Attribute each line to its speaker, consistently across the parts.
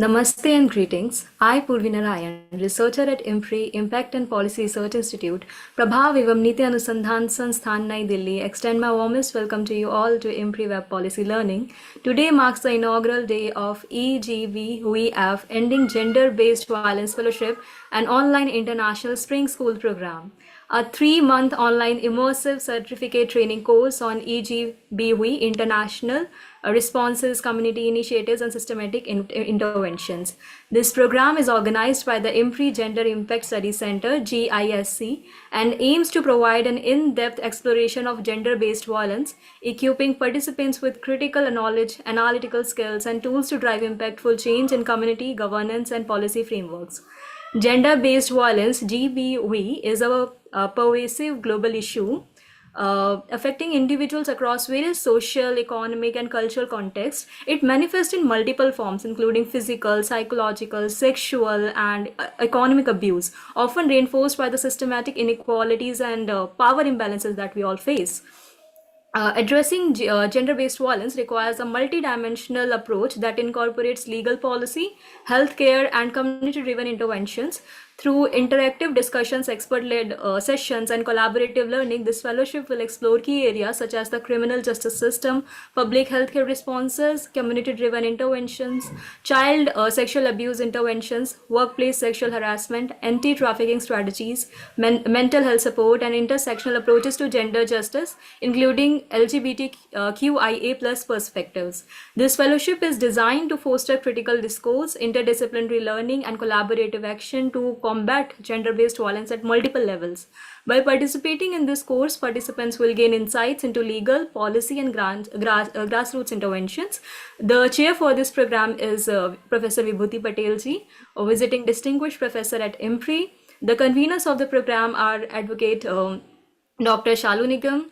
Speaker 1: Namaste and greetings. I, Purvi Narayan, researcher at IMPRI, Impact and Policy Research Institute, Prabhav Evam Niti Anusandhan Sansthan, Nai Delhi, extend my warmest welcome to you all to IMPRI Web Policy Learning. Today marks the inaugural day of EGBVF, Ending Gender-Based Violence Fellowship, an online international spring school program. A 3-month online immersive certificate training course on EGBV International responses, community initiatives, and systematic interventions. This program is organized by the IMPRI Gender Impact Study Center, GISC, and aims to provide an in-depth exploration of gender-based violence, equipping participants with critical knowledge, analytical skills, and tools to drive impactful change in community, governance, and policy frameworks. Gender-based violence, GBV, is a pervasive global issue affecting individuals across various social, economic, and cultural contexts. It manifests in multiple forms, including physical, psychological, sexual, and economic abuse, often reinforced by the systematic inequalities and power imbalances that we all face. Addressing gender-based violence requires a multidimensional approach that incorporates legal policy, healthcare, and community-driven interventions. Through interactive discussions, expert-led sessions, and collaborative learning, this fellowship will explore key areas such as the criminal justice system, public healthcare responses, community-driven interventions, child sexual abuse interventions, workplace sexual harassment, anti-trafficking strategies, mental health support, and intersectional approaches to gender justice, including LGBTQIA+ perspectives. This fellowship is designed to foster critical discourse, interdisciplinary learning, and collaborative action to combat gender-based violence at multiple levels. By participating in this course, participants will gain insights into legal, policy, and grassroots interventions. The chair for this program is Professor Vibhuti Patel ji, a visiting distinguished professor at IMPRI. The conveners of the program are Advocate Dr. Shalunigam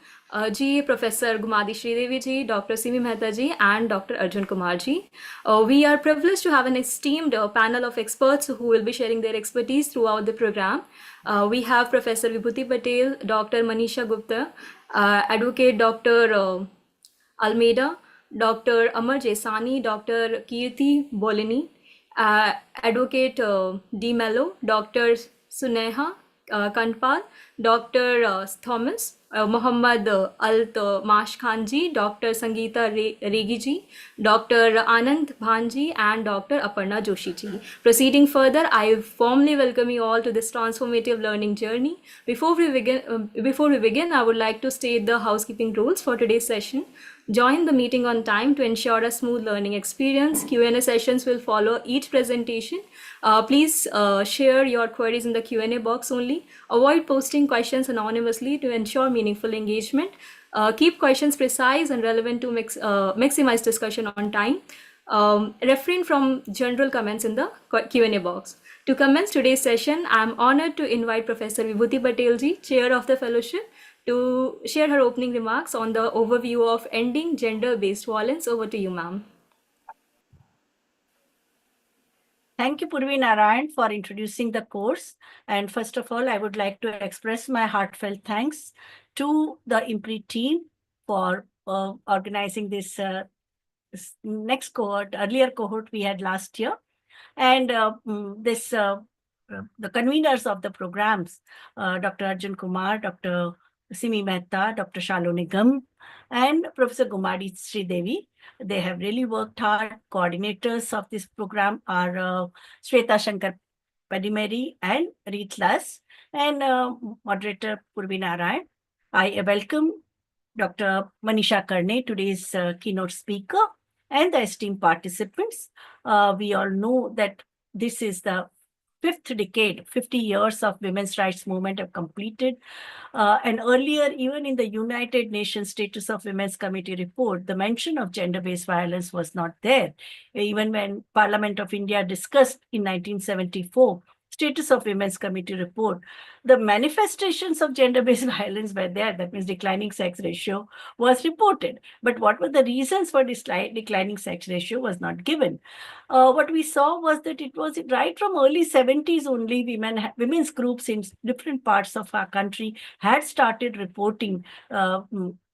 Speaker 1: ji, Professor Gumadi Sridevi ji, Dr. Simi Mehta ji, and Dr. Arjun Kumar ji. We are privileged to have an esteemed panel of experts who will be sharing their expertise throughout the program. We have Professor Vibhuti Patel, Dr. Manisha Gupte, Advocate Dr. Almeida, Dr. Amar Jesani, Dr. Kirti Bolini, Advocate D. Mello, Dr. Suneha Kantpal, Dr. Thomas, Muhammad Al-Mash Khan ji, Dr. Sangeeta Regi ji, Dr. Anand Bhan ji, and Dr. Aparna Joshi ji. Proceeding further, I warmly welcome you all to this transformative learning journey. Before we begin, I would like to state the housekeeping rules for today's session. Join the meeting on time to ensure a smooth learning experience. Q&A sessions will follow each presentation. Please share your queries in the Q&A box only. Avoid posting questions anonymously to ensure meaningful engagement. Keep questions precise and relevant to maximize discussion on time. Refrain from general comments in the Q&A box. To commence today's session, I am honored to invite Professor Vibhuti Patel ji, Chair of the Fellowship, to share her opening remarks on the overview of ending gender-based violence. Over to you, ma'am.
Speaker 2: Thank you, Purvi Narayan, for introducing the course. And first of all, I would like to express my heartfelt thanks to the IMPRI team for organizing this next cohort, earlier cohort we had last year. And the conveners of the programs, Dr. Arjun Kumar, Dr. Simi Mehta, Dr. Shalu Nigam, and Professor Gumadi Sridevi. They have really worked hard. Coordinators of this program are Shweta Shankar Padimeri and Reetlas, and moderator Purvi Narayan. I welcome Dr. Manisha Karne, today's keynote speaker, and the esteemed participants. We all know that this is the fifth decade, 50 years of women's rights movement have completed. And earlier, even in the United Nations Status of Women's Committee report, the mention of gender-based violence was not there. Even when Parliament of India discussed in 1974 Status of Women's Committee report, the manifestations of gender-based violence were there. That means declining sex ratio was reported. But what were the reasons for this declining sex ratio was not given. What we saw was that it was right from early 70s only women's groups in different parts of our country had started reporting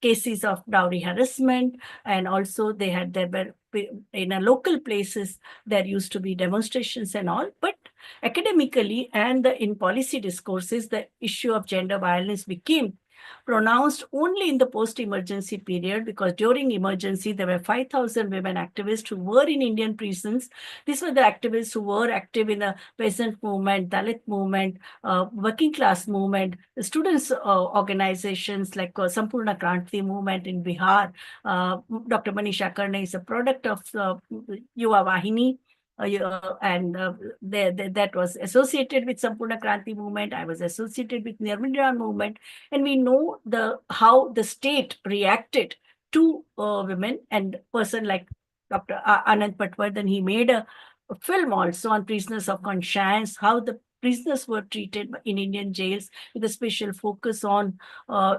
Speaker 2: cases of dowry harassment, and also there were in a local places there used to be demonstrations and all. But academically and in policy discourses, the issue of gender violence became pronounced only in the post-emergency period, because during emergency, there were 5,000 women activists who were in Indian prisons. These were the activists who were active in the peasant movement, Dalit movement, working class movement, students organizations like Sampurna Kranti movement in Bihar. Dr. Manisha Gupte is a product of Yuva Vahini. That was associated with Sampurna Kranti movement. I was associated with Nirmala movement, and we know how the state reacted to women. And person like Dr. Anand Patwardhan, he made a film also on prisoners of conscience, how the prisoners were treated in Indian jails, with a special focus on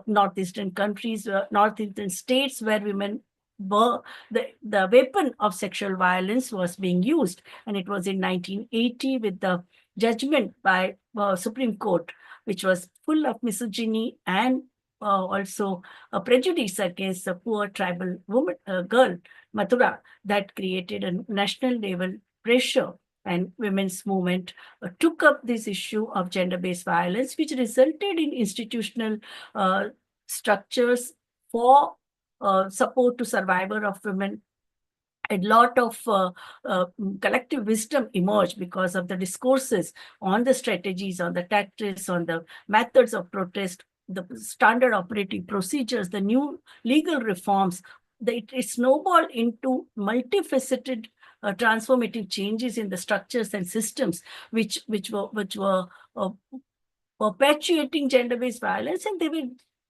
Speaker 2: northeastern countries, northeastern states where women were the weapon of sexual violence was being used. And it was in 1980 with the judgment by Supreme Court, which was full of misogyny and also a prejudice against the poor tribal woman, girl, Mathura, that created a national level pressure. And women's movement took up this issue of gender-based violence, which resulted in institutional structures for support to survivor of women. A lot of collective wisdom emerged because of the discourses on the strategies, on the tactics, on the methods of protest, the standard operating procedures, the new legal reforms. It snowballed into multifaceted transformative changes in the structures and systems which were perpetuating gender-based violence, and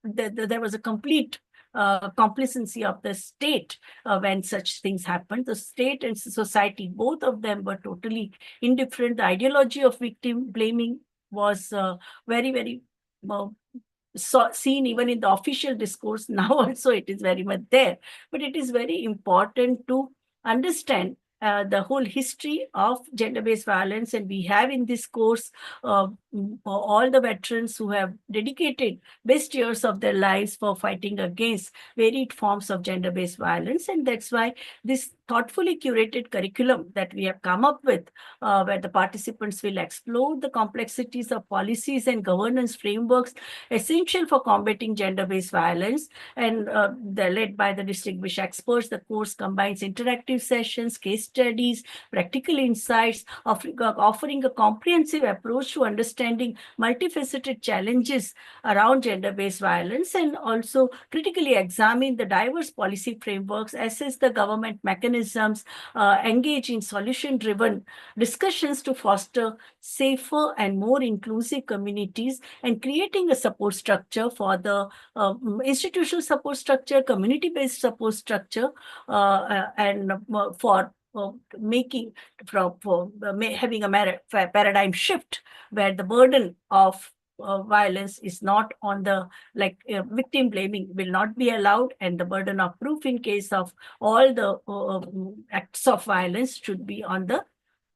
Speaker 2: there was a complete complacency of the state when such things happened. The state and society, both of them were totally indifferent. The ideology of victim blaming was very, very seen even in the official discourse. Now also it is very much there. But it is very important to understand the whole history of gender-based violence. And we have in this course all the veterans who have dedicated best years of their lives for fighting against varied forms of gender-based violence. And that's why this thoughtfully curated curriculum that we have come up with, where the participants will explore the complexities of policies and governance frameworks essential for combating gender-based violence. And they're led by the distinguished experts. The course combines interactive sessions, case studies, practical insights, offering a comprehensive approach to understanding multifaceted challenges around gender-based violence, and also critically examine the diverse policy frameworks, assess the government mechanisms, engage in solution-driven discussions to foster safer and more inclusive communities, and creating a support structure for the institutional support structure, community-based support structure, and for having a paradigm shift where the burden of violence is not on the victim blaming will not be allowed, and the burden of proof in case of all the acts of violence should be on the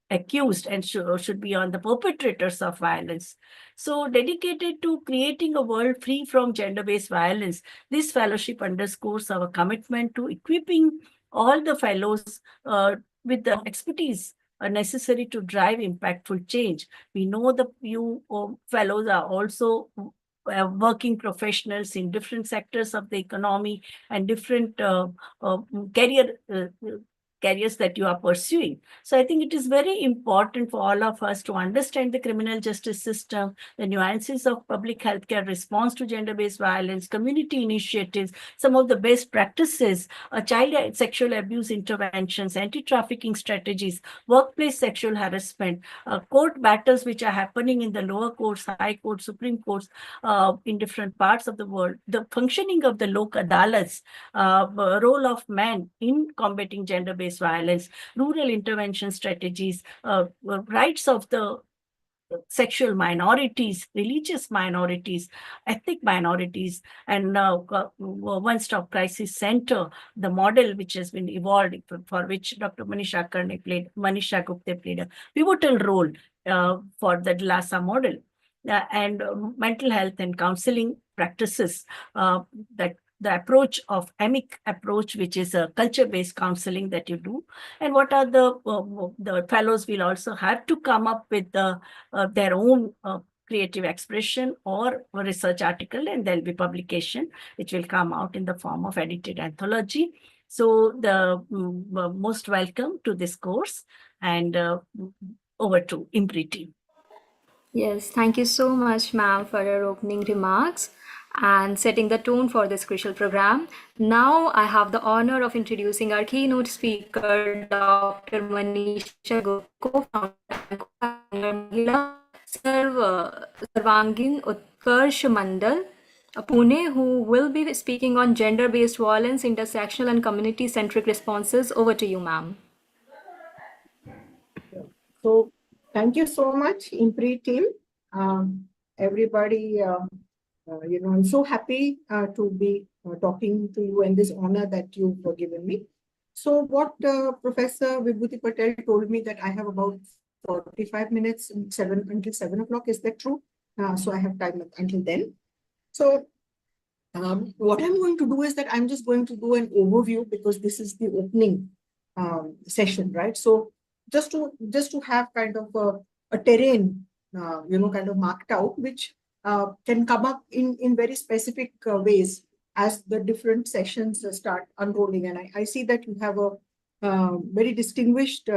Speaker 2: accused and should be on the perpetrators of violence. So dedicated to creating a world free from gender-based violence, this fellowship underscores our commitment to equipping all the fellows with the expertise necessary to drive impactful change. We know that you fellows are also working professionals in different sectors of the economy and different careers that you are pursuing. So I think it is very important for all of us to understand the criminal justice system, the nuances of public healthcare response to gender-based violence, community initiatives, some of the best practices, child sexual abuse interventions, anti-trafficking strategies, workplace sexual harassment, court battles which are happening in the lower courts, high courts, Supreme Courts in different parts of the world, the functioning of the Lok Adalats, role of men in combating gender-based violence, rural intervention strategies, rights of the sexual minorities, religious minorities, ethnic minorities, and now one-stop crisis center, the model which has been evolved for which Dr. Manisha Gupte played a pivotal role for the LASA model, and mental health and counseling practices, that the approach of AMIC approach, which is a culture-based counseling that you do, and what are the fellows will also have to come up with their own creative expression or a research article, and there'll be publication which will come out in the form of edited anthology. So the most welcome to this course, and over to IMPRI team.
Speaker 1: Yes, thank you so much, ma'am, for your opening remarks and setting the tone for this crucial program. Now, I have the honor of introducing our keynote speaker, Dr. Manisha Gupte, co-founder and co-founder Sarvangin Utkarsh Mandal, Pune, who will be speaking on gender-based violence, intersectional and community-centric responses. Over to you, ma'am.
Speaker 3: So thank you so much, IMPRI team. Everybody, I'm so happy to be talking to you and this honor that you've given me. So what Professor Vibhuti Patel told me that I have about 45 minutes until 7 o'clock. Is that true? So I have time until then. So what I'm going to do is that I'm just going to do an overview because this is the opening session, right? So just to have kind of a terrain, kind of marked out, which can come up in very specific ways as the different sessions start unrolling. And I see that you have a very distinguished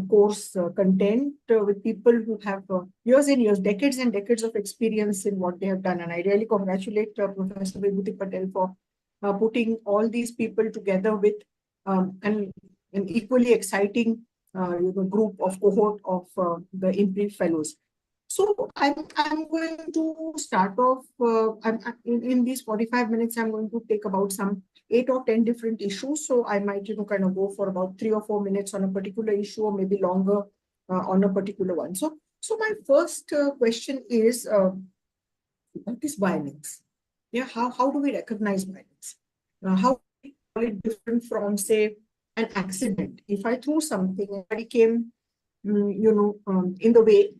Speaker 3: course content with people who have years and years, decades and decades of experience in what they have done. And I really congratulate Professor Vibhuti Patel for putting all these people together with an equally exciting group of cohort of the IMPRI fellows. So I'm going to start off, in these 45 minutes, I'm going to take about some 8 or 10 different issues. So I might, kind of go for about 3 or 4 minutes on a particular issue, or maybe longer on a particular one. So my first question is, what is violence? Yeah, how do we recognize violence? How do we call it different from, say, an accident? If I threw something, somebody came, in the way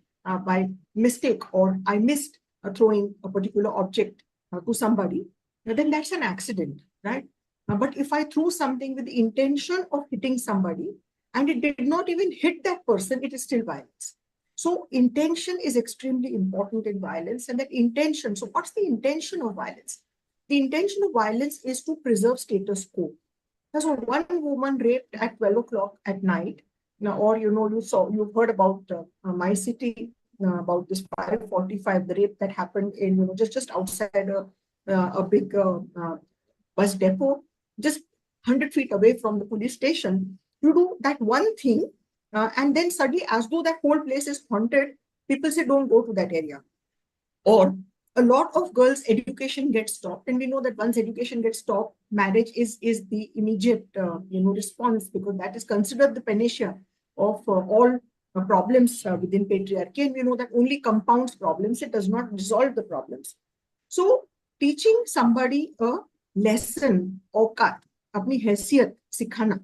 Speaker 3: by mistake, or I missed throwing a particular object to somebody, then that's an accident, right? But if I threw something with the intention of hitting somebody and it did not even hit that person, it is still violence. So intention is extremely important in violence, and that intention, so what's the intention of violence? The intention of violence is to preserve status quo. So one woman raped at 12 o'clock at night, or you've heard about my city, about this 5:45, the rape that happened in just outside a big bus depot, just 100 feet away from the police station. You do that one thing, and then suddenly, as though that whole place is haunted, people say, don't go to that area. Or a lot of girls' education gets stopped, and we know that once education gets stopped, marriage is the immediate response, because that is considered the panacea of all problems within patriarchy, and we know that only compounds problems, it does not resolve the problems. So teaching somebody a lesson, औकात, अपनी हैसियत सिखाना,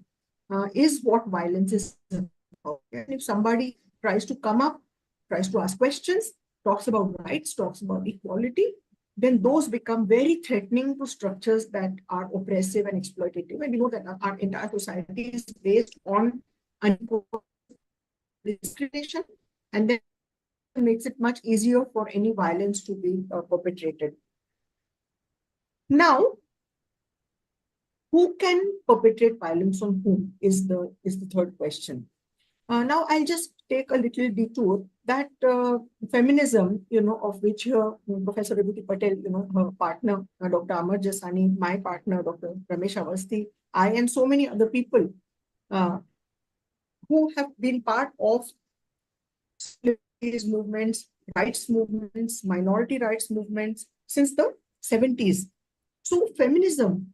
Speaker 3: is what violence is about. And if somebody tries to come up, tries to ask questions, talks about rights, talks about equality, then those become very threatening to structures that are oppressive and exploitative. And we know that our entire society is based on discrimination, and then makes it much easier for any violence to be perpetrated. Now, who can perpetrate violence on whom is the third question. Now, I'll just take a little detour that feminism, of which Professor Vibhuti Patel, her partner, Dr. Amar Jesani, my partner, Dr. Ramesh Avasthi, I, and so many other people who have been part of these movements, rights movements, minority rights movements since the 70s. So feminism,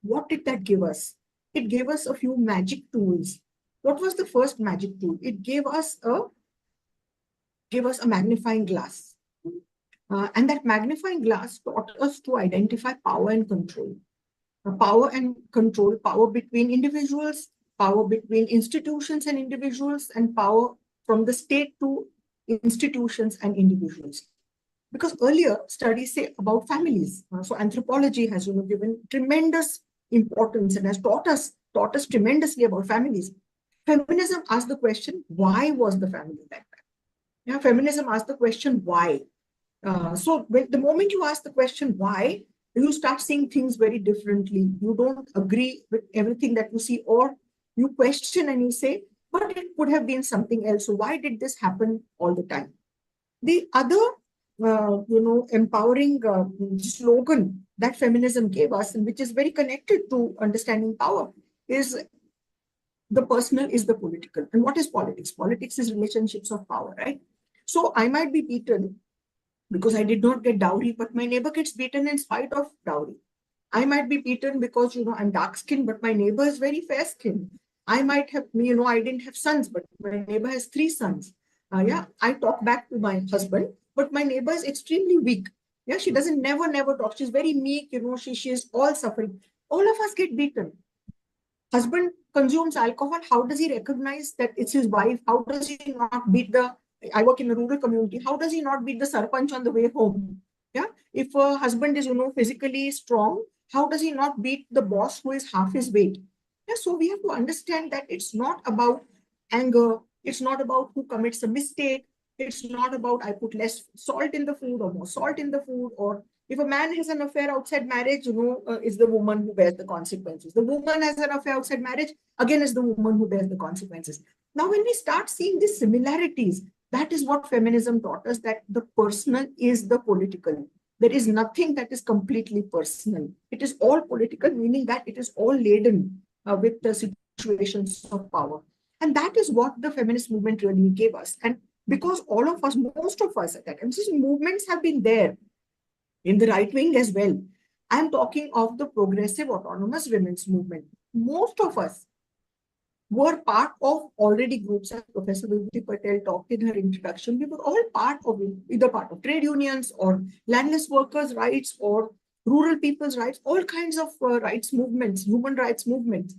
Speaker 3: what did that give us? It gave us a few magic tools. What was the first magic tool? It gave us a gave us a magnifying glass. And that magnifying glass taught us to identify power and control. Power and control, power between individuals, power between institutions and individuals, and power from the state to institutions and individuals. Because earlier studies say about families. So anthropology has given tremendous importance and has taught us tremendously about families. Feminism asked the question, why was the family like that? Yeah, feminism asked the question, why? So the moment you ask the question, why, you start seeing things very differently. You don't agree with everything that you see, or you question and you say, but it could have been something else. So why did this happen all the time? The other, empowering slogan that feminism gave us, and which is very connected to understanding power, is the personal is the political. And what is politics? Politics is relationships of power, right? So I might be beaten because I did not get dowry, but my neighbor gets beaten in spite of dowry. I might be beaten because, I'm dark-skinned, but my neighbor is very fair-skinned. I might have, I didn't have sons, but my neighbor has 3 sons. I talk back to my husband, but my neighbor is extremely weak. Yeah, she doesn't never talk. She's very meek, she is all suffering. All of us get beaten. Husband consumes alcohol. How does he recognize that it's his wife? How does he not beat I work in a rural community. How does he not beat the sarpanch on the way home? Yeah. If a husband is, physically strong, how does he not beat the boss who is half his weight? Yeah. So we have to understand that it's not about anger. It's not about who commits a mistake. It's not about I put less salt in the food or more salt in the food, or if a man has an affair outside marriage, it's the woman who bears the consequences. The woman has an affair outside marriage, again, it's the woman who bears the consequences. Now, when we start seeing these similarities, that is what feminism taught us, that the personal is the political. There is nothing that is completely personal. It is all political, meaning that it is all laden with the situations of power. And that is what the feminist movement really gave us. And because all of us, most of us at that time, movements have been there in the right wing as well. I'm talking of the progressive autonomous women's movement. Most of us were part of already groups, as Professor Vibhuti Patel talked in her introduction. We were all part of it, either part of trade unions or landless workers' rights or rural people's rights, all kinds of rights movements, human rights movements.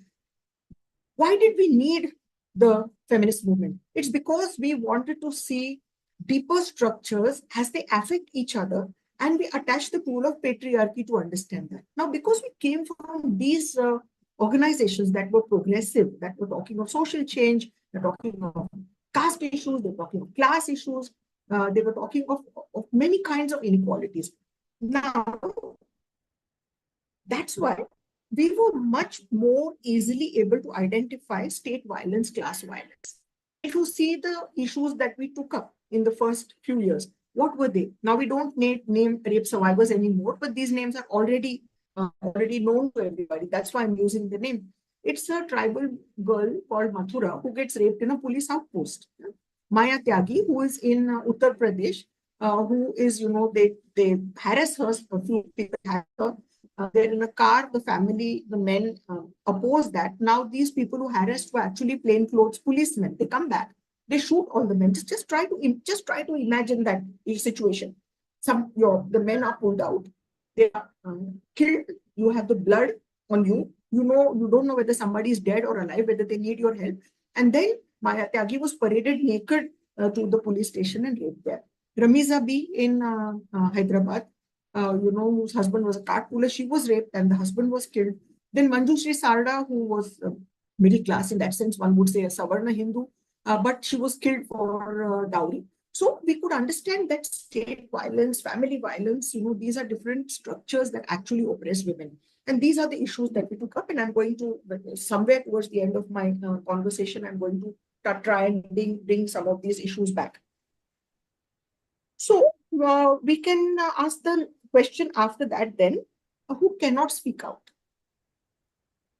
Speaker 3: Why did we need the feminist movement? It's because we wanted to see deeper structures as they affect each other, and we attached the tool of patriarchy to understand that. Now, because we came from these organizations that were progressive, that were talking of social change, they're talking of caste issues, they're talking of class issues, they were talking of many kinds of inequalities. Now, that's why we were much more easily able to identify state violence, class violence. If you see the issues that we took up in the first few years, what were they? Now we don't name rape survivors anymore, but these names are already known to everybody. That's why I'm using the name. It's a tribal girl called Mathura who gets raped in a police outpost. Maya Tyagi, who is in Uttar Pradesh, who is, they harass her, a few people harass her. They're in a car, the family, the men oppose that. Now these people who harassed were actually plainclothes policemen. They come back, they shoot all the men. Just try to imagine that situation. The men are pulled out, they are killed. You have the blood on you. You don't know whether somebody is dead or alive, whether they need your help. And then Maya Tyagi was paraded naked to the police station and raped there. Ramiza B in Hyderabad, whose husband was a cart puller, she was raped and the husband was killed. Then Manjushri Sarda, who was middle class in that sense, one would say a Savarna Hindu, but she was killed for dowry. So we could understand that state violence, family violence, these are different structures that actually oppress women. And these are the issues that we took up. And I'm going to, somewhere towards the end of my conversation, I'm going to try and bring some of these issues back. So we can ask the question after that then, who cannot speak out?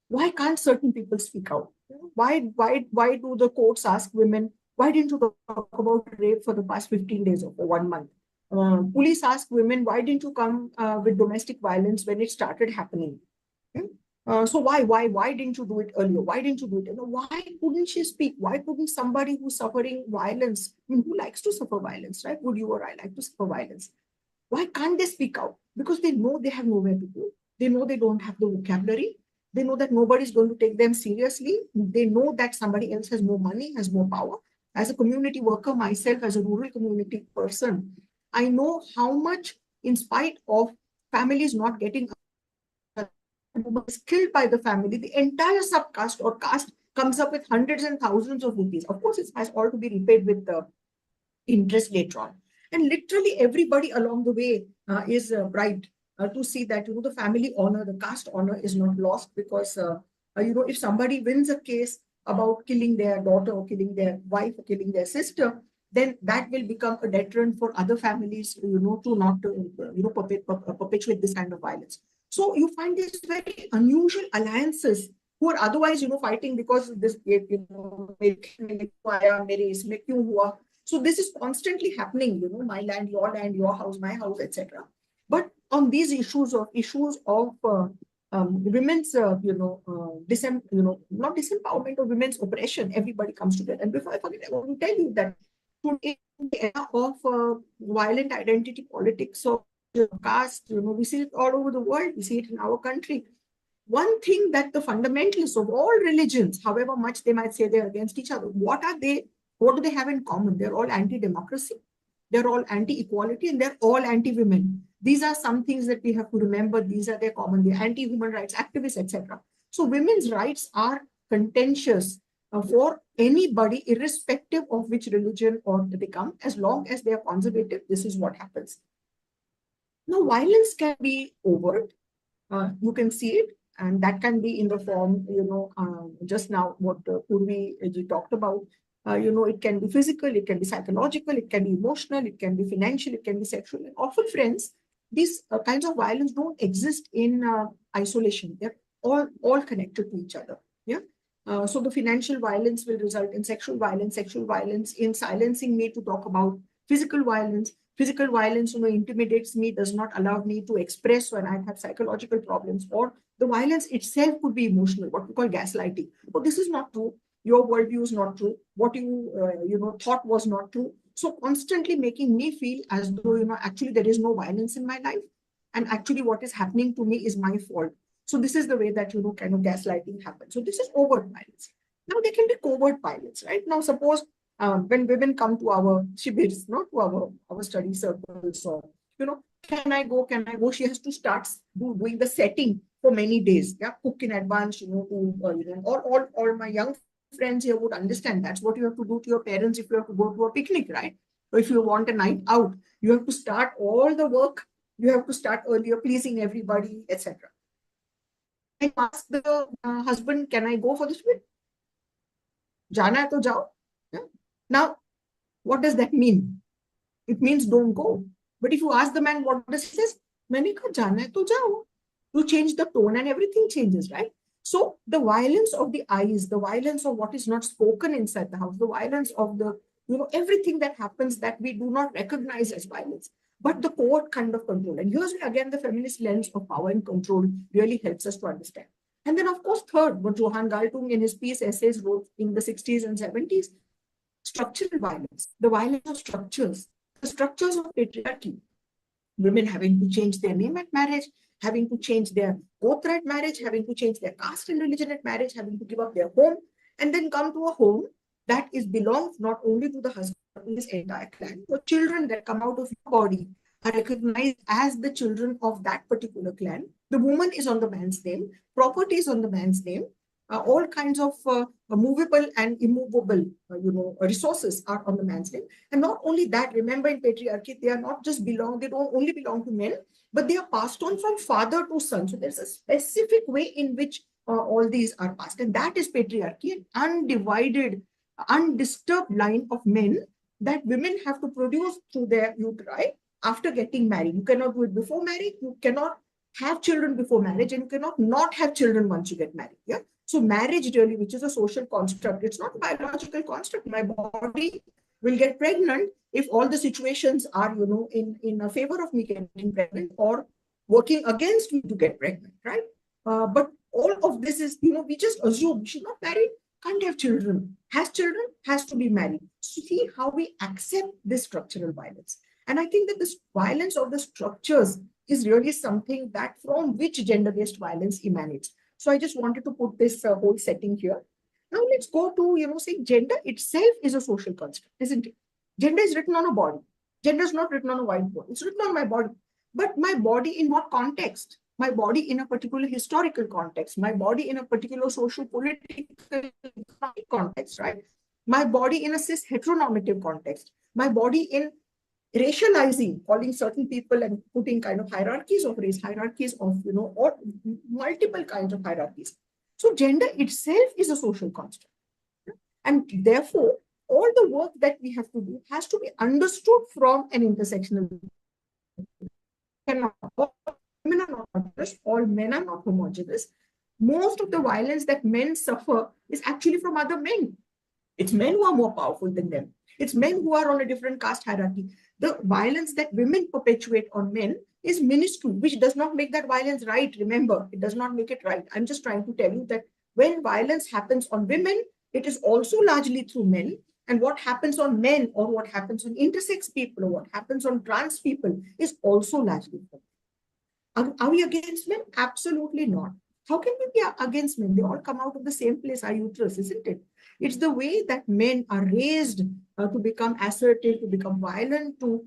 Speaker 3: Why can't certain people speak out? Why do the courts ask women, why didn't you talk about rape for the past 15 days or for 1 month? Police ask women, why didn't you come with domestic violence when it started happening? So why didn't you do it earlier? Why didn't you do it? Why couldn't she speak? Why couldn't somebody who's suffering violence, who likes to suffer violence, right? Would you or I like to suffer violence? Why can't they speak out? Because they know they have nowhere to go. They know they don't have the vocabulary. They know that nobody's going to take them seriously. They know that somebody else has more money, has more power. As a community worker myself, as a rural community person, I know how much, in spite of families not getting woman is killed by the family, the entire subcaste or caste comes up with hundreds and thousands of rupees. Of course, it has all to be repaid with the interest later on. And literally everybody along the way is bright to see that, the family honor, the caste honor is not lost because, if somebody wins a case about killing their daughter or killing their wife or killing their sister, then that will become a deterrent for other families, to not, perpetuate this kind of violence. So you find these very unusual alliances who are otherwise, fighting because this, so this is constantly happening, my land, your house, my house, etc. But on these issues of women's, not disempowerment or women's oppression, everybody comes together. And before I forget, I want to tell you that today, in the era of violent identity politics or caste, we see it all over the world. We see it in our country. One thing that the fundamentalists of all religions, however much they might say they're against each other, what do they have in common? They're all anti-democracy, they're all anti-equality, and they're all anti-women. These are some things that we have to remember. These are their common. They're anti-human rights activists, etc. So women's rights are contentious for anybody, irrespective of which religion or they come, as long as they are conservative. This is what happens. Now, violence can be overt. You can see it. And that can be in the form, just now what Purvi ji talked about. It can be physical, it can be psychological, it can be emotional, it can be financial, it can be sexual. And often, friends, these kinds of violence don't exist in isolation. They're all connected to each other. Yeah. So the financial violence will result in sexual violence in silencing me to talk about physical violence. Physical violence, intimidates me, does not allow me to express when I have psychological problems, or the violence itself could be emotional, what we call gaslighting. But this is not true. Your worldview is not true. What you, thought was not true. So constantly making me feel as though, actually there is no violence in my life. And actually what is happening to me is my fault. So this is the way that, kind of gaslighting happens. So this is overt violence. Now there can be covert violence, right? Now suppose when women come to our shibirs, not to our study circles, or, can I go? She has to start doing the setting for many days. Yeah, cook in advance, all my young friends here would understand. That's what you have to do to your parents if you have to go to a picnic, right? Or if you want a night out, you have to start all the work. You have to start earlier, pleasing everybody, etc. I ask the husband, can I go for this trip? Jana hai to jao. Yeah? Now, what does that mean? It means don't go. But if you ask the man, what does he say? Maine kaha jana hai to jao. You change the tone and everything changes, right? So the violence of the eyes, the violence of what is not spoken inside the house, the violence of the, everything that happens that we do not recognize as violence, but the covert kind of control. And here's again the feminist lens of power and control really helps us to understand. And then, of course, third, what Johan Galtung in his piece essays wrote in the 60s and 70s, structural violence, the violence of structures, the structures of patriarchy, women having to change their name at marriage, having to change their gotra at marriage, having to change their caste and religion at marriage, having to give up their home, and then come to a home that belongs not only to the husband, but to his entire clan. The children that come out of your body are recognized as the children of that particular clan. The woman is on the man's name, property is on the man's name, all kinds of movable and immovable, resources are on the man's name. And not only that, remember in patriarchy, they don't only belong to men, but they are passed on from father to son. So there's a specific way in which all these are passed. And that is patriarchy, an undivided, undisturbed line of men that women have to produce through their uteri after getting married. You cannot do it before marriage. You cannot have children before marriage, and you cannot not have children once you get married. Yeah. So marriage really, which is a social construct, it's not a biological construct. My body will get pregnant if all the situations are, in favor of me getting pregnant or working against me to get pregnant, right? But all of this is, we just assume she's not married, can't have children, has children, has to be married. So see how we accept this structural violence. And I think that this violence of the structures is really something that from which gender-based violence emanates. So I just wanted to put this whole setting here. Now let's go to, say gender itself is a social construct, isn't it? Gender is written on a body. Gender is not written on a whiteboard. It's written on my body. But my body in what context? My body in a particular historical context, my body in a particular social political context, right? My body in a cis heteronormative context, my body in racializing, calling certain people and putting kind of hierarchies of race, hierarchies of, or multiple kinds of hierarchies. So gender itself is a social construct. And therefore, all the work that we have to do has to be understood from an intersectional. All women are not homogeneous, all men are not homogeneous. Most of the violence that men suffer is actually from other men. It's men who are more powerful than them. It's men who are on a different caste hierarchy. The violence that women perpetuate on men is minuscule, which does not make that violence right. Remember, it does not make it right. I'm just trying to tell you that when violence happens on women, it is also largely through men. And what happens on men or what happens on intersex people or what happens on trans people is also largely from men. Are we against men? Absolutely not. How can we be against men? They all come out of the same place, our uterus, isn't it? It's the way that men are raised to become assertive, to become violent, to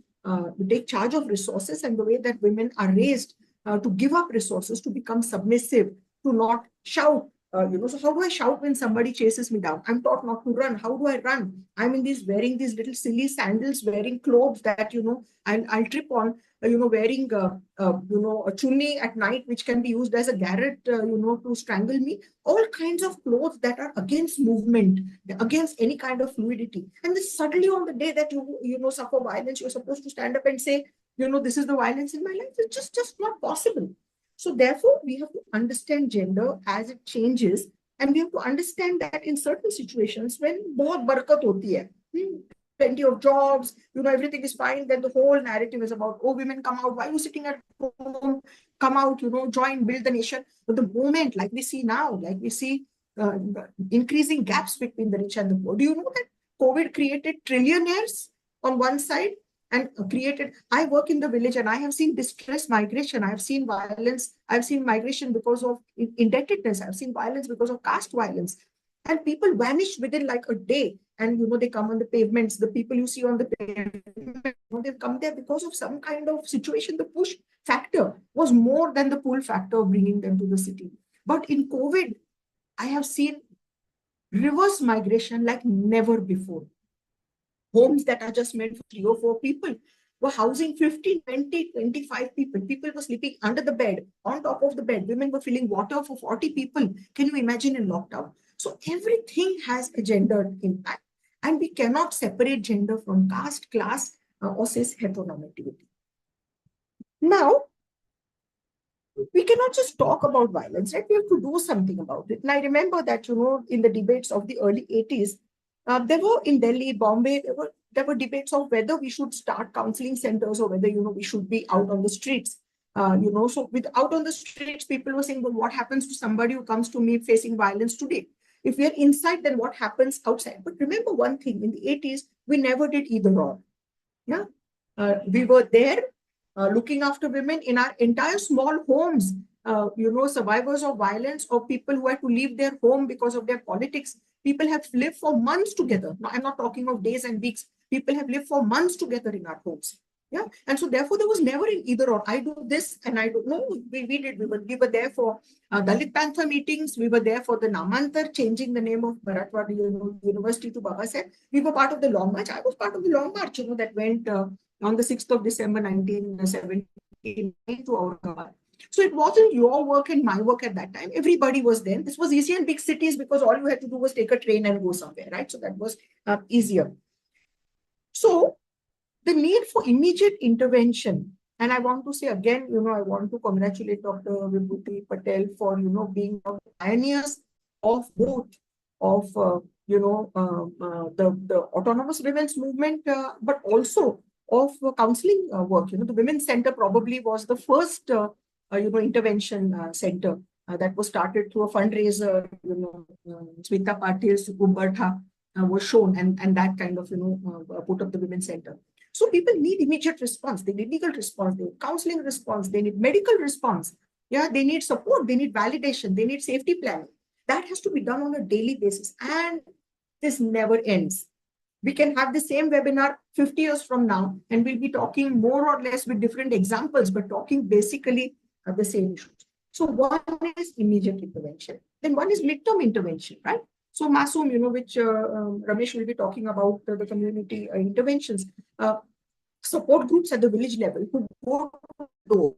Speaker 3: take charge of resources, and the way that women are raised to give up resources, to become submissive, to not shout. So how do I shout when somebody chases me down? I'm taught not to run. How do I run? I'm in these wearing these little silly sandals, wearing clothes that, I'll trip on, wearing, a chunni at night, which can be used as a garrote, to strangle me. All kinds of clothes that are against movement, against any kind of fluidity. And then suddenly on the day that you suffer violence, you're supposed to stand up and say, this is the violence in my life. It's just not possible. So therefore, we have to understand gender as it changes, and we have to understand that in certain situations when bahut barakat hoti hai, plenty of jobs, everything is fine, then the whole narrative is about, oh, women come out, why are you sitting at home, come out, join, build the nation. But the moment, like we see now, like we see increasing gaps between the rich and the poor. Do you know that COVID created trillionaires on one side and I work in the village and I have seen distress migration, I have seen violence, I've seen migration because of indebtedness, I've seen violence because of caste violence. And people vanish within like a day. And, they come on the pavements, the people you see on the pavement, they've come there because of some kind of situation. The push factor was more than the pull factor of bringing them to the city. But in COVID, I have seen reverse migration like never before. Homes that are just meant for 3 or 4 people were housing 15, 20, 25 people. People were sleeping under the bed, on top of the bed. Women were filling water for 40 people. Can you imagine in lockdown? So everything has a gendered impact. And we cannot separate gender from caste, class, or cis heteronormativity. Now, we cannot just talk about violence, right? We have to do something about it. And I remember that, in the debates of the early 80s, there were in Delhi, Bombay, there were debates of whether we should start counseling centers or whether, we should be out on the streets. So with out on the streets, people were saying, well, what happens to somebody who comes to me facing violence today? If we are inside, then what happens outside? But remember one thing, in the 80s, we never did either or. Yeah, we were there looking after women in our entire small homes, survivors of violence or people who had to leave their home because of their politics. People have lived for months together. Now, I'm not talking of days and weeks. People have lived for months together in our homes. Yeah. And so therefore, there was never an either or. I do this and I do. No, we did. We were there for Dalit Panther meetings. We were there for the Namantar, changing the name of Marathwada University to Baba Saheb. We were part of the Long March. I was part of the Long March, that went on the 6th of December, 1979 to Aurangabad. So it wasn't your work and my work at that time. Everybody was there. This was easier in big cities because all you had to do was take a train and go somewhere, right? So that was easier. So the need for immediate intervention, and I want to say again, I want to congratulate Dr. Vibhuti Patel for, being one of the pioneers of both of, the autonomous women's movement, but also of counseling work. The Women's Center probably was the first, intervention center that was started through a fundraiser, Smita Patil's Gumbartha was shown, and that kind of, put up the Women's Center. So people need immediate response. They need legal response. They need counseling response. They need medical response. Yeah, they need support. They need validation. They need safety planning. That has to be done on a daily basis. And this never ends. We can have the same webinar 50 years from now, and we'll be talking more or less with different examples, but talking basically the same issues. So one is immediate intervention. Then one is midterm intervention, right? So Masoom, which Ramesh will be talking about the community interventions, support groups at the village level who go to door.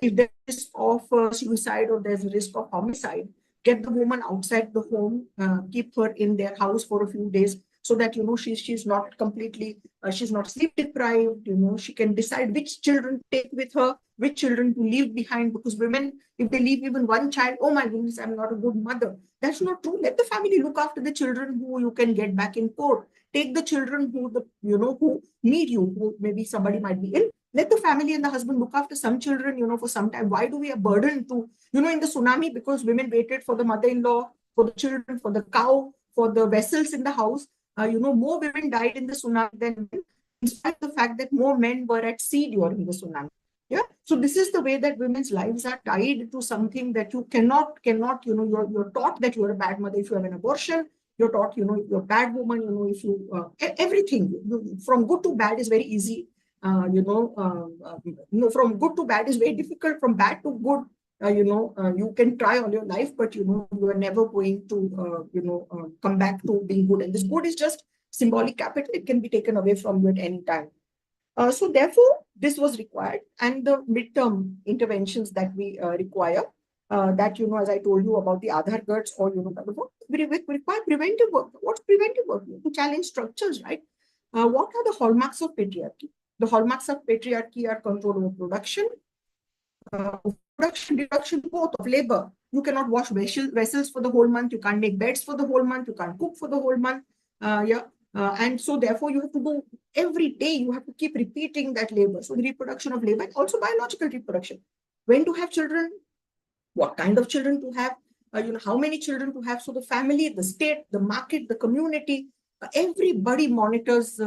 Speaker 3: If there's risk of suicide or there's a risk of homicide, get the woman outside the home, keep her in their house for a few days so that, she's not completely, she's not sleep deprived, she can decide which children to take with her, which children to leave behind, because women, if they leave even one child, oh my goodness, I'm not a good mother. That's not true. Let the family look after the children who you can get back in court. Take the children who need you, who maybe somebody might be ill. Let the family and the husband look after some children, for some time. Why do we have burden to, in the tsunami, because women waited for the mother-in-law, for the children, for the cow, for the vessels in the house. More women died in the tsunami than men, in spite of the fact that more men were at sea during the tsunami. Yeah. So this is the way that women's lives are tied to something that you cannot, you're taught that you're a bad mother if you have an abortion. You're taught, you're a bad woman, if you, everything from good to bad is very easy. From good to bad is very difficult. From bad to good, you can try all your life, but, you are never going to, come back to being good. And this good is just symbolic capital. It can be taken away from you at any time. So therefore, this was required. And the midterm interventions that we require, that, as I told you about the Aadhaar cards or, we require preventive work. What's preventive work? To challenge structures, right? What are the hallmarks of patriarchy? The hallmarks of patriarchy are control over production, reduction both of labor. You cannot wash vessels for the whole month. You can't make beds for the whole month. You can't cook for the whole month. And so therefore you have to do every day, you have to keep repeating that labor. So the reproduction of labor, and also biological reproduction. When to have children, what kind of children to have, how many children to have. So the family, the state, the market, the community, everybody monitors,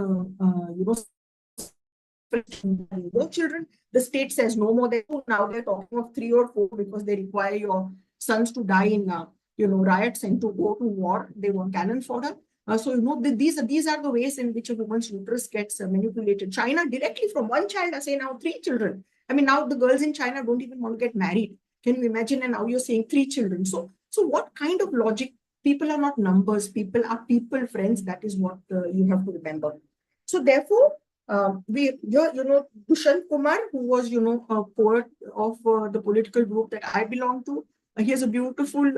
Speaker 3: children. The state says no more than 2. Now they're talking of 3 or 4 because they require your sons to die in, riots and to go to war. They want cannon fodder. So, these are the ways in which a woman's uterus gets manipulated. China directly from 1 child, I say now 3 children. I mean, now the girls in China don't even want to get married. Can you imagine? And now you're saying 3 children. So what kind of logic? People are not numbers. People are people, friends. That is what you have to remember. So therefore, Dushyant Kumar, who was, a poet of the political group that I belong to, he has a beautiful,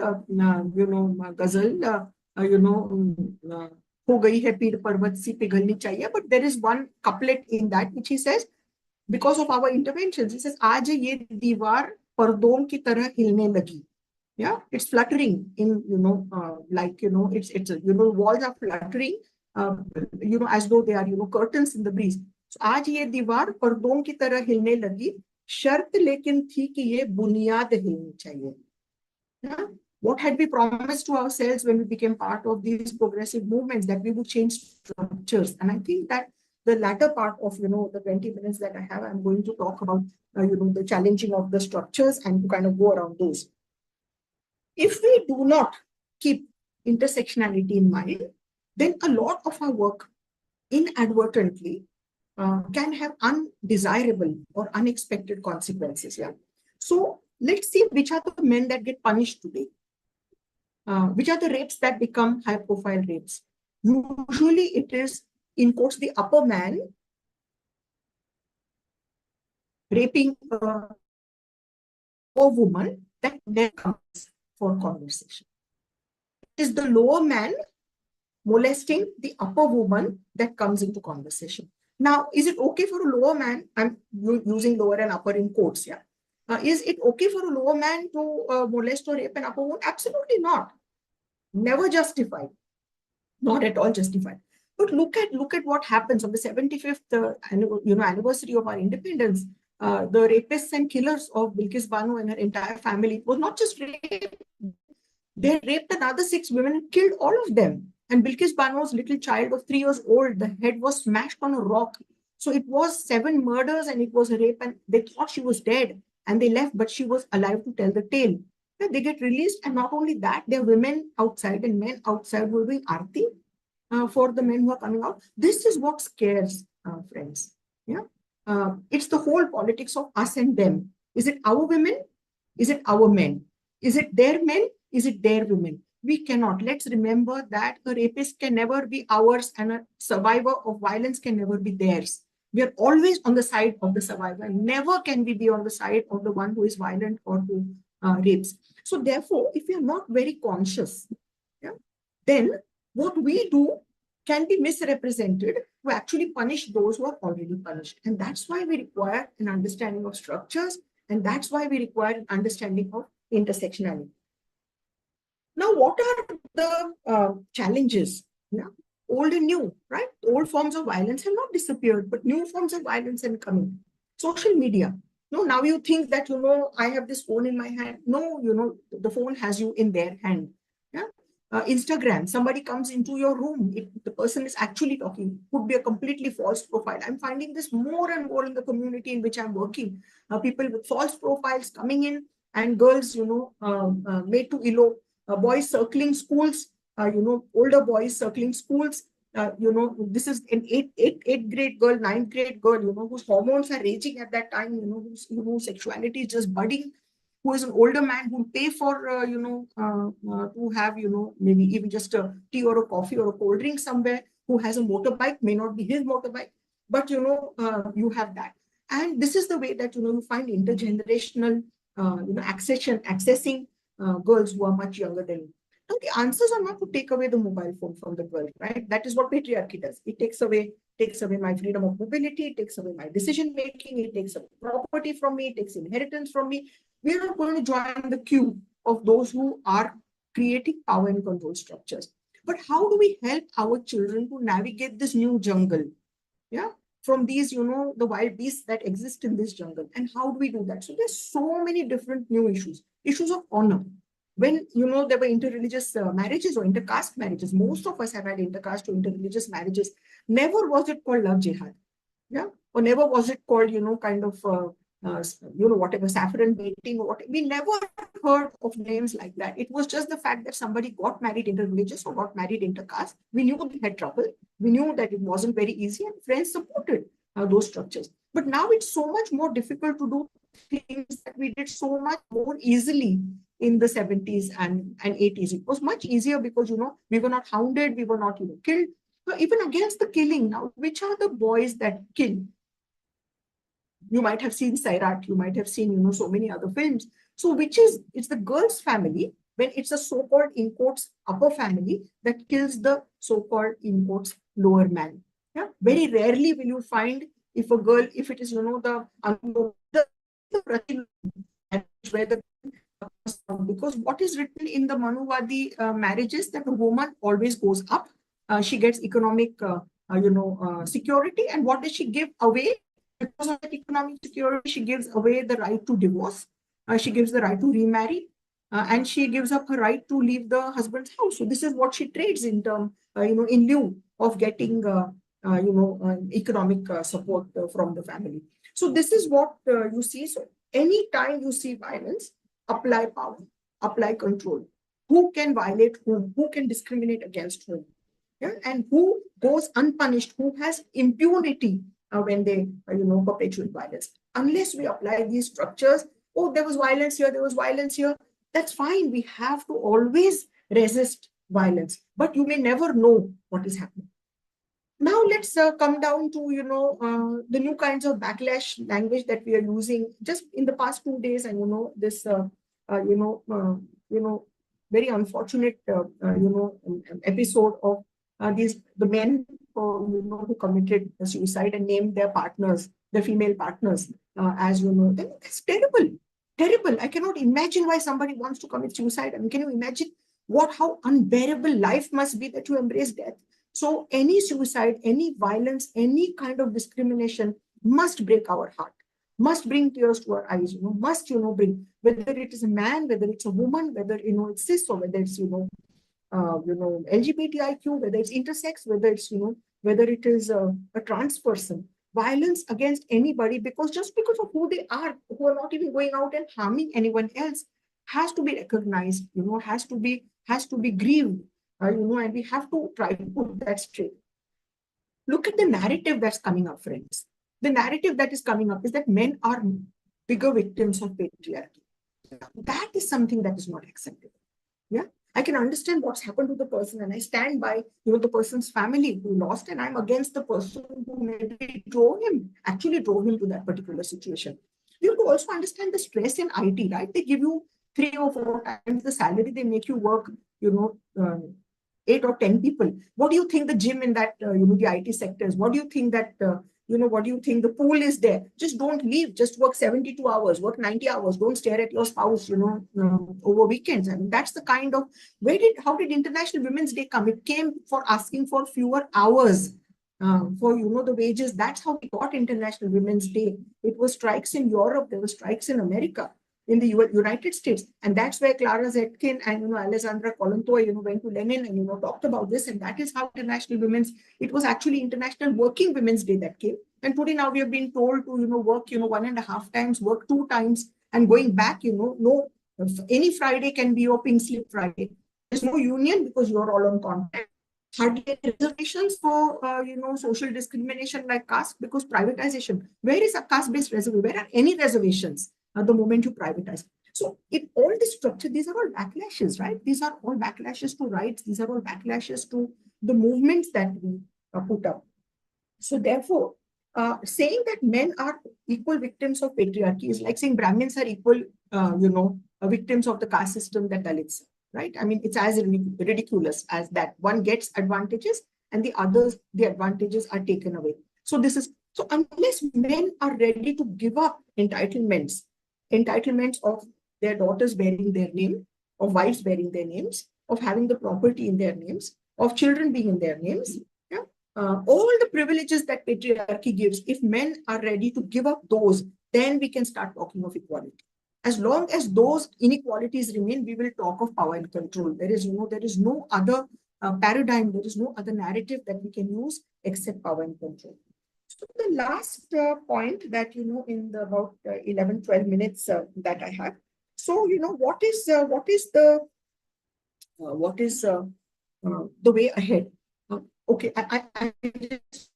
Speaker 3: ghazal, हो गई है पीर पर्वत सी पिघलनी चाहिए. But there is one couplet in that which he says, because of our interventions, he says, आज ये दीवार पर्दों की तरह हिलने लगी. Yeah, it's fluttering in, it's walls are fluttering, as though they are, curtains in the breeze. So आज ये दीवार पर्दों की तरह हिलने लगी, शर्त लेकिन थी कि ये बुनियाद हिलनी चाहिए. Yeah? What had we promised to ourselves when we became part of these progressive movements, that we would change structures? And I think that the latter part of, the 20 minutes that I have, I'm going to talk about, the challenging of the structures and to kind of go around those. If we do not keep intersectionality in mind, then a lot of our work inadvertently can have undesirable or unexpected consequences. Yeah. So let's see which are the men that get punished today. Which are the rapes that become high-profile rapes? Usually it is, in quotes, the upper man raping a woman that then comes for conversation. It is the lower man molesting the upper woman that comes into conversation. Now, is it okay for a lower man? I'm using lower and upper in quotes, yeah. Is it okay for a lower man to molest or rape an upper woman? Absolutely not. Never justified. Not at all justified. But look at what happens on the 75th anniversary of our independence. the rapists and killers of Bilkis Banu and her entire family was not just rape. They raped another 6 women and killed all of them. And Bilkis Banu's little child of 3 years old, the head was smashed on a rock. So it was 7 murders and it was a rape, and they thought she was dead and they left, but she was alive to tell the tale. They get released, and not only that, there are women outside and men outside who are doing arti for the men who are coming out. This is what scares, friends. Yeah, it's the whole politics of us and them. Is it our women? Is it our men? Is it their men? Is it their women? We cannot. Let's remember that a rapist can never be ours and a survivor of violence can never be theirs. We are always on the side of the survivor. Never can we be on the side of the one who is violent or who rapes. So therefore, if we are not very conscious, yeah, then what we do can be misrepresented to actually punish those who are already punished. And that's why we require an understanding of structures, and that's why we require an understanding of intersectionality. Now, what are the challenges? Yeah? Old and new, right? Old forms of violence have not disappeared, but new forms of violence are coming. Social media. No, now you think that, I have this phone in my hand. No, the phone has you in their hand. Yeah. Instagram, somebody comes into your room. The person is actually talking, could be a completely false profile. I'm finding this more and more in the community in which I'm working. People with false profiles coming in, and girls, made to elope. Boys circling schools, older boys circling schools. This is an eighth grade girl, 9th grade girl, whose hormones are raging at that time, whose sexuality is just budding, who is an older man who will pay for, to have, maybe even just a tea or a coffee or a cold drink somewhere, who has a motorbike, may not be his motorbike, but, you have that. And this is the way that, you find intergenerational, accessing girls who are much younger than you. Now, the answers are not to take away the mobile phone from the girl, right? That is what patriarchy does. It takes away my freedom of mobility, it takes away my decision making, it takes away property from me, it takes inheritance from me. We are not going to join the queue of those who are creating power and control structures. But how do we help our children to navigate this new jungle? Yeah, from these, the wild beasts that exist in this jungle. And how do we do that? So there's so many different new issues. Issues of honor. When, there were interreligious marriages or intercaste marriages, most of us have had intercaste or interreligious marriages. Never was it called love jihad. Yeah. Or never was it called, whatever, saffron baiting or what. We never heard of names like that. It was just the fact that somebody got married interreligious or got married intercaste. We knew they had trouble. We knew that it wasn't very easy, and friends supported those structures. But now it's so much more difficult to do things that we did so much more easily in the 70s and 80s. It was much easier because, we were not hounded, we were not, killed. So even against the killing, now, which are the boys that kill? You might have seen Sairat, you might have seen, so many other films. So it's the girl's family, when it's a so-called, in quotes, upper family that kills the so-called, in quotes, lower man. Yeah, very rarely will you find if a girl, if it is, the where the, because what is written in the Manuvadi marriages, that a woman always goes up. She gets economic, security. And what does she give away? Because of that economic security, she gives away the right to divorce. She gives the right to remarry. And she gives up her right to leave the husband's house. So this is what she trades in term, in lieu of getting, economic support from the family. So this is what you see. So anytime you see violence, apply power, apply control. Who can violate whom? Who can discriminate against whom? Yeah? And who goes unpunished? Who has impunity when they, perpetuate violence? Unless we apply these structures, oh, there was violence here, there was violence here. That's fine. We have to always resist violence, but you may never know what is happening. Now let's come down to, the new kinds of backlash language that we are using just in the past 2 days. And, this, very unfortunate, episode of the men who committed suicide and named their partners, their female partners, as it's terrible, terrible. I cannot imagine why somebody wants to commit suicide. I mean, can you imagine how unbearable life must be that you embrace death? So any suicide, any violence, any kind of discrimination must break our heart. must bring tears to our eyes, must, bring, whether it is a man, whether it's a woman, whether, it's cis, or whether it's, LGBTIQ, whether it's intersex, whether it's, whether it is a trans person. Violence against anybody, just because of who they are, who are not even going out and harming anyone else, has to be recognized, has to be grieved, and we have to try to put that straight. Look at the narrative that's coming up, friends. The narrative that is coming up is that men are bigger victims of patriarchy. That is something that is not acceptable. Yeah, I can understand what's happened to the person, and I stand by the person's family who lost, and I'm against the person who maybe actually drove him to that particular situation. You have to also understand the stress in IT, right? They give you 3 or 4 times the salary, they make you work, 8 or 10 people. What do you think the gym in that, the IT sectors? What do you think that, what do you think the pool is there? Just don't leave. Just work 72 hours, work 90 hours. Don't stare at your spouse, over weekends. I mean, that's the kind of, how did International Women's Day come? It came for asking for fewer hours for, the wages. That's how we got International Women's Day. It was strikes in Europe. There were strikes in America, in the United States. And that's where Clara Zetkin and, Alessandra Kollontai, went to Lenin and, talked about this. And that is how it was actually International Working Women's Day that came. And today now we have been told to, work, 1.5 times, work 2 times, and going back, no, any Friday can be your pink slip Friday. There's no union because you're all on contract. Hardly reservations for, social discrimination like caste, because privatization. Where is a caste-based reservation? Where are any reservations at the moment you privatize? So all this structure, these are all backlashes, right? These are all backlashes to rights. These are all backlashes to the movements that we put up. So therefore, saying that men are equal victims of patriarchy is like saying Brahmins are equal, victims of the caste system that Dalits, right? I mean, it's as ridiculous as that. One gets advantages and the others, the advantages are taken away. So unless men are ready to give up entitlements of their daughters bearing their name, of wives bearing their names, of having the property in their names, of children being in their names, all the privileges that patriarchy gives, if men are ready to give up those, then we can start talking of equality. As long as those inequalities remain, we will talk of power and control. There is no other paradigm, there is no other narrative that we can use except power and control. So the last point that, in the about 11, 12 minutes that I have. So, what is the way ahead? Okay, I just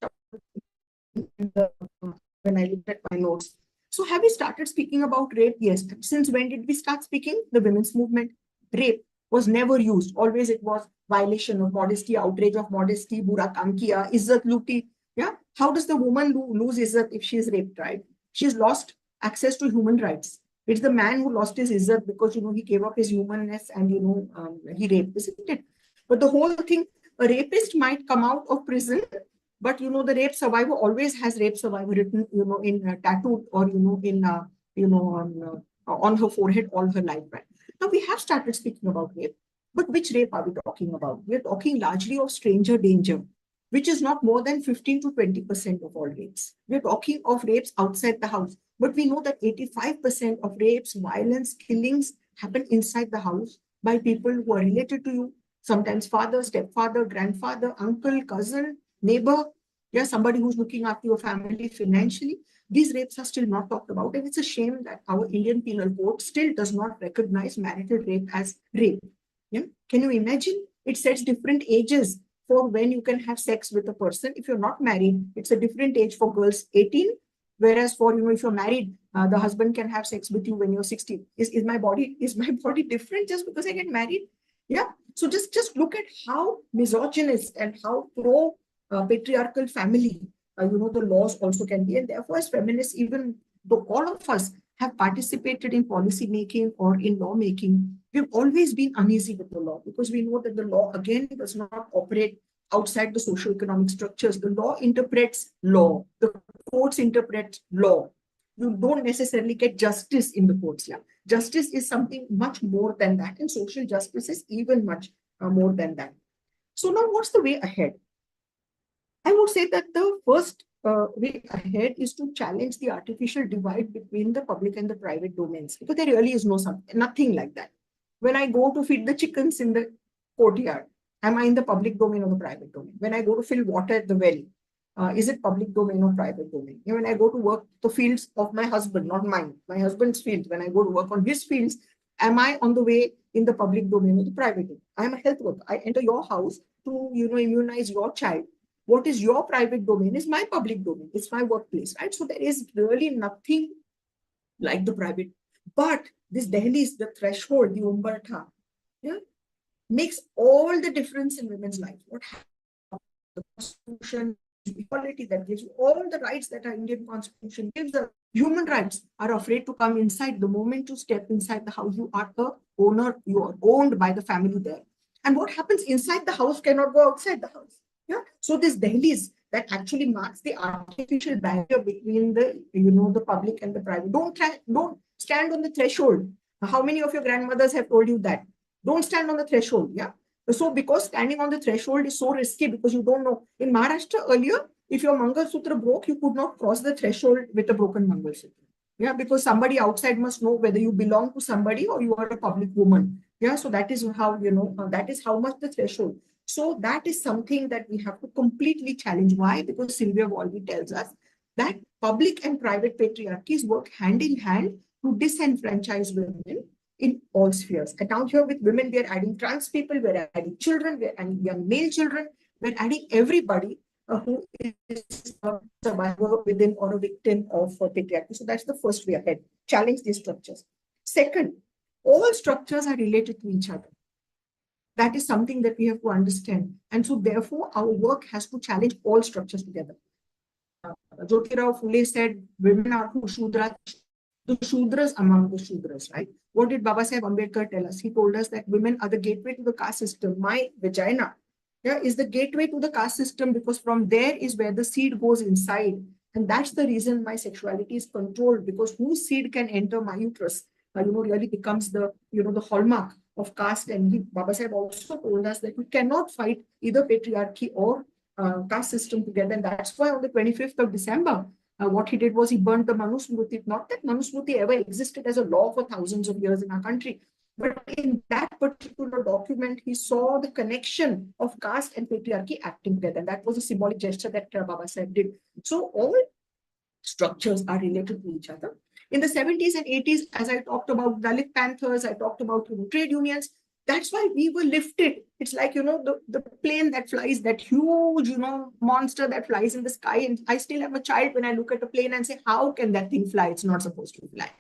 Speaker 3: when I looked at my notes. So have we started speaking about rape? Yes. Since when did we start speaking? The women's movement. Rape was never used. Always it was violation of modesty, outrage of modesty, bura kam kiya, izzat luti. Yeah. How does the woman lose izzat if she is raped, right? She's lost access to human rights. It's the man who lost his izzat because, he gave up his humanness and, he raped, isn't it? But the whole thing, a rapist might come out of prison, but, the rape survivor always has rape survivor written, in tattooed or, on her forehead all her life, right? Now we have started speaking about rape, but which rape are we talking about? We're talking largely of stranger danger, which is not more than 15 to 20% of all rapes. We're talking of rapes outside the house, but we know that 85% of rapes, violence, killings happen inside the house by people who are related to you, sometimes father, stepfather, grandfather, uncle, cousin, neighbor, somebody who's looking after your family financially. These rapes are still not talked about, and it's a shame that our Indian Penal Code still does not recognize marital rape as rape. Yeah? Can you imagine? It sets different ages for when you can have sex with a person. If you're not married, it's a different age for girls, 18, whereas for, if you're married, the husband can have sex with you when you're 16. Is my body different just because I get married? Yeah. So just look at how misogynist and how pro-patriarchal family, the laws also can be. And therefore, as feminists, even though all of us have participated in policy making or in law making, we've always been uneasy with the law because we know that the law, again, does not operate outside the socio-economic structures. The law interprets law. The courts interpret law. You don't necessarily get justice in the courts. Yeah. Justice is something much more than that, and social justice is even much more than that. So now what's the way ahead? I would say that the first way ahead is to challenge the artificial divide between the public and the private domains, because there really is nothing like that. When I go to feed the chickens in the courtyard, am I in the public domain or the private domain? When I go to fill water at the well, is it public domain or private domain? When I go to work the fields of my husband, not mine, my husband's field, when I go to work on his fields, am I on the way in the public domain or the private domain? I am a health worker. I enter your house to immunize your child. What is your private domain is my public domain. It's my workplace, right? So there is really nothing like the private. But this Delhi is the threshold, the Umberta, yeah, makes all the difference in women's life. What happens? The Constitution, equality that gives you all the rights that our Indian Constitution gives, the human rights are afraid to come inside. The moment you step inside the house, you are the owner, you are owned by the family there. And what happens inside the house cannot go outside the house. Yeah. So this Delhi's that actually marks the artificial barrier between the the public and the private. Don't stand on the threshold. How many of your grandmothers have told you that? Don't stand on the threshold. Yeah. So because standing on the threshold is so risky, because you don't know. In Maharashtra earlier, if your Mangal Sutra broke, you could not cross the threshold with a broken Mangal Sutra. Yeah, because somebody outside must know whether you belong to somebody or you are a public woman. Yeah, so that is how, that is how much the threshold. So that is something that we have to completely challenge. Why? Because Sylvia Walby tells us that public and private patriarchies work hand in hand to disenfranchise women in all spheres. And now here with women, we are adding trans people, we're adding children, we're adding young male children, we're adding everybody who is a survivor within or a victim of patriarchy. So that's the first way ahead. Challenge these structures. Second, all structures are related to each other. That is something that we have to understand. And so therefore, our work has to challenge all structures together. Jyotirao Phule said, women are who Shudras, the Shudras among the Shudras, right? What did Baba Saheb Ambedkar tell us? He told us that women are the gateway to the caste system. My vagina, yeah, is the gateway to the caste system, because from there is where the seed goes inside. And that's the reason my sexuality is controlled, because whose seed can enter my uterus, really becomes the, the hallmark of caste. And Baba Saheb also told us that we cannot fight either patriarchy or caste system together. And that's why on the 25th of December, what he did was he burnt the Manusmriti. Not that Manusmriti ever existed as a law for thousands of years in our country, but in that particular document, he saw the connection of caste and patriarchy acting together. And that was a symbolic gesture that Baba Saheb did. So all structures are related to each other. In the 70s and 80s, as I talked about Dalit Panthers, I talked about trade unions. That's why we were lifted. It's like, the plane that flies, that huge, monster that flies in the sky. And I still have a child when I look at a plane and say, how can that thing fly? It's not supposed to fly.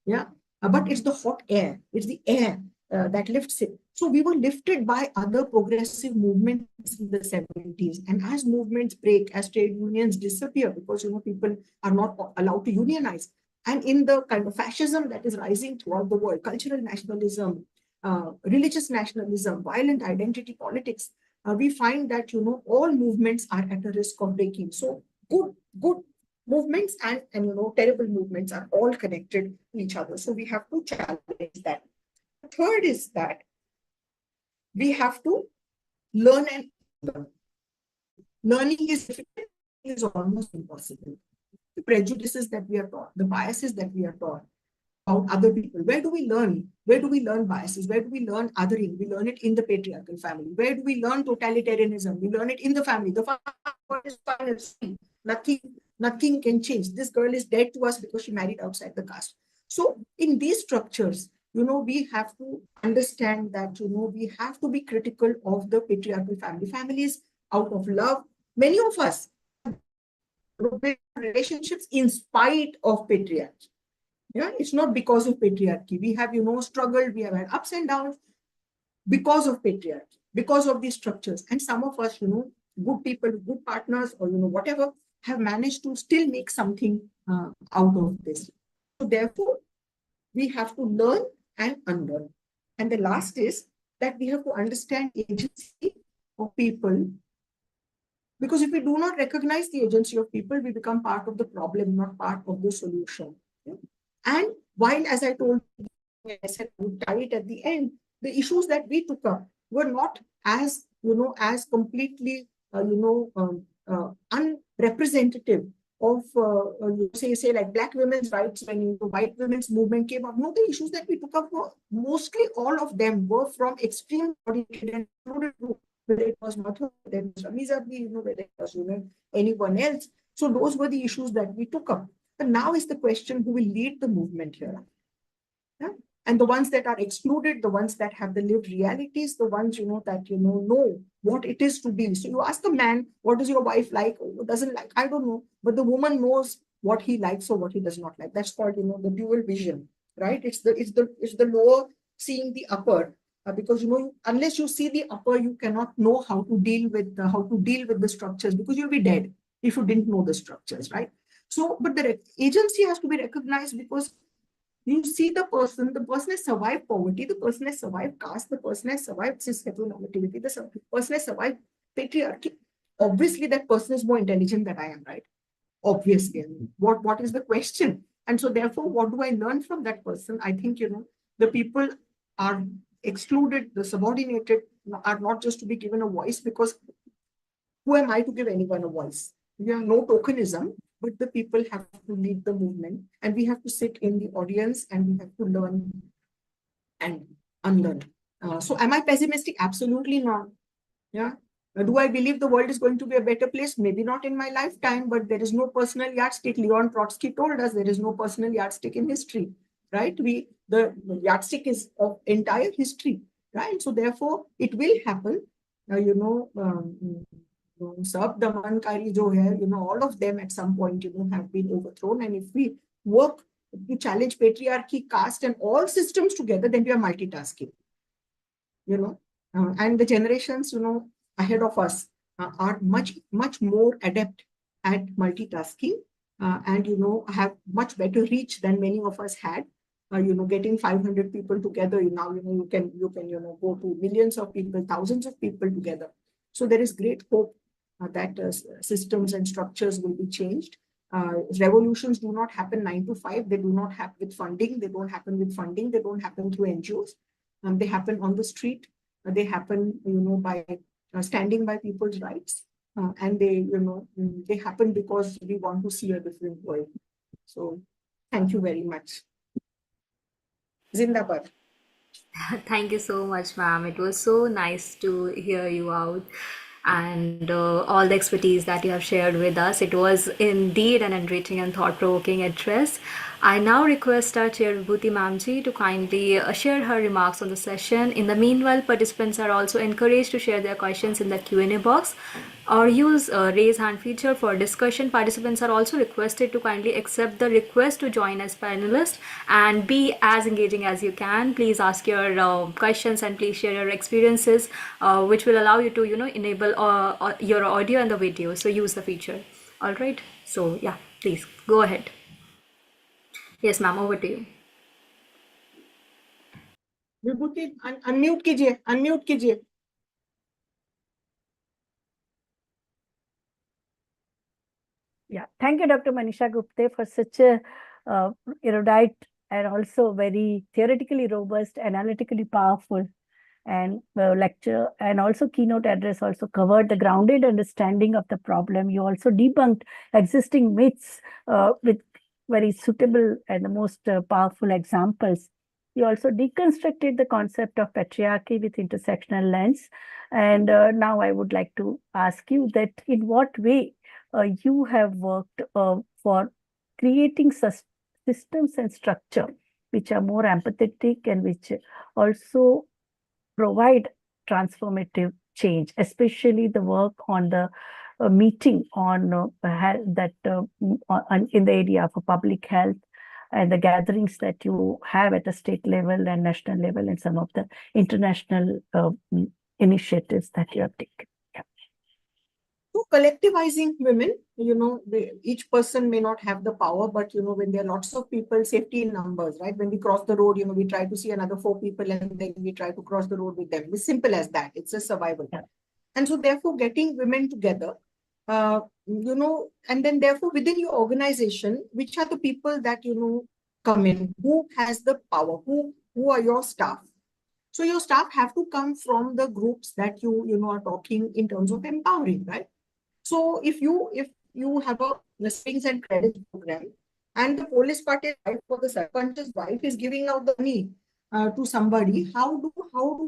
Speaker 3: Yeah. But it's the hot air. It's the air that lifts it. So we were lifted by other progressive movements in the 70s. And as movements break, as trade unions disappear, because, people are not allowed to unionize. And in the kind of fascism that is rising throughout the world, cultural nationalism, religious nationalism, violent identity politics, we find that, all movements are at a risk of breaking. So good movements and terrible movements are all connected to each other. So we have to challenge that. The third is that we have to learn and learn. Learning is difficult, is almost impossible. The prejudices that we are taught, the biases that we are taught about other people. Where do we learn? Where do we learn biases? Where do we learn othering? We learn it in the patriarchal family. Where do we learn totalitarianism? We learn it in the family. The father is fine. Nothing can change. This girl is dead to us because she married outside the caste. So in these structures, we have to understand that, we have to be critical of the patriarchal family. Families out of love. Many of us relationships in spite of patriarchy. Yeah, it's not because of patriarchy. We have, struggled, we have had ups and downs because of patriarchy, because of these structures. And some of us, good people, good partners, or, whatever, have managed to still make something out of this. So therefore, we have to learn and unlearn. And the last is that we have to understand agency of people. Because if we do not recognize the agency of people, we become part of the problem, not part of the solution. Yeah? And while, as I told you, I said, right at the end, the issues that we took up were not as, as completely, unrecognized representative of, say like black women's rights when the white women's movement came up. No, the issues that we took up were mostly all of them were from extreme oriented and included group, whether it was Mathur, whether it was Ramizabi, whether it was anyone else. So those were the issues that we took up. But now is the question who will lead the movement here. Yeah? And the ones that are excluded, the ones that have the lived realities, the ones, that, know what it is to be. So you ask a man, what does your wife like or doesn't like? I don't know. But the woman knows what he likes or what he does not like. That's called, the dual vision, right? It's the lower seeing the upper. Because, unless you see the upper, you cannot know how to deal with the structures, because you'll be dead if you didn't know the structures, right? So, but the agency has to be recognized, because you see the person has survived poverty, the person has survived caste, the person has survived cis heteronormativity, the person has survived patriarchy. Obviously, that person is more intelligent than I am, right? Obviously. What is the question? And so therefore, what do I learn from that person? I think, the people are excluded, the subordinated are not just to be given a voice, because who am I to give anyone a voice? We have no tokenism, but the people have to lead the movement, and we have to sit in the audience, and we have to learn and unlearn. So am I pessimistic? Absolutely not. Yeah. Do I believe the world is going to be a better place? Maybe not in my lifetime, but there is no personal yardstick. Leon Trotsky told us there is no personal yardstick in history, right? The yardstick is of entire history, right? So therefore, it will happen. Sab Damankari jo hai, all of them at some point, have been overthrown. And if we work to challenge patriarchy, caste, and all systems together, then we are multitasking. And the generations, ahead of us are much more adept at multitasking, and have much better reach than many of us had. Getting 500 people together now, you can go to millions of people, thousands of people together. So there is great hope that systems and structures will be changed. Revolutions do not happen 9 to 5. They do not happen with funding. They don't happen with funding. They don't happen through NGOs. They happen on the street. They happen, by standing by people's rights. And they happen because we want to see a different world. So thank you very much. Zindabad.
Speaker 1: Thank you so much, ma'am. It was so nice to hear you out, and all the expertise that you have shared with us. It was indeed an enriching and thought-provoking address. I now request our chair Vibhuti Ma'amji to kindly share her remarks on the session. In the meanwhile, participants are also encouraged to share their questions in the Q&A box or use raise hand feature for discussion. Participants are also requested to kindly accept the request to join as panelists and be as engaging as you can. Please ask your questions and please share your experiences, which will allow you to enable your audio and the video. So use the feature. All right. So yeah, please go ahead. Yes, ma'am, over to you.
Speaker 3: Vibhuti, unmute kijiye.
Speaker 2: Yeah, thank you, Dr. Manisha Gupte, for such a erudite and also very theoretically robust, analytically powerful and lecture, and also keynote address also covered the grounded understanding of the problem. You also debunked existing myths with very suitable and the most powerful examples. You also deconstructed the concept of patriarchy with intersectional lens. And now I would like to ask you that in what way you have worked for creating systems and structure which are more empathetic and which also provide transformative change, especially the work on the meeting on in the area of public health and the gatherings that you have at the state level and national level and some of the international initiatives that you have taken. Yeah.
Speaker 3: So collectivizing women, each person may not have the power, but when there are lots of people, safety in numbers, right? When we cross the road, we try to see another 4 people and then we try to cross the road with them. It's simple as that. It's a survival. Yeah. And so therefore getting women together, and then therefore within your organization, which are the people that, come in, who has the power, who are your staff? So your staff have to come from the groups that you are talking in terms of empowering, right? So if you have a savings and credit program, and the police party for the sarpanch's wife is giving out the money to somebody. How do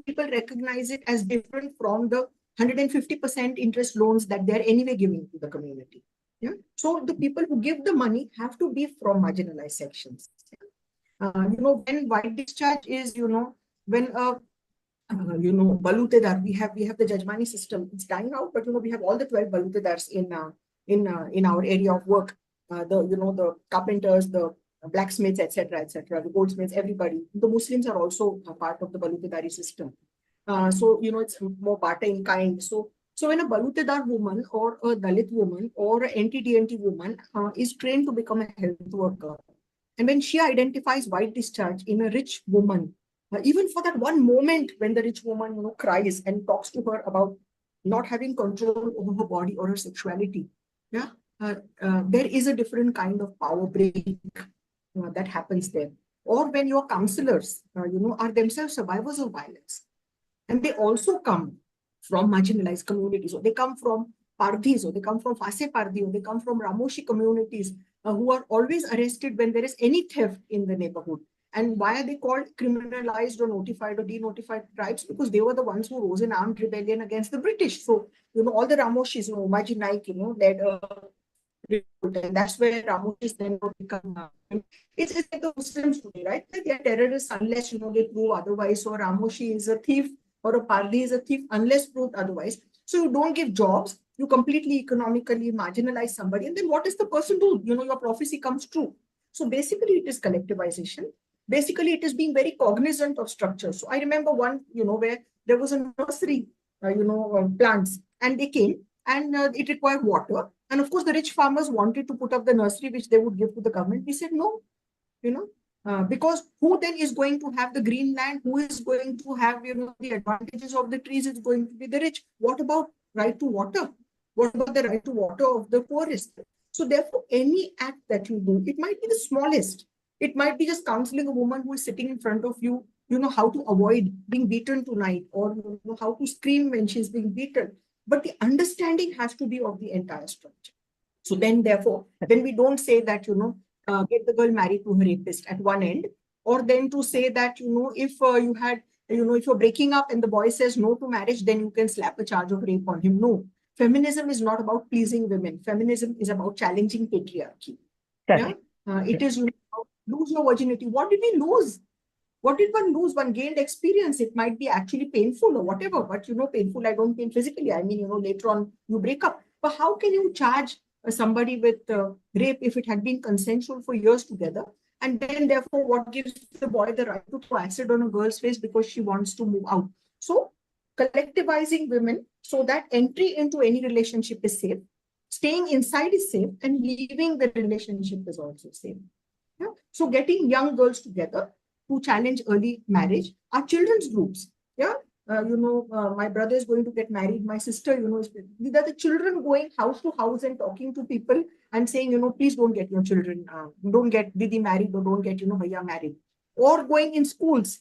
Speaker 3: people recognize it as different from the 150% interest loans that they're anyway giving to the community? Yeah. So the people who give the money have to be from marginalized sections. When white discharge is, when balutedar, we have the Jajmani system. It's dying out, but we have all the 12 balutedars in our area of work. The carpenters, the blacksmiths, etc., the goldsmiths, everybody. The Muslims are also a part of the balutedari system. So it's more barter in kind. So when a balutedar woman or a Dalit woman or an NTDNT woman is trained to become a health worker, and when she identifies white discharge in a rich woman, even for that one moment when the rich woman cries and talks to her about not having control over her body or her sexuality, there is a different kind of power break that happens there. Or when your counselors, are themselves survivors of violence, and they also come from marginalized communities, or they come from Pardhis, or they come from Fase Pardhi, or they come from Ramoshi communities who are always arrested when there is any theft in the neighborhood. And why are they called criminalized or notified or denotified tribes? Because they were the ones who rose in armed rebellion against the British. So, all the Ramoshis, Umaji Naik, led a revolt, and that's where Ramoshis then become. It's like the Muslims today, right? They are terrorists unless, they prove otherwise. So Ramoshi is a thief or a Pardi is a thief unless proved otherwise. So you don't give jobs, you completely economically marginalize somebody. And then what does the person do? Your prophecy comes true. So basically it is collectivization. Basically it is being very cognizant of structure. So I remember one, where there was a nursery, plants, and they came and it required water. And of course the rich farmers wanted to put up the nursery, which they would give to the government. We said no, because who then is going to have the green land? Who is going to have, the advantages of the trees? Is going to be the rich. What about right to water? What about the right to water of the poorest? So therefore, any act that you do, it might be the smallest. It might be just counseling a woman who is sitting in front of you, how to avoid being beaten tonight, or how to scream when she's being beaten. But the understanding has to be of the entire structure. So then, therefore, when we don't say that, get the girl married to her rapist at one end, or then to say that, if you had, if you're breaking up and the boy says no to marriage, then you can slap a charge of rape on him. No, feminism is not about pleasing women. Feminism is about challenging patriarchy. Yeah? It is, lose your virginity. What did we lose? What did one lose? One gained experience. It might be actually painful or whatever, but painful, I don't mean physically. I mean, later on you break up. But how can you charge somebody with rape if it had been consensual for years together? And then therefore what gives the boy the right to throw acid on a girl's face because she wants to move out? So collectivizing women so that entry into any relationship is safe, staying inside is safe, and leaving the relationship is also safe. Yeah? So getting young girls together who challenge early marriage are children's groups. Yeah. My brother is going to get married. My sister, these are the children going house to house and talking to people and saying, please don't get your children, don't get Didi married, or don't get, Bhaiya married. Or going in schools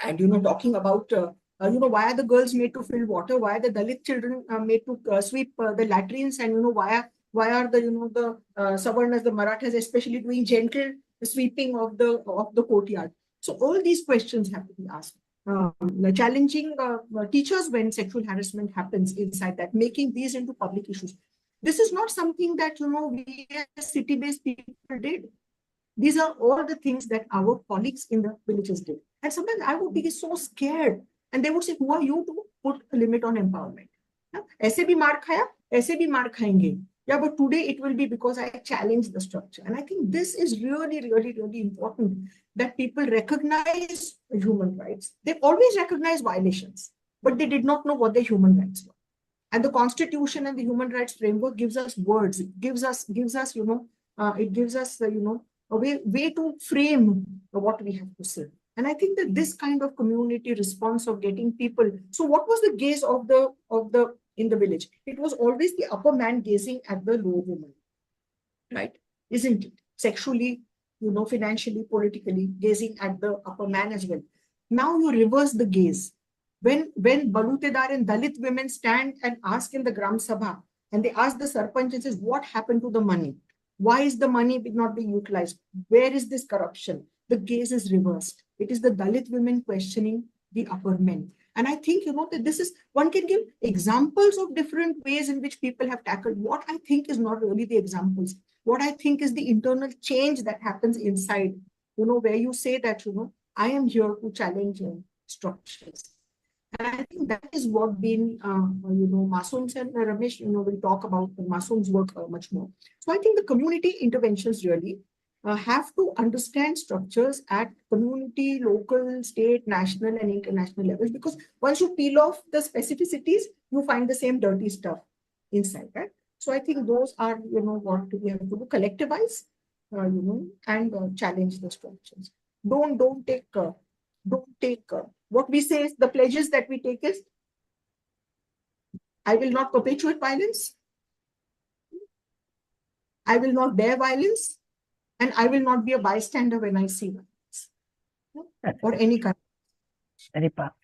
Speaker 3: and, talking about, why are the girls made to fill water? Why are the Dalit children made to sweep the latrines? And, why are the, the Savarnas, the Marathas especially doing gentle sweeping of the courtyard? So all these questions have to be asked. Challenging teachers when sexual harassment happens inside that, making these into public issues. This is not something that, we as city-based people did. These are all the things that our colleagues in the villages did. And sometimes I would be so scared. And they would say, who are you to put a limit on empowerment? Aise bhi maar khaya, aise bhi maar khayenge. Yeah, but today it will be because I challenge the structure. And I think this is really, really, really important, that people recognize human rights. They always recognize violations, but they did not know what their human rights were. And the Constitution and the human rights framework gives us words. It gives us, a way to frame what we have to say. And I think that this kind of community response of getting people. So what was the gaze of the in the village? It was always the upper man gazing at the lower woman, right? Isn't it? Sexually, financially, politically, gazing at the upper man as well. Now you reverse the gaze. When Balutedar and Dalit women stand and ask in the Gram Sabha And they ask the Sarpanch and says, what happened to the money? Why is the money not being utilized? Where is this corruption? The gaze is reversed. It is the Dalit women questioning the upper men. And I think, that this is, one can give examples of different ways in which people have tackled. What I think is not really the examples. What I think is the internal change that happens inside, where you say that, I am here to challenge structures. And I think that is what been, Masoom's and Ramesh, will talk about Masoom's work much more. So I think the community interventions really have to understand structures at community, local, state, national, and international levels, because once you peel off the specificities, you find the same dirty stuff inside, right? So I think those are, what we have to do, collectivize, and challenge the structures. Don't take, what we say is the pledges that we take is, I will not perpetuate violence, I will not bear violence, and I will not be a bystander when I see violence or any kind.
Speaker 4: Very powerful.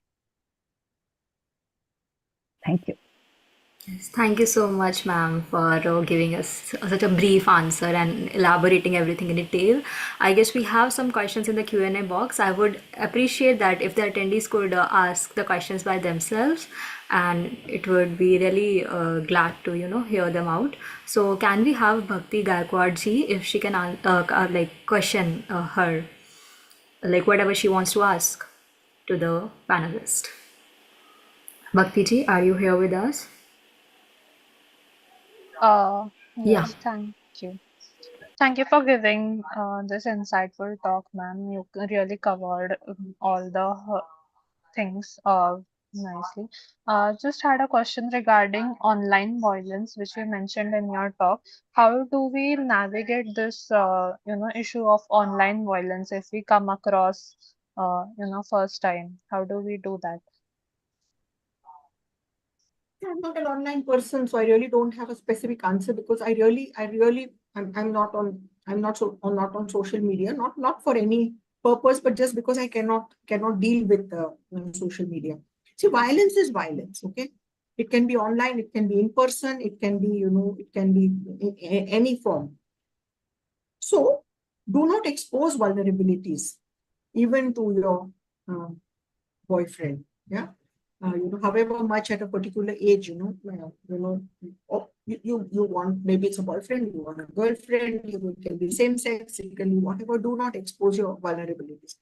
Speaker 4: Thank you.
Speaker 1: Yes, thank you so much, ma'am, for giving us such a brief answer and elaborating everything in detail. I guess we have some questions in the Q&A box. I would appreciate that if the attendees could ask the questions by themselves, and it would be really glad to, hear them out. So can we have Bhakti Gaikwad ji, if she can question her, whatever she wants to ask to the panelist. Bhakti ji, are you here with us?
Speaker 5: Yes, thank you. Thank you for giving this insightful talk, ma'am. You really covered all the things nicely. Just had a question regarding online violence, which you mentioned in your talk. How do we navigate this, issue of online violence if we come across, first time? How do we do that?
Speaker 3: I'm not an online person, so I really don't have a specific answer, because I'm not on social media, not for any purpose, but just because I cannot deal with social media. See, violence is violence, okay? It can be online, it can be in person, it can be, it can be in any form. So do not expose vulnerabilities, even to your boyfriend, yeah? However much at a particular age, you want, maybe it's a boyfriend, you want a girlfriend, you can be same sex, it can be whatever. Do not expose your vulnerabilities.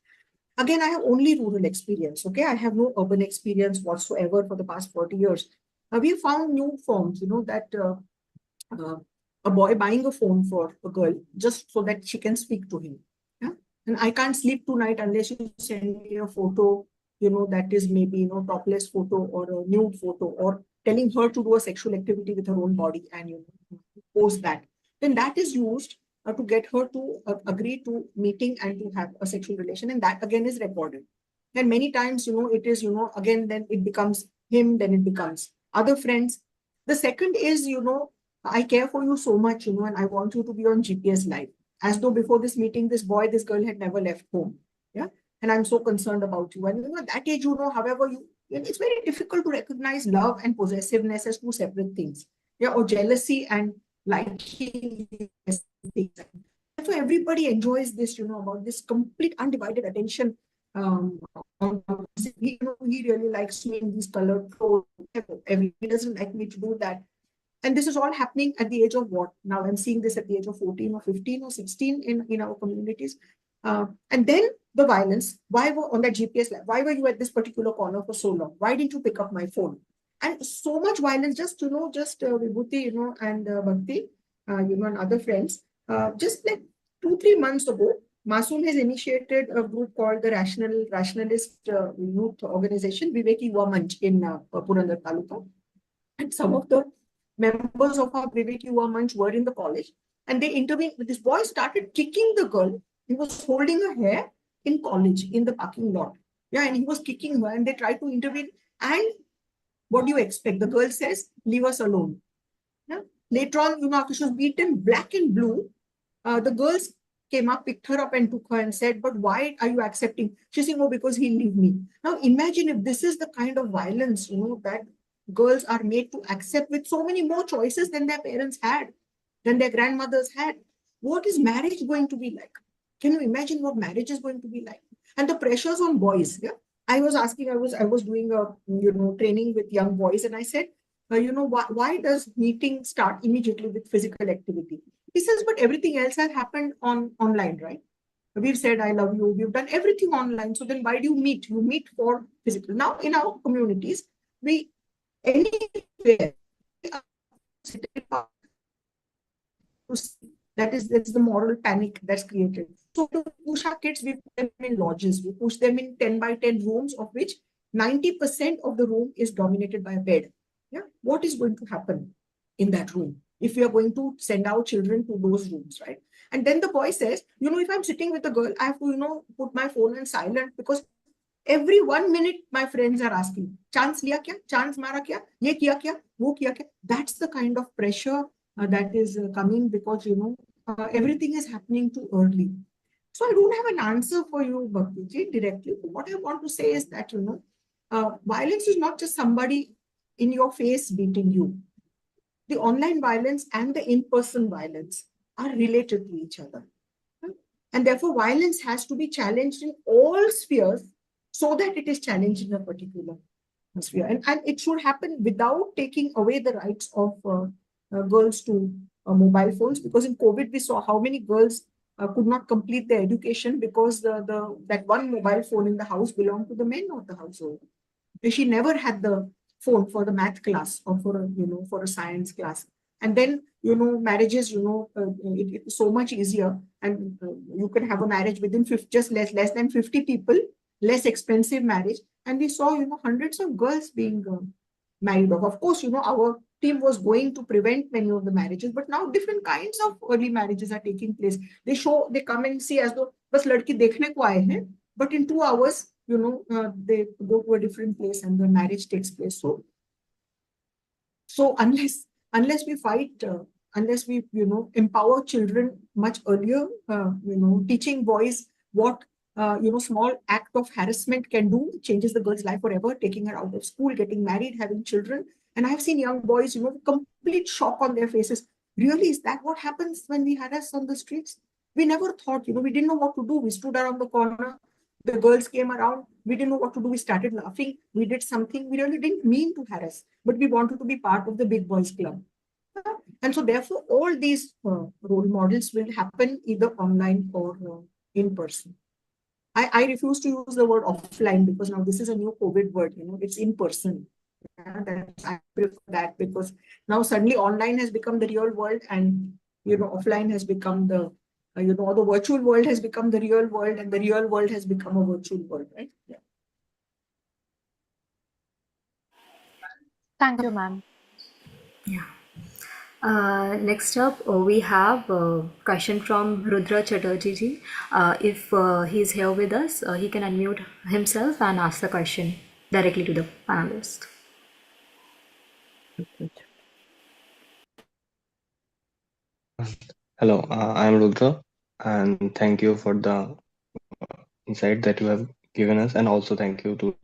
Speaker 3: Again, I have only rural experience, okay? I have no urban experience whatsoever for the past 40 years. We have found new forms, that a boy buying a phone for a girl just so that she can speak to him. Yeah? And I can't sleep tonight unless you send me a photo, that is maybe, topless photo or a nude photo, or telling her to do a sexual activity with her own body and, post that. Then that is used to get her to agree to meeting and to have a sexual relation. And that again is recorded. And many times, it is, again, then it becomes him, then it becomes other friends. The second is, I care for you so much, and I want you to be on GPS live. As though before this meeting, this girl had never left home. Yeah. And I'm so concerned about you. And at that age, however, it's very difficult to recognize love and possessiveness as two separate things. Yeah, or jealousy and liking. So everybody enjoys this, about this complete undivided attention. He really likes me in these colored clothes. Everybody doesn't like me to do that. And this is all happening at the age of what? Now I'm seeing this at the age of 14 or 15 or 16 in our communities. And then the violence. Why were on that GPS lab? Why were you at this particular corner for so long? Why didn't you pick up my phone? And so much violence, just Vibhuti, and Bhakti, and other friends. Just like 2-3 months ago, Masoom has initiated a group called the Rationalist Youth Organization, Viveki Yuva Manch in Purandar Taluka. And some of the members of our Viveki Yuva Manch were in the college, and they intervened. This boy started kicking the girl. He was holding her hair in college, in the parking lot. Yeah, and he was kicking her, and they tried to intervene. And what do you expect? The girl says, leave us alone. Yeah? Later on, after she was beaten black and blue, the girls came up, picked her up and took her and said, but why are you accepting? She's saying, oh, because he'll leave me. Now imagine if this is the kind of violence, that girls are made to accept with so many more choices than their parents had, than their grandmothers had. What is marriage going to be like? Can you imagine what marriage is going to be like? And the pressures on boys. Yeah, I was doing a training with young boys, and I said, why does meeting start immediately with physical activity? He says, but everything else has happened online, right? We've said I love you, we've done everything online. So then why do you meet? You meet for physical. Now in our communities, we anywhere that's the moral panic that's created. So to push our kids, we put them in lodges, we push them in 10 by 10 rooms, of which 90% of the room is dominated by a bed. Yeah, what is going to happen in that room if we are going to send our children to those rooms, right? And then the boy says, if I'm sitting with a girl, I have to, put my phone in silent, because every 1 minute my friends are asking, chance liya kya? Chance mara kya? Ye kiya kya? Wo kiya kya? That's the kind of pressure that is coming because, everything is happening too early. So I don't have an answer for you, Bhakti directly. What I want to say is that, violence is not just somebody in your face beating you. The online violence and the in-person violence are related to each other. And therefore, violence has to be challenged in all spheres so that it is challenged in a particular sphere. And it should happen without taking away the rights of girls to mobile phones, because in COVID, we saw how many girls could not complete their education because that one mobile phone in the house belonged to the men of the household. She never had the phone for the math class or for a science class. And then, marriages, it's so much easier, and you can have a marriage within just less than 50 people, less expensive marriage. And we saw, hundreds of girls being married off. Of course, our team was going to prevent many of the marriages, but now different kinds of early marriages are taking place. They come and see as though, bas ladki dekhne ko aaye hain, but in 2 hours, they go to a different place and the marriage takes place. So unless we fight, unless we, empower children much earlier, teaching boys what, small act of harassment can do, changes the girl's life forever, taking her out of school, getting married, having children. And I've seen young boys, complete shock on their faces. Really, is that what happens when we harass on the streets? We never thought, we didn't know what to do. We stood around the corner. The girls came around. We didn't know what to do. We started laughing. We did something. We really didn't mean to harass, but we wanted to be part of the big boys club. And so therefore, all these role models will happen either online or in person. I refuse to use the word offline because now this is a new COVID word, it's in person. I prefer that because now suddenly online has become the real world, and, offline has become the virtual world has become the real world, and the real world has become a virtual world, right? Yeah.
Speaker 5: Thank you, ma'am.
Speaker 1: Yeah. Next up, we have a question from Rudra Chatterjee ji. If he's here with us, he can unmute himself and ask the question directly to the panelist.
Speaker 6: Hello, I'm Rudra, and thank you for the insight that you have given us, and also thank you to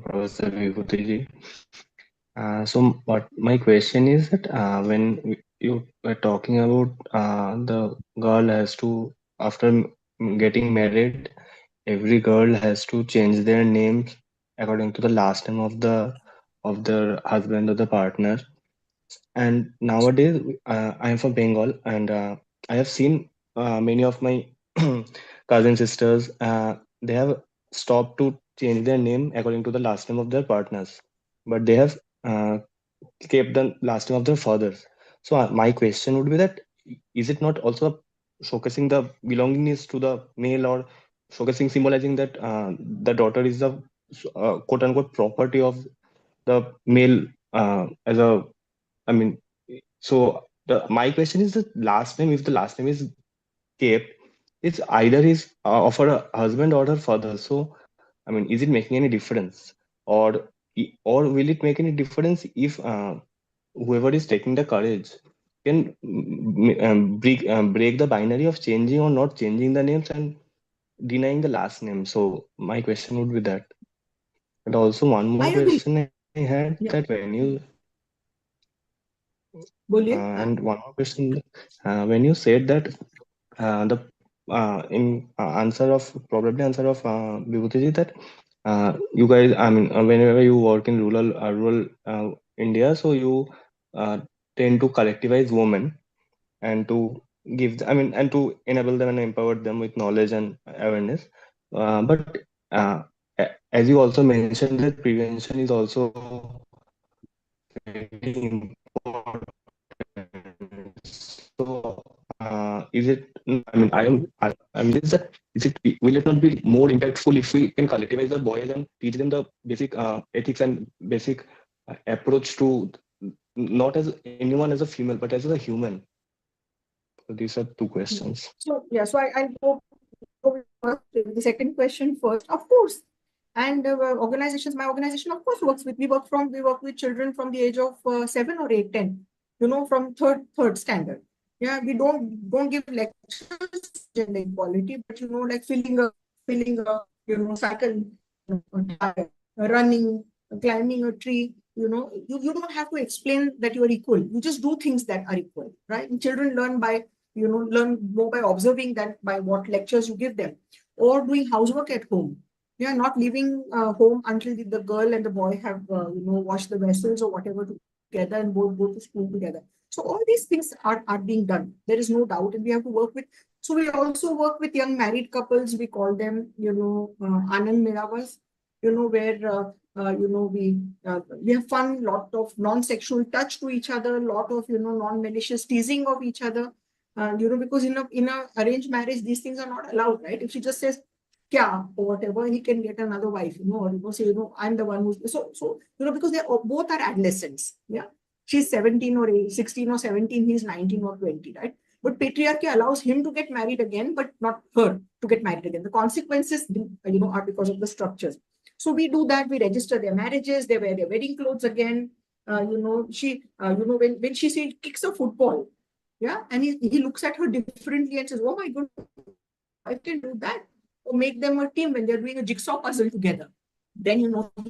Speaker 6: Professor Vibhuti ji. So, what my question is that when you were talking about the girl has to, after getting married, every girl has to change their names according to the last name of the husband or the partner. And nowadays, I am from Bengal, and I have seen many of my cousin sisters. They have stopped to change their name according to the last name of their partners, but they have kept the last name of their fathers. So my question would be that is it not also showcasing the belongingness to the male, or showcasing, symbolizing that the daughter is the quote unquote property of the male as a, I mean, so my question is the last name, if the last name is kept, it's either his of her husband or her father. So, I mean, is it making any difference? Or will it make any difference if whoever is taking the courage can break the binary of changing or not changing the names and denying the last name? So my question would be that. And also one more
Speaker 3: I agree.
Speaker 6: question. had
Speaker 3: Yeah.
Speaker 6: that when you
Speaker 3: Boliye.
Speaker 6: and one more question, when you said that the in answer of Vibhuti ji, that you guys, I mean, whenever you work in rural India, so you tend to collectivize women and to give, I mean, and to enable them and empower them with knowledge and awareness. But as you also mentioned, that prevention is also very important. So, is it? I mean, is that? Is it? Will it not be more impactful if we can collectivize the boys and teach them the basic ethics and basic approach to not as anyone as a female, but as a human? So these are two questions.
Speaker 3: So yeah, so I'll go with the second question first. Of course, and organizations, my organization, of course, we work with children from the age of 7 or 8, 10. You know, from third standard. Yeah, we don't give lectures gender equality, but you know, like filling a cycle, running, climbing a tree. You know, you don't have to explain that you are equal. You just do things that are equal, right? And children learn more by observing than by what lectures you give them, or doing housework at home. Yeah, not leaving home until the girl and the boy have washed the vessels or whatever together and both go to school together. So all these things are being done. There is no doubt, and we have to work with. So we also work with young married couples. We call them, Anand Miravas. Where we have fun, lot of non-sexual touch to each other, lot of non-malicious teasing of each other. Because in a arranged marriage, these things are not allowed, right? If she just says kya or whatever, he can get another wife, or say, I'm the one who's so because they both are adolescents. Yeah, she's 17 or 16 or 17, he's 19 or 20, right? But patriarchy allows him to get married again, but not her to get married again. The consequences, are because of the structures. So we do that. We register their marriages. They wear their wedding clothes again. When she kicks a football, yeah, and he looks at her differently and says, "Oh my goodness, I can do that." Or make them a team when they're doing a jigsaw puzzle together. Then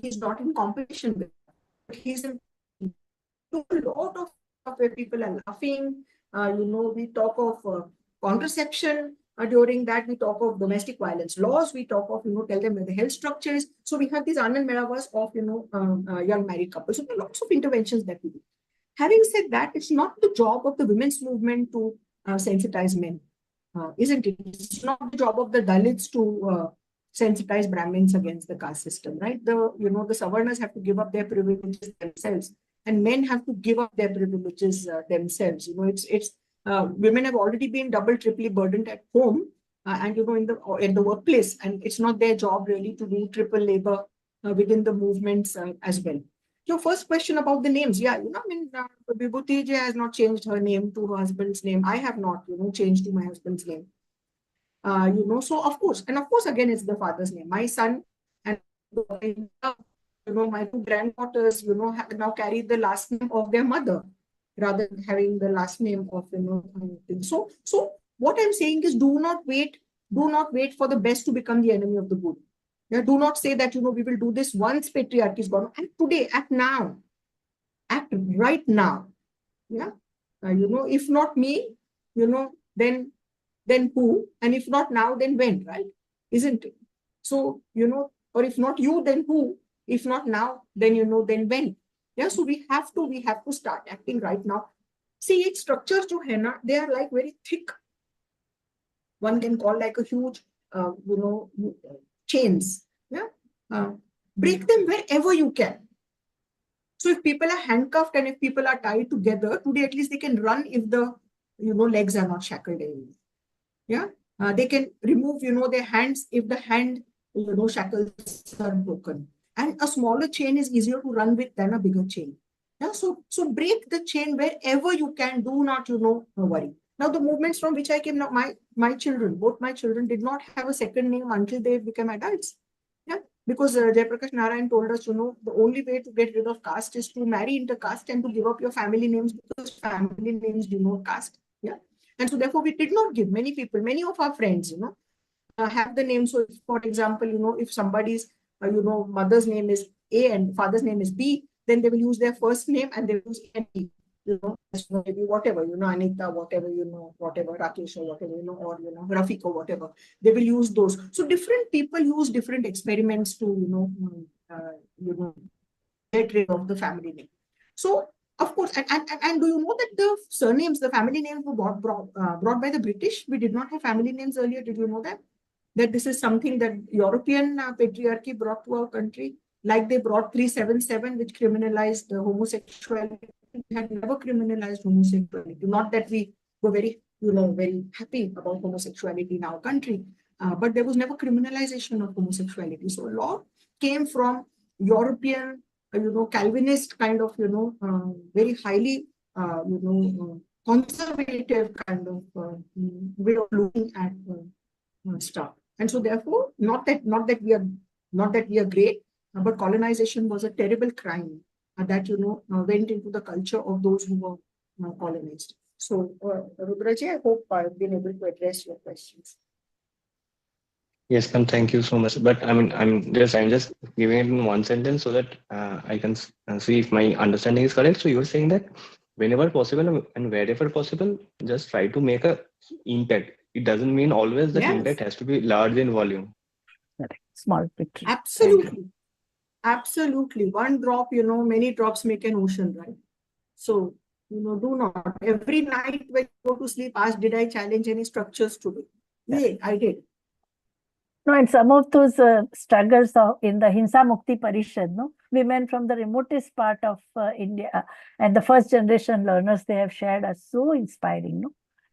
Speaker 3: he's not in competition with her, but he's in a lot of stuff where people are laughing. We talk of contraception. During that, we talk of domestic violence laws. We talk of, tell them where the health structure is. So we have these Anand Meravas of, young married couples. So there are lots of interventions that we do. Having said that, it's not the job of the women's movement to sensitize men, isn't it? It's not the job of the Dalits to sensitize Brahmins against the caste system, right? The Savarnas have to give up their privileges themselves, and men have to give up their privileges themselves. Women have already been double, triply burdened at home, and in the workplace, and it's not their job really to do triple labor within the movements as well. Your first question about the names, yeah, Vibhuti ji has not changed her name to her husband's name. I have not, changed to my husband's name. So of course, again, it's the father's name. My son and my two granddaughters, now carry the last name of their mother rather than having the last name of So what I'm saying is, do not wait for the best to become the enemy of the good. Yeah, do not say that, we will do this once patriarchy is gone. Act today, act now. Act right now. Yeah. If not me, then who? And if not now, then when, right? Isn't it? So, or if not you, then who? If not now, then, then when? Yeah. So we have to start acting right now. See, structures to henna, they are like very thick. One can call like a huge, chains. Yeah. Break them wherever you can. So if people are handcuffed and if people are tied together, today at least they can run if the legs are not shackled anymore. Yeah. They can remove their hands if the hand shackles are broken. And a smaller chain is easier to run with than a bigger chain. Yeah. So break the chain wherever you can. Do not worry. Now the movements from which I came, now my children, both my children did not have a second name until they became adults. Yeah, because Jayaprakash Narayan told us, the only way to get rid of caste is to marry intercaste and to give up your family names, because family names denote caste. Yeah, and so therefore we did not give. Many of our friends, have the name. So, for example, if somebody's, mother's name is A and father's name is B, then they will use their first name and they will use any, maybe whatever, Anita, whatever, whatever, Rakesh or whatever, or, Rafiq or whatever. They will use those. So different people use different experiments to, get rid of the family name. So, of course, and do you know that the surnames, the family names were brought by the British? We did not have family names earlier. Did you know that? That this is something that European patriarchy brought to our country, like they brought 377, which criminalized homosexuality. We had never criminalized homosexuality. Not that we were very, very happy about homosexuality in our country, but there was never criminalization of homosexuality. So law came from European, Calvinist kind of, very highly, conservative kind of way of looking at stuff. And so therefore, not that we are great, but colonization was a terrible crime that, went into the culture of those who were colonized. So, Rudraji, I hope I've been able to address your questions.
Speaker 6: Yes, ma'am. Thank you so much. But I mean, I'm just giving it in one sentence so that I can see if my understanding is correct. So you're saying that whenever possible and wherever possible, just try to make a impact. It doesn't mean always that impact has to be large in volume.
Speaker 4: Small victory.
Speaker 3: Absolutely. Absolutely. One drop, many drops make an ocean, right? So, do not. Every night when you go to sleep, ask, did I challenge any structures today? Yeah, I did.
Speaker 4: No, and some of those struggles in the Hinsa Mukti Parishad, women from the remotest part of India and the first generation learners they have shared are so inspiring,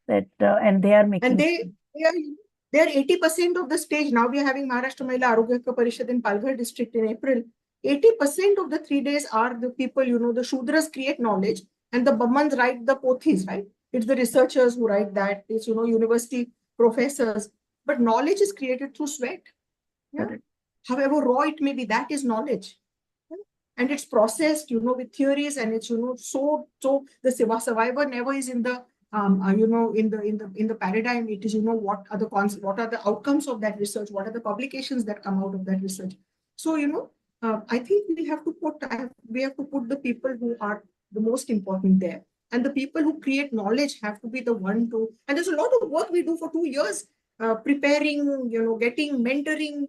Speaker 4: that and they are making.
Speaker 3: And they are 80% of the stage. Now we are having Maharashtra Mahila Arogya Parishad in Palghar district in April. 80% of the 3 days are the people, the Shudras create knowledge and the Brahmans write the Pothis, right? It's the researchers who write that. It's, university professors. But knowledge is created through sweat. Yeah? However raw it may be, that is knowledge. Yeah? And it's processed, with theories, and it's, so the survivor never is in the, in the paradigm. It is, what are the outcomes of that research? What are the publications that come out of that research? So, I think we have to put the people who are the most important there. And the people who create knowledge have to be the one to, and there's a lot of work we do for 2 years. Preparing, getting mentoring,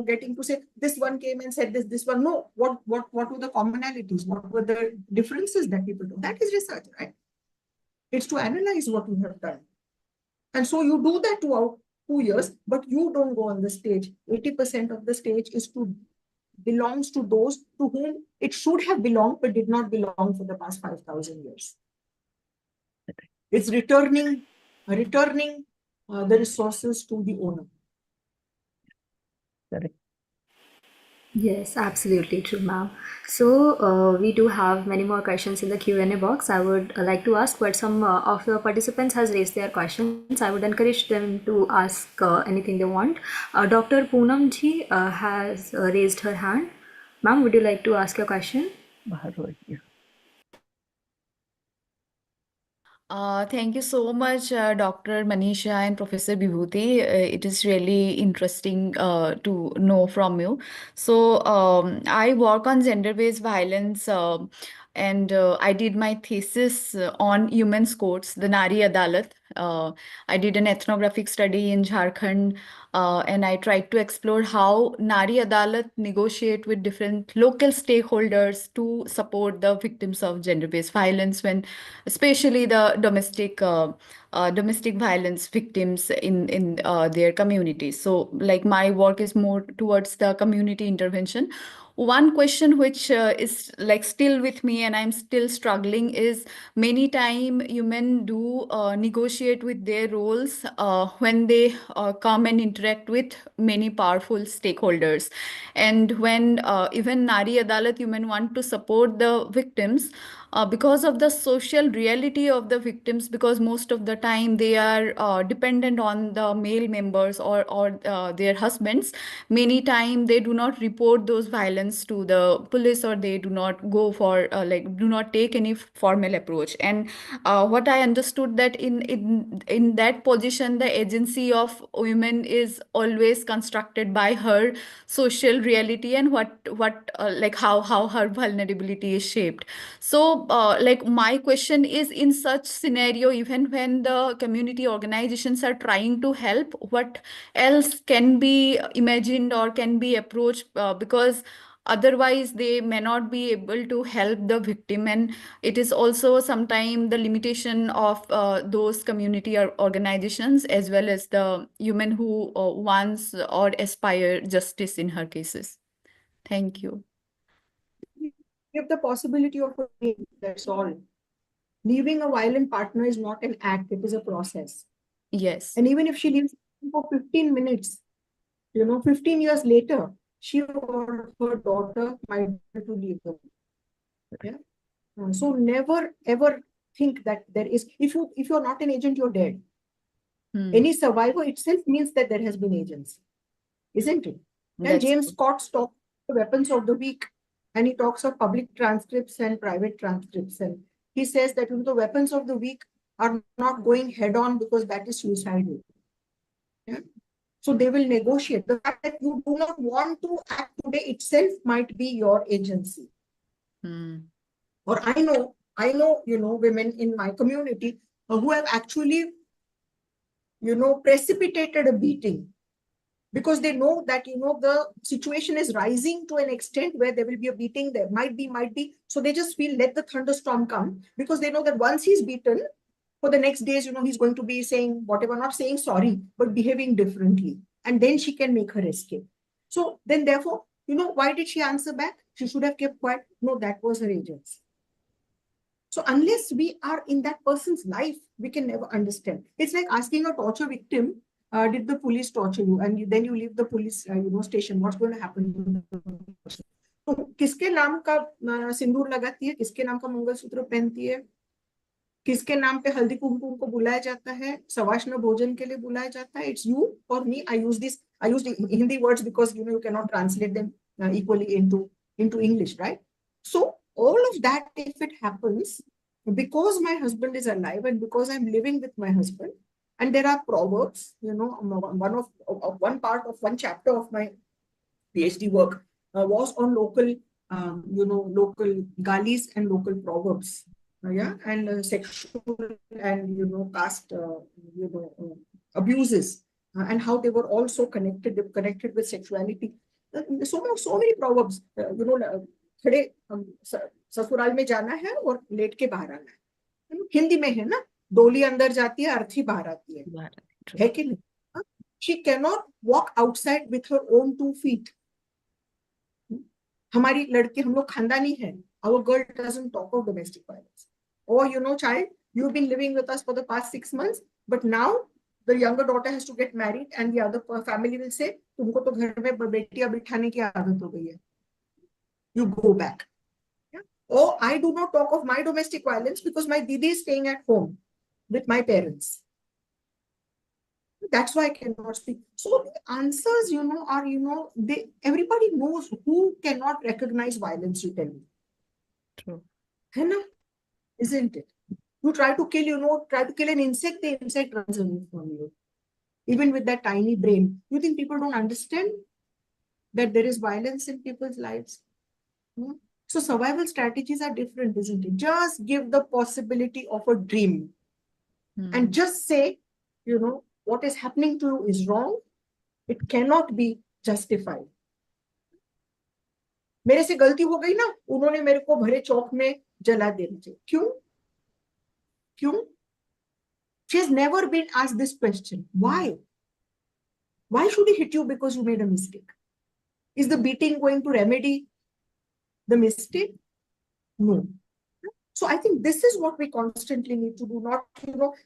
Speaker 3: getting to say, this one came and said this one. No, what were the commonalities? What were the differences that people do? That is research, right? It's to analyze what you have done. And so you do that throughout 2 years, but you don't go on the stage. 80% of the stage belongs to those to whom it should have belonged, but did not belong for the past 5,000 years. It's returning the resources to the owner.
Speaker 4: Correct.
Speaker 1: Yes, absolutely true, ma'am. So we do have many more questions in the Q&A box. I would like to ask what some of the participants has raised their questions. I would encourage them to ask anything they want. Dr. Poonam ji has raised her hand. Ma'am, would you like to ask your question?
Speaker 7: Thank you so much, Dr. Manisha and Professor Vibhuti. It is really interesting to know from you. So I work on gender-based violence and I did my thesis on women's courts, the Nari Adalat. I did an ethnographic study in Jharkhand and I tried to explore how Nari Adalat negotiate with different local stakeholders to support the victims of gender-based violence, when especially the domestic violence victims in their communities. So like my work is more towards the community intervention. One question which is like still with me and I'm still struggling is, many time women do negotiate with their roles when they come and interact with many powerful stakeholders. And when even Nari Adalat women want to support the victims, because of the social reality of the victims, because most of the time they are dependent on the male members or their husbands, many times they do not report those violence to the police, or they do not go for do not take any formal approach. And what I understood, that in that position, the agency of women is always constructed by her social reality and how her vulnerability is shaped. So my question is, in such scenario, even when the community organizations are trying to help, what else can be imagined or can be approached, because otherwise they may not be able to help the victim. And it is also sometimes the limitation of those community organizations, as well as the human who wants or aspire justice in her cases. Thank you.
Speaker 3: Give the possibility of a dream, that's all. Leaving a violent partner is not an act, it is a process.
Speaker 7: Yes.
Speaker 3: And even if she leaves for 15 minutes, 15 years later, she or her daughter might have to leave them. Yeah. So never ever think that there is, if you're not an agent, you're dead. Any survivor itself means that there has been agency, isn't it? And James Scott talks the weapons of the weak, and he talks of public transcripts and private transcripts, and he says that the weapons of the weak are not going head on because that is suicidal. Yeah? So they will negotiate. The fact that you do not want to act today itself might be your agency. Or I know, women in my community who have actually, precipitated a beating because they know that, the situation is rising to an extent where there will be a beating, there might be. So they just feel, let the thunderstorm come, because they know that once he's beaten, for the next days, he's going to be saying whatever, not saying sorry, but behaving differently. And then she can make her escape. So then therefore, why did she answer back? She should have kept quiet. No, that was her agency. So unless we are in that person's life, we can never understand. It's like asking a torture victim, did the police torture you? And then you leave the police station. What's going to happen? तो किसके नाम का सिंदूर लगाती है, किसके नाम का मंगलसूत्र पहनती है, किसके नाम पे हल्दी कुमकुम को बुलाया जाता है, सवाष्ण भोजन के लिए बुलाया जाता है. It's you or me. I used Hindi words because you cannot translate them equally into English, right? So all of that, if it happens, because my husband is alive and because I'm living with my husband, and there are proverbs, one part of one chapter of my PhD work was on local, local galis and local proverbs, and sexual and caste, abuses, and how they were also connected with sexuality. So many proverbs, खड़े ससुराल में जाना है और late के बाहर आना है. हिंदी में है ना, डोली अंदर जाती है, अर्थी बाहर आती है कि नहीं? She cannot walk outside with her own 2 feet. हमारी लड़की, हम लोग खानदानी है. Our girl doesn't talk of domestic violence. Or child, you've been living with us for the past 6 months, but now the younger daughter has to get married, and the other family will say, तुमको तो घर में बेटियां बिठाने की आदत हो गई है. You go back. Yeah? Or I do not talk of my domestic violence because my didi is staying at home with my parents. That's why I cannot speak. So the answers, are, everybody knows who cannot recognize violence, you tell me.
Speaker 7: True.
Speaker 3: Isn't it? You try to kill, an insect, the insect runs away from you. Even with that tiny brain. You think people don't understand that there is violence in people's lives? So survival strategies are different, isn't it? Just give the possibility of a dream and just say, what is happening to you is wrong. It cannot be justified. मेरे से गलती हो गई ना, उन्होंने मेरे को भरे चौक में जला देना चाहिए. क्यों? She has never been asked this question. Why? Why should he hit you because you made a mistake? Is the beating going to remedy the mistake? No. So I think this is what we constantly need to do. Not,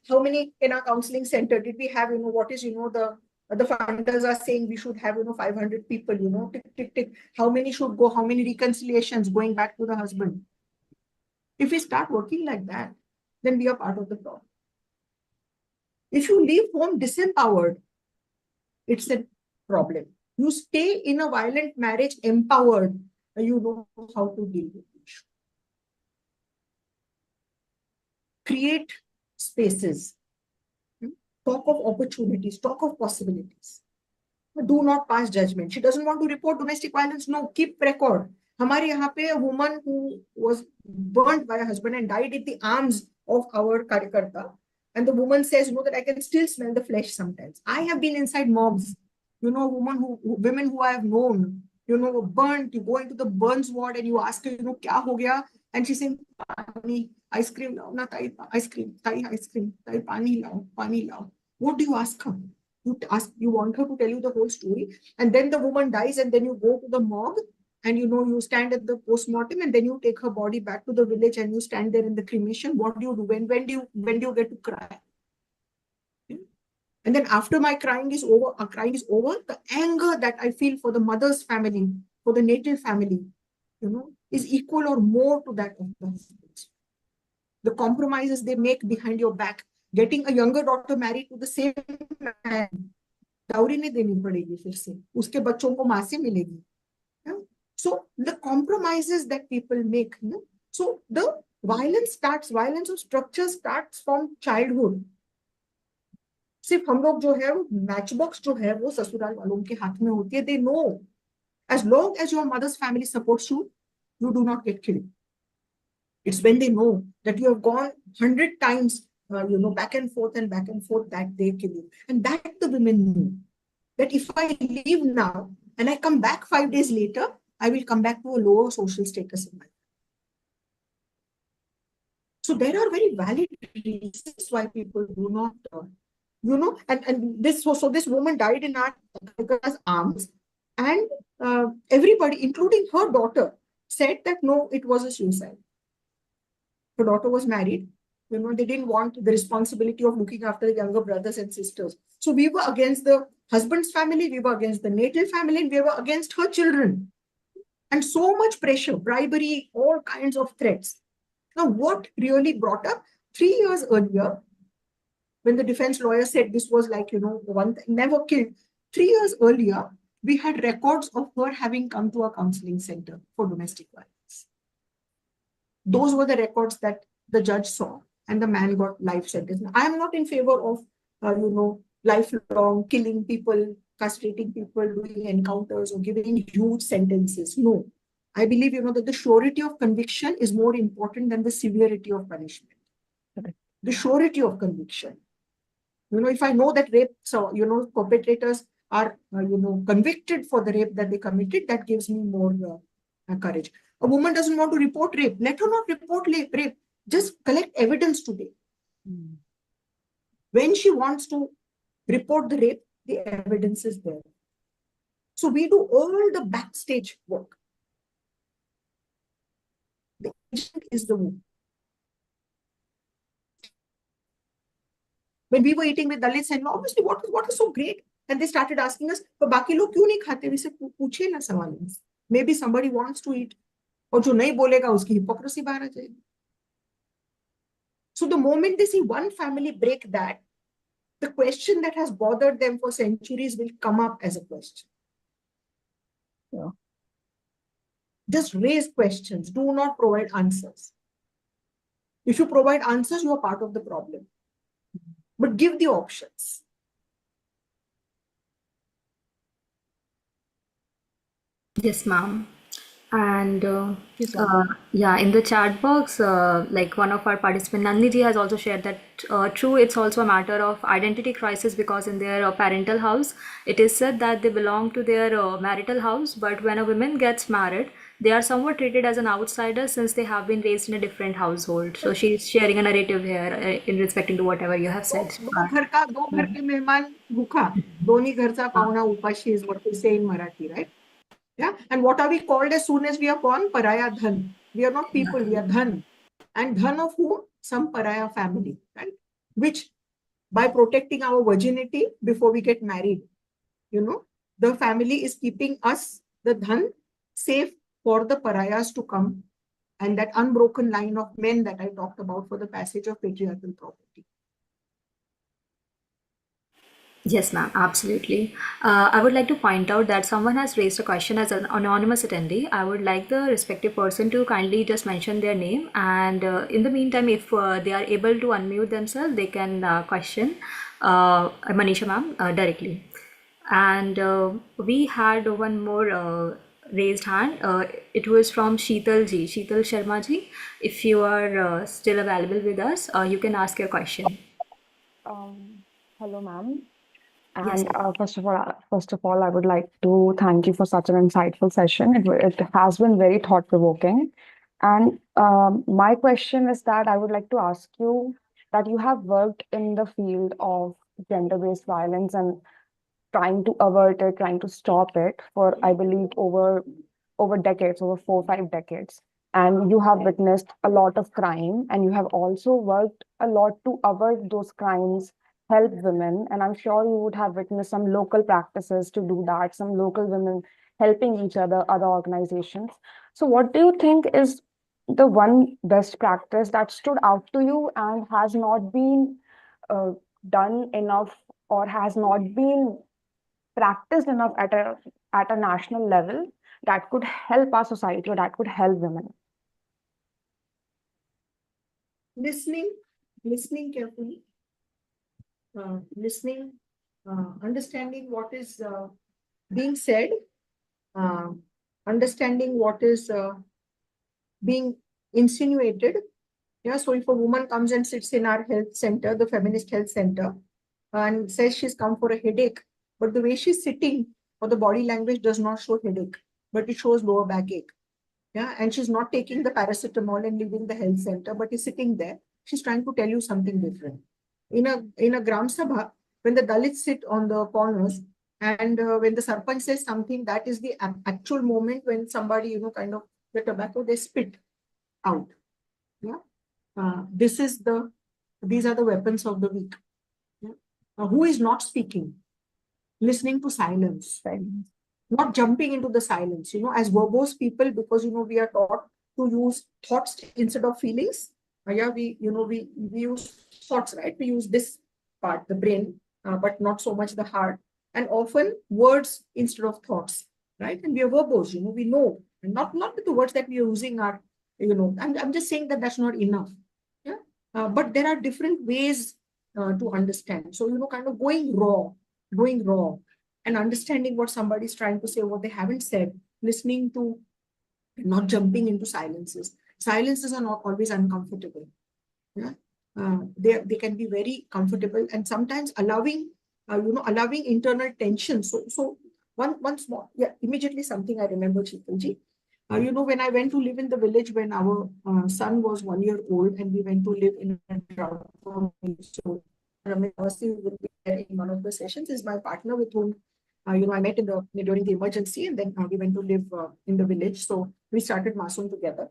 Speaker 3: how many in our counseling center did we have, what is, the funders are saying we should have, 500 people, tick. How many should go? How many reconciliations going back to the husband? If we start working like that, then we are part of the problem. If you leave home disempowered, it's a problem. You stay in a violent marriage empowered, you know how to deal with it. Create spaces. Talk of opportunities, talk of possibilities. Do not pass judgment. She doesn't want to report domestic violence. No, keep record. हमारे यहाँ पे a woman who was burnt by her husband and died in the arms of our कार्यकर्ता, and the woman says, that I can still smell the flesh sometimes. I have been inside mobs, women who I have known, burnt. You go into the burns ward and you ask her, क्या हो गया? And she's saying, pani, ice cream lao, na tai, ice cream, tai, pani lao. What do you ask her? You want her to tell you the whole story, and then the woman dies, and then you go to the morgue, and you stand at the postmortem, and then you take her body back to the village, and you stand there in the cremation. What do you do? When do you get to cry? And then after my crying is over, the anger that I feel for the mother's family, for the native family, is equal or more to that of the husbands. The compromises they make behind your back, getting a younger daughter married to the same man, dowry नहीं देनी पड़ेगी फिर से, उसके बच्चों को माँ से मिलेगी. So the compromises that people make, so the violence of structure starts from childhood. सिर्फ हम लोग जो है मैच बॉक्स जो है वो ससुराल वालों के हाथ में होती है. They know as long as your mother's family supports you, you do not get killed. It's when they know that you have gone 100 times, back and forth, that they kill you. And that the women knew. That if I leave now and I come back 5 days later, I will come back to a lower social status in my life. So there are very valid reasons why people do not, and this woman died in our arms, and everybody, including her daughter, said that no, it was a suicide. Her daughter was married. They didn't want the responsibility of looking after the younger brothers and sisters. So we were against the husband's family, we were against the native family, and we were against her children. And so much pressure, bribery, all kinds of threats. Now, what really brought up 3 years earlier, when the defense lawyer said this was like, one thing, never killed. 3 years earlier, we had records of her having come to a counseling center for domestic violence. Those were the records that the judge saw, and the man got life sentence. I am not in favor of, lifelong killing people, castrating people, doing encounters, or giving huge sentences. No. I believe, that the surety of conviction is more important than the severity of punishment. Okay. The surety of conviction. If I know that rape, perpetrators are, convicted for the rape that they committed, that gives me more courage. A woman doesn't want to report rape. Let her not report rape. Just collect evidence today. When she wants to report the rape, the evidence is there. So we do all the backstage work. The agent is the woman. When we were eating with Dalits, and obviously what is so great? And they started asking us, but baki log kyun nahi khate? We said, पूछे ना सवाल. Maybe somebody wants to eat. और जो नहीं बोलेगा उसकी hypocrisy बाहर आ जाएगी. So the moment they see one family break that, the question that has bothered them for centuries will come up as a question. Yeah. Just raise questions. Do not provide answers. If you provide answers, you are part of the problem. But give the options.
Speaker 1: Yes, ma'am. And yeah, in the chat box, like one of our participants, Nandini ji, has also shared that true, it's also a matter of identity crisis, because in their parental house, it is said that they belong to their marital house, but when a woman gets married, they are somewhat treated as an outsider since they have been raised in a different household. So she's sharing a narrative here in respecting to whatever you have said.
Speaker 3: दो घर के मेहमान भूखा, दोन्ही घरचा पाहुणा उपाशी is what we say in Marathi, right? Yeah, and what are we called as soon as we are born? Paraya dhan. We are not people, we are dhan. And dhan of whom? Some paraya family, right? Which, by protecting our virginity before we get married, the family is keeping us, the dhan, safe for the parayas to come, and that unbroken line of men that I talked about for the passage of patriarchal property.
Speaker 1: Yes, ma'am, absolutely. I would like to point out that someone has raised a question as an anonymous attendee. I would like the respective person to kindly just mention their name, and in the meantime, if they are able to unmute themselves, they can question Manisha ma'am directly. And we had one more raised hand. It was from Sheetal ji, Sheetal Sharma ji. If you are still available with us, you can ask your question.
Speaker 8: Hello, ma'am.
Speaker 1: Yes,
Speaker 8: And
Speaker 1: ma'am.
Speaker 8: first of all, I would like to thank you for such an insightful session. It has been very thought-provoking. And my question is that I would like to ask you that you have worked in the field of gender-based violence and trying to avert it, trying to stop it for, I believe, over decades, over 4 or 5 decades. And you have witnessed a lot of crime, and you have also worked a lot to avert those crimes, help women. And I'm sure you would have witnessed some local practices to do that, some local women helping each other, other organizations. So, what do you think is the one best practice that stood out to you and has not been uh, done enough or has not been practiced enough at a national level that could help our society or that could help women?
Speaker 3: Listening carefully, listening, understanding what is being said, uh, understanding what is being insinuated. Yeah, so if a woman comes and sits in our health center, the feminist health center, and says she's come for a headache, but the way she's sitting or the body language does not show headache, but it shows lower backache. Yeah, and she's not taking the paracetamol and leaving the health center, but is sitting there. She's trying to tell you something different. In a Gram Sabha, when the Dalits sit on the corners, and when the Sarpanch says something, that is the actual moment when somebody, kind of the tobacco, they spit out. Yeah. These are the weapons of the weak. Yeah? Who is not speaking? Listening to silence. Not jumping into the silence, as verbose people, because, we are taught to use thoughts instead of feelings. Yeah, we use thoughts, right? We use this part, the brain, but not so much the heart. And often words instead of thoughts, right? And we are verbose, we know. And not with the words that we are using are, I'm just saying that that's not enough. Yeah. But there are different ways to understand. So, kind of going raw and understanding what somebody is trying to say, what they haven't said, listening to, not jumping into silences. Silences are not always uncomfortable. Yeah? They can be very comfortable, and sometimes allowing internal tension. So one small, immediately something I remember, Chitalji. When I went to live in the village when our son was 1 year old, and we went to live in a drought. So Immersive will be there in one of the sessions, is my partner with whom I met during the emergency, and then we went to live in the village. So we started Masum together.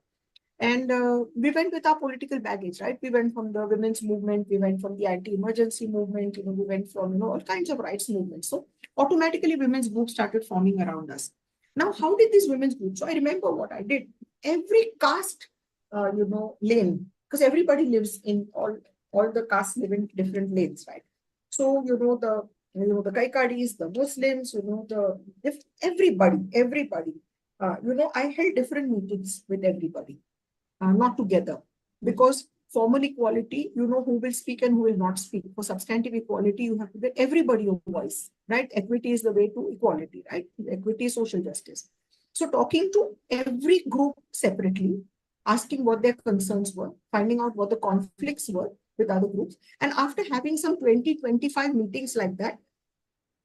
Speaker 3: And we went with our political baggage, right? We went from the women's movement, we went from the anti-emergency movement, we went from, all kinds of rights movements. So automatically women's groups started forming around us. Now, how did these women's groups? So I remember what I did. Every caste, lane, because everybody lives in all the castes live in different lanes, right? So, the Kaikadis, the Muslims, everybody. I held different meetings with everybody. Not together, because formal equality, who will speak and who will not speak. For substantive equality, you have to get everybody a voice, right? Equity is the way to equality, right? Equity is social justice. So talking to every group separately, asking what their concerns were, finding out what the conflicts were with other groups, and after having some 20-25 meetings like that,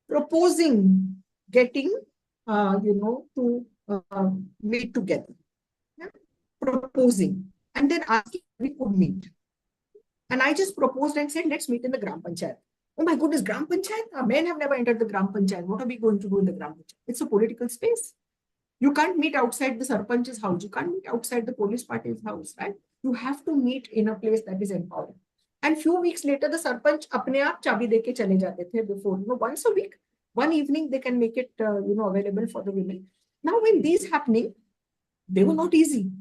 Speaker 3: proposing getting to meet together. Proposing, and then asking if we could meet. And I just proposed and said, let's meet in the Gram Panchayat. Oh my goodness, Gram Panchayat? Men have never entered the Gram Panchayat. What are we going to do in the Gram Panchayat? It's a political space. You can't meet outside the Sarpanch's house. You can't meet outside the police party's house, right? You have to meet in a place that is empowering. And few weeks later, the Sarpanch apne aap chabi deke chale jate the before. Once a week, one evening, they can make it available for the women. Now, when these happening, they were not easy.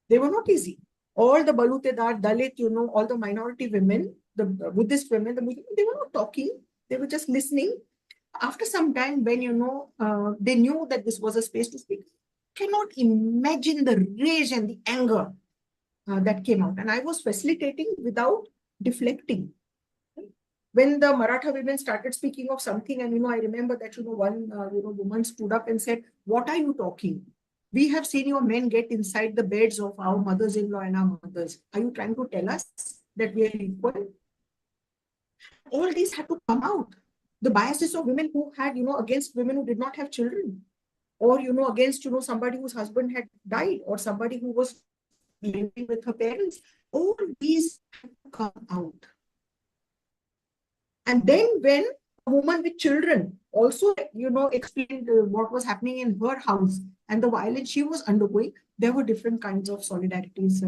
Speaker 3: They were not easy. All the Balutedar, Dalit, all the minority women, the Buddhist women, they were not talking. They were just listening. After some time, when, they knew that this was a space to speak, cannot imagine the rage and the anger that came out. And I was facilitating without deflecting. When the Maratha women started speaking of something, and, I remember that, one, woman stood up and said, "What are you talking? We have seen your men get inside the beds of our mothers-in-law and our mothers. Are you trying to tell us that we are equal?" All these had to come out. The biases of women who had, against women who did not have children, or, against, somebody whose husband had died, or somebody who was living with her parents. All these had to come out. And then when a woman with children also, explained what was happening in her house and the violence she was undergoing, there were different kinds of solidarities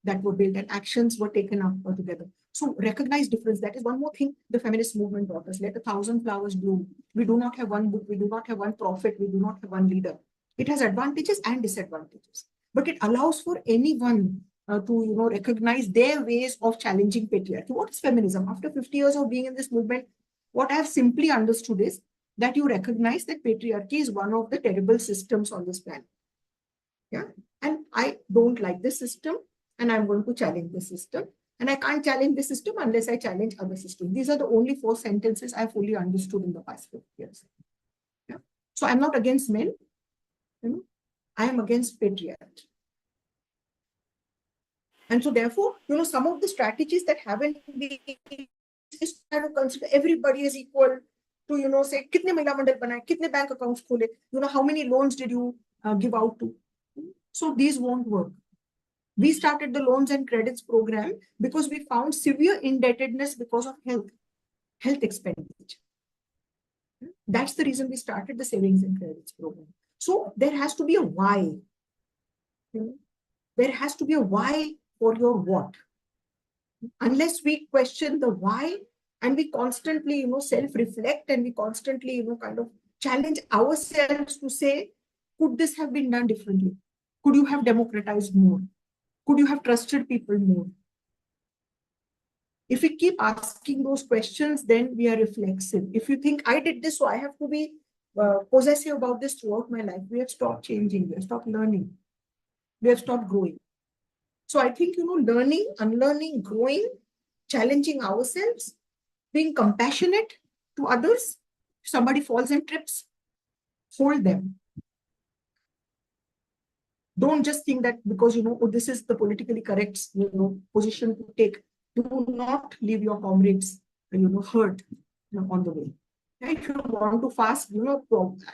Speaker 3: that were built and actions were taken up together. So recognize difference. That is one more thing the feminist movement taught us. Let 1,000 flowers bloom. We do not have one book. We do not have one prophet. We do not have one leader. It has advantages and disadvantages. But it allows for anyone to, recognize their ways of challenging patriarchy. What is feminism? After 50 years of being in this movement, what I have simply understood is that you recognize that patriarchy is one of the terrible systems on this planet. Yeah. And I don't like this system, and I'm going to challenge the system. And I can't challenge the system unless I challenge other systems. These are the only 4 sentences I fully understood in the past 50 years. Yeah. So I'm not against men. I am against patriarchy. And so therefore, some of the strategies that haven't been is try to consider everybody as equal to, say, kitne mahila mandal banaye, kitne bank accounts khole, how many loans did you give out to? So these won't work. We started the loans and credits program because we found severe indebtedness because of health expenditure. That's the reason we started the savings and credits program. So there has to be a why. There has to be a why for your what. Unless we question the why and we constantly, self-reflect and we constantly, kind of challenge ourselves to say, could this have been done differently? Could you have democratized more? Could you have trusted people more? If we keep asking those questions, then we are reflexive. If you think I did this, so I have to be possessive about this throughout my life, we have stopped changing, we have stopped learning, we have stopped growing. So I think, learning, unlearning, growing, challenging ourselves, being compassionate to others. If somebody falls and trips, hold them. Don't just think that because, this is the politically correct, position to take. Do not leave your comrades, hurt on the way. If you want to fast,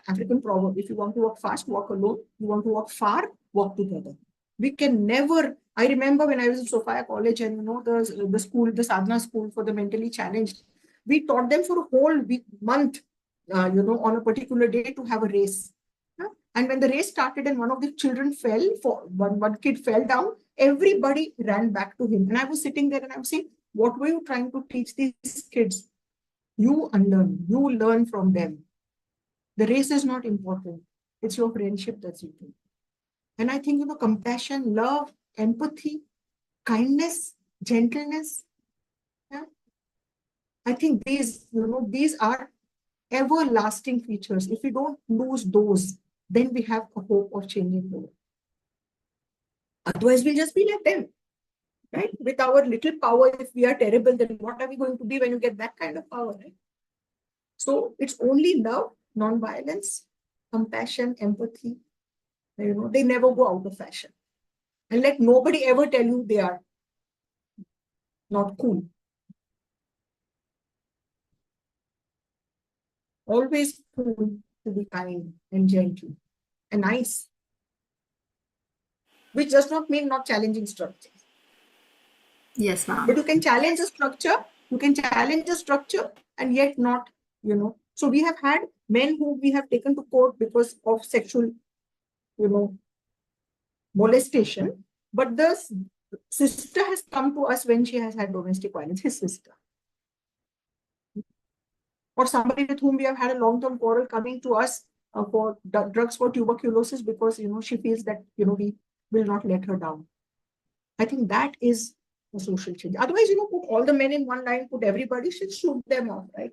Speaker 3: African proverb, if you want to walk fast, walk alone. You want to walk far, walk together. We can never, I remember when I was in Sophia College and, the school, the Sadhana school for the mentally challenged, we taught them for a whole month, on a particular day to have a race. And when the race started and one of the children fell, one kid fell down, everybody ran back to him. And I was sitting there and I was saying, what were you trying to teach these kids? You unlearn, you learn from them. The race is not important. It's your friendship that's important. And I think, compassion, love, empathy, kindness, gentleness. Yeah? I think these are everlasting features. If we don't lose those, then we have a hope of changing the world. Otherwise, we'll just be like them, right? With our little power, if we are terrible, then what are we going to be when you get that kind of power, right? So it's only love, non-violence, compassion, empathy. They never go out of fashion. And let nobody ever tell you they are not cool. Always cool to be kind and gentle and nice, which does not mean not challenging structures.
Speaker 1: Yes, ma'am.
Speaker 3: But you can challenge the structure, and yet not, So we have had men who we have taken to court because of sexual, molestation, but the sister has come to us when she has had domestic violence, his sister. Or somebody with whom we have had a long-term quarrel coming to us for drugs for tuberculosis because, she feels that, we will not let her down. I think that is a social change. Otherwise, put all the men in one line, put everybody, shoot them off, right?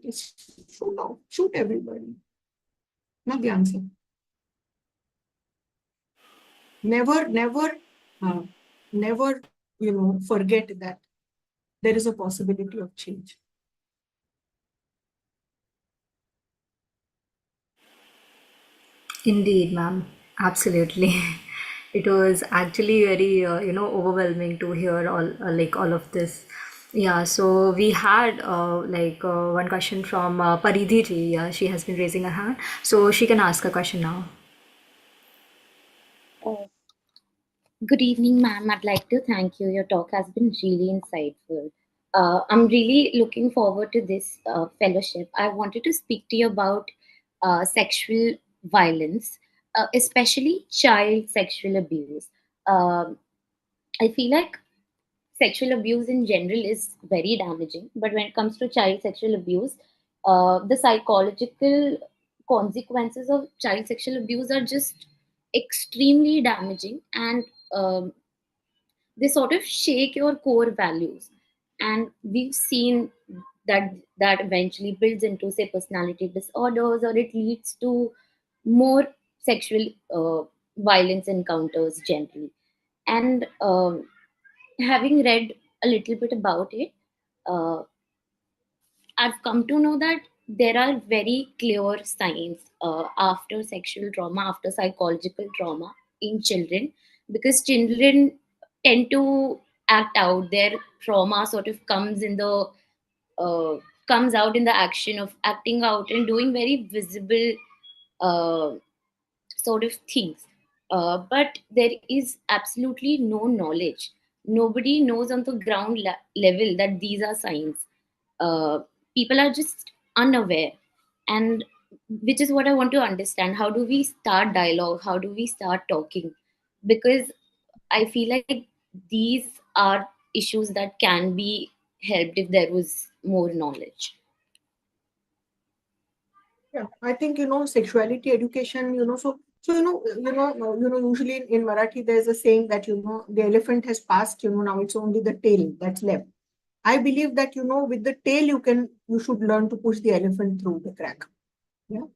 Speaker 3: Shoot everybody. Not the answer. Never, forget that there is a possibility of change.
Speaker 1: Indeed, ma'am. Absolutely. It was actually very, overwhelming to hear all of this. Yeah, so we had one question from Paridhi ji. Yeah, she has been raising her hand. So she can ask a question now.
Speaker 9: Uh, Good evening, ma'am. I'd like to thank you. Your talk has been really insightful. I'm really looking forward to this fellowship. I wanted to speak to you about sexual violence, especially child sexual abuse. Um, I feel like sexual abuse in general is very damaging, but when it comes to child sexual abuse, the psychological consequences of child sexual abuse are just extremely damaging, and they sort of shake your core values. And we've seen that eventually builds into, say, personality disorders, or it leads to more sexual violence encounters generally. And having read a little bit about it, uh, I've come to know that there are very clear signs after sexual trauma, after psychological trauma in children, because children tend to act out. Their trauma sort of uh, comes out in the action of acting out and doing very visible uh, sort of things. But there is absolutely no knowledge. Nobody knows on the ground level that these are signs. People are just unaware. And which is what I want to understand. How do we start dialogue? How do we start talking? Because I feel like these are issues that can be helped if there was more knowledge.
Speaker 3: Yeah, I think, sexuality education, usually in Marathi, there's a saying that, the elephant has passed, now it's only the tail that's left. I believe that, with the tail, you should learn to push the elephant through the crack. Yeah.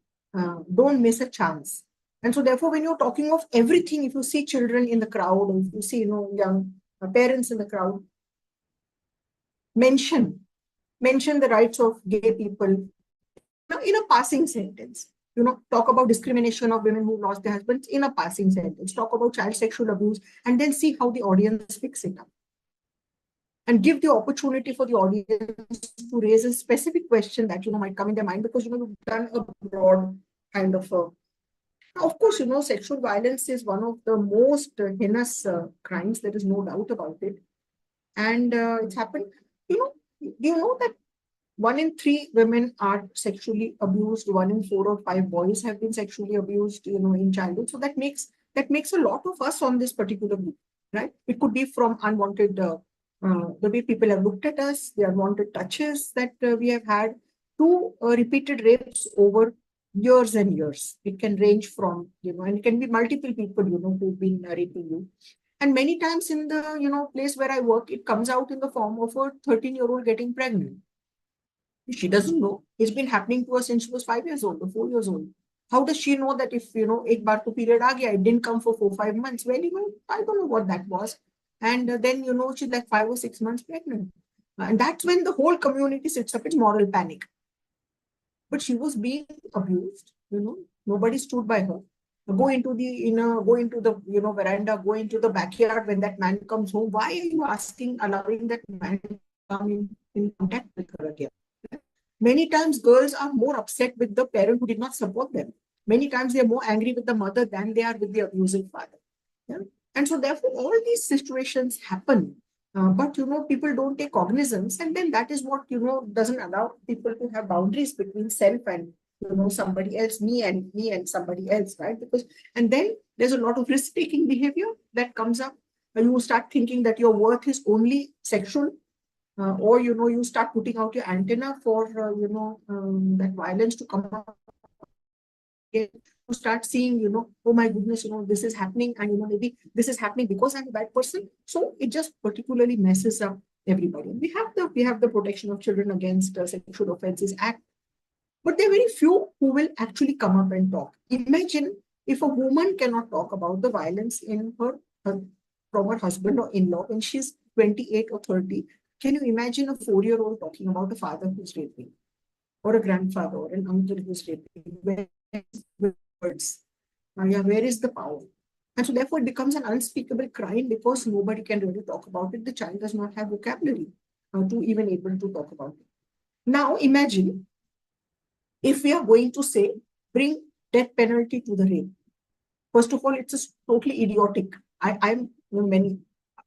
Speaker 3: Don't miss a chance. And so therefore, when you're talking of everything, if you see children in the crowd, or if you see, young parents in the crowd, mention the rights of gay people, in a passing sentence. Talk about discrimination of women who lost their husbands in a passing sentence. Talk about child sexual abuse, and then see how the audience picks it up. And give the opportunity for the audience to raise a specific question that, might come in their mind, because, you've done a broad kind of a... Of course, sexual violence is one of the most heinous crimes. There is no doubt about it. And it's happened, do you know that 1 in 3 women are sexually abused, 1 in 4 or 5 boys have been sexually abused, in childhood. So that makes a lot of us on this particular group, right? It could be from unwanted, the way people have looked at us, the unwanted touches that we have had, to repeated rapes over years and years. It can range from, and it can be multiple people, who've been raping you. And many times in the, place where I work, it comes out in the form of a 13-year-old getting pregnant. She doesn't know. It's been happening to her since she was 5 years old or 4 years old. How does she know that if, ek baar to period aa gaya, it didn't come for 4-5 months? Well, I don't know what that was. And then, she's like 5 or 6 months pregnant. And that's when the whole community sits up. It's moral panic. But she was being abused, nobody stood by her. Go into the veranda, go into the backyard when that man comes home. Why are you allowing that man to come in contact with her again? Many times girls are more upset with the parent who did not support them. Many times they are more angry with the mother than they are with the abusing father. Yeah? And so therefore all these situations happen. But people don't take cognizance, and then that is what doesn't allow people to have boundaries between self and somebody else, me and somebody else, right? And then there's a lot of risk-taking behavior that comes up. You start thinking that your worth is only sexual. Or you start putting out your antenna for that violence to come up. You start seeing, oh my goodness, this is happening, and maybe this is happening because I'm a bad person. So it just particularly messes up everybody. We have the Protection of Children Against Sexual Offences Act, but there are very few who will actually come up and talk. Imagine if a woman cannot talk about the violence in her from her husband or in-law when she's 28 or 30. Can you imagine a 4-year-old talking about a father who's raping, or a grandfather or an uncle who's raping? Where is the words? Where is the power? And so therefore it becomes an unspeakable crime because nobody can really talk about it. The child does not have vocabulary to even able to talk about it. Now imagine if we are going to say, bring death penalty to the rape. First of all, it's just totally idiotic. I'm many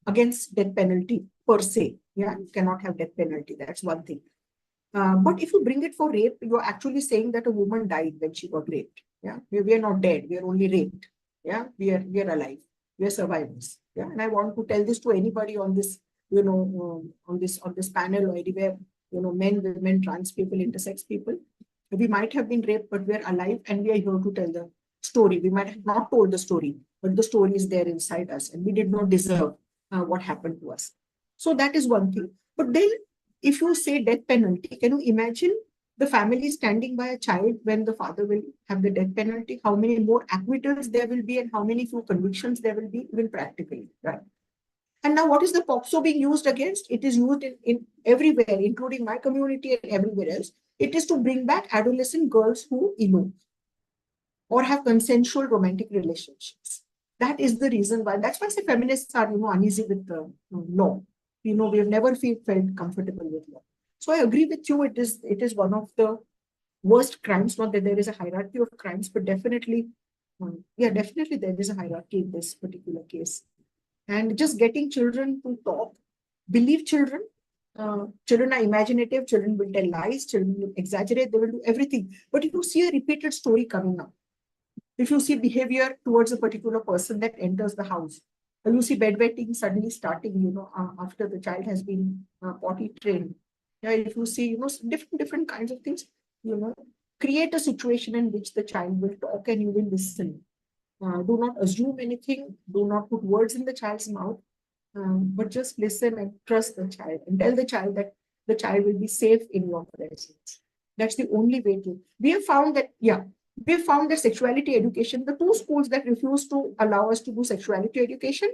Speaker 3: against death penalty per se. Yeah, you cannot have death penalty. That's one thing. But if you bring it for rape, you're actually saying that a woman died when she got raped. Yeah, we are not dead. We are only raped. Yeah, we are alive. We are survivors. Yeah, and I want to tell this to anybody on this, on this panel or anywhere, men, women, trans people, intersex people. We might have been raped, but we are alive and we are here to tell the story. We might have not told the story, but the story is there inside us, and we did not deserve what happened to us. So that is one thing. But then, if you say death penalty, can you imagine the family standing by a child when the father will have the death penalty? How many more acquittals there will be, and how many few convictions there will be, even practically, right? And now, what is the POCSO being used against? It is used in everywhere, including my community and everywhere else. It is to bring back adolescent girls who elope or have consensual romantic relationships. That is the reason why. That's why I say feminists are, uneasy with the law. We have never felt comfortable with law. So I agree with you. It is one of the worst crimes. Not that there is a hierarchy of crimes, but definitely, definitely there is a hierarchy in this particular case. And just getting children to talk, believe children. Children are imaginative. Children will tell lies. Children will exaggerate. They will do everything. But if you see a repeated story coming up, if you see behavior towards a particular person that enters the house, or you see bedwetting suddenly starting, after the child has been potty trained. Yeah, if you see, different kinds of things, create a situation in which the child will talk and you will listen. Do not assume anything. Do not put words in the child's mouth, but just listen and trust the child and tell the child that the child will be safe in your presence. That's the only way to. We have found that sexuality education, the 2 schools that refused to allow us to do sexuality education,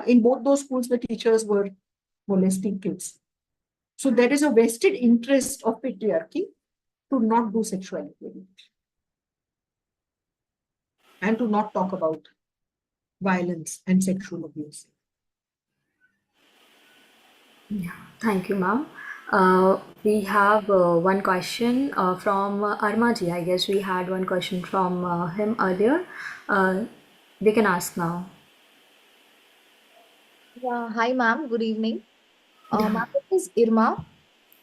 Speaker 3: in both those schools, the teachers were molesting kids. So there is a vested interest of patriarchy to not do sexuality education and to not talk about violence and sexual abuse.
Speaker 1: Yeah, thank you, ma'am. We have one question from Armaji. I guess we had one question from him earlier. We can ask now.
Speaker 10: Yeah, hi ma'am, good evening.
Speaker 1: Yeah.
Speaker 10: Ma'am, this is Irma.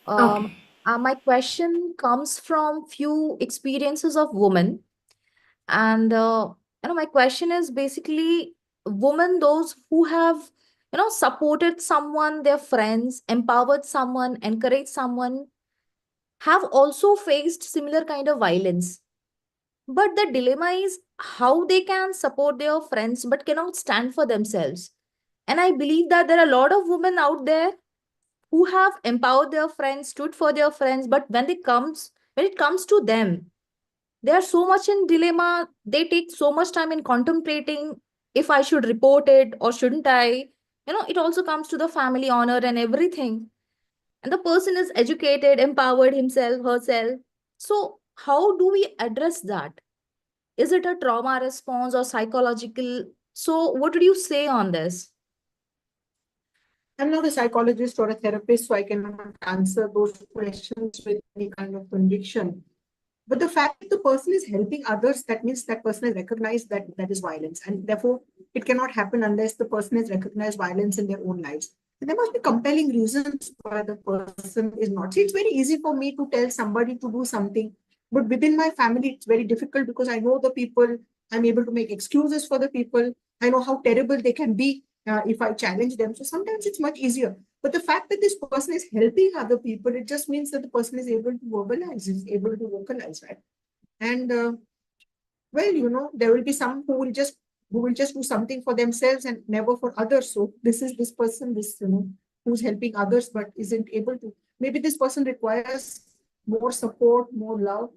Speaker 1: Okay.
Speaker 10: My question comes from few experiences of women. And my question is basically women, those who have, supported someone, their friends, empowered someone, encouraged someone, have also faced similar kind of violence. But the dilemma is how they can support their friends but cannot stand for themselves. And I believe that there are a lot of women out there who have empowered their friends, stood for their friends, but when it comes to them, they are so much in dilemma. They take so much time in contemplating if I should report it or shouldn't I. It also comes to the family honor and everything. And the person is educated, empowered himself, herself. So how do we address that? Is it a trauma response or psychological? So what would you say on this?
Speaker 3: I'm not a psychologist or a therapist, so I cannot answer those questions with any kind of conviction. But the fact that the person is helping others, that means that person has recognized that that is violence. And therefore, it cannot happen unless the person has recognized violence in their own lives. And there must be compelling reasons why the person is not. See, it's very easy for me to tell somebody to do something, but within my family, it's very difficult because I know the people. I'm able to make excuses for the people. I know how terrible they can be if I challenge them. So sometimes it's much easier. But the fact that this person is helping other people, it just means that the person is able to verbalize, is able to vocalize, right? And well, there will be some who will just do something for themselves and never for others. So this person, who's helping others but isn't able to. Maybe this person requires more support, more love,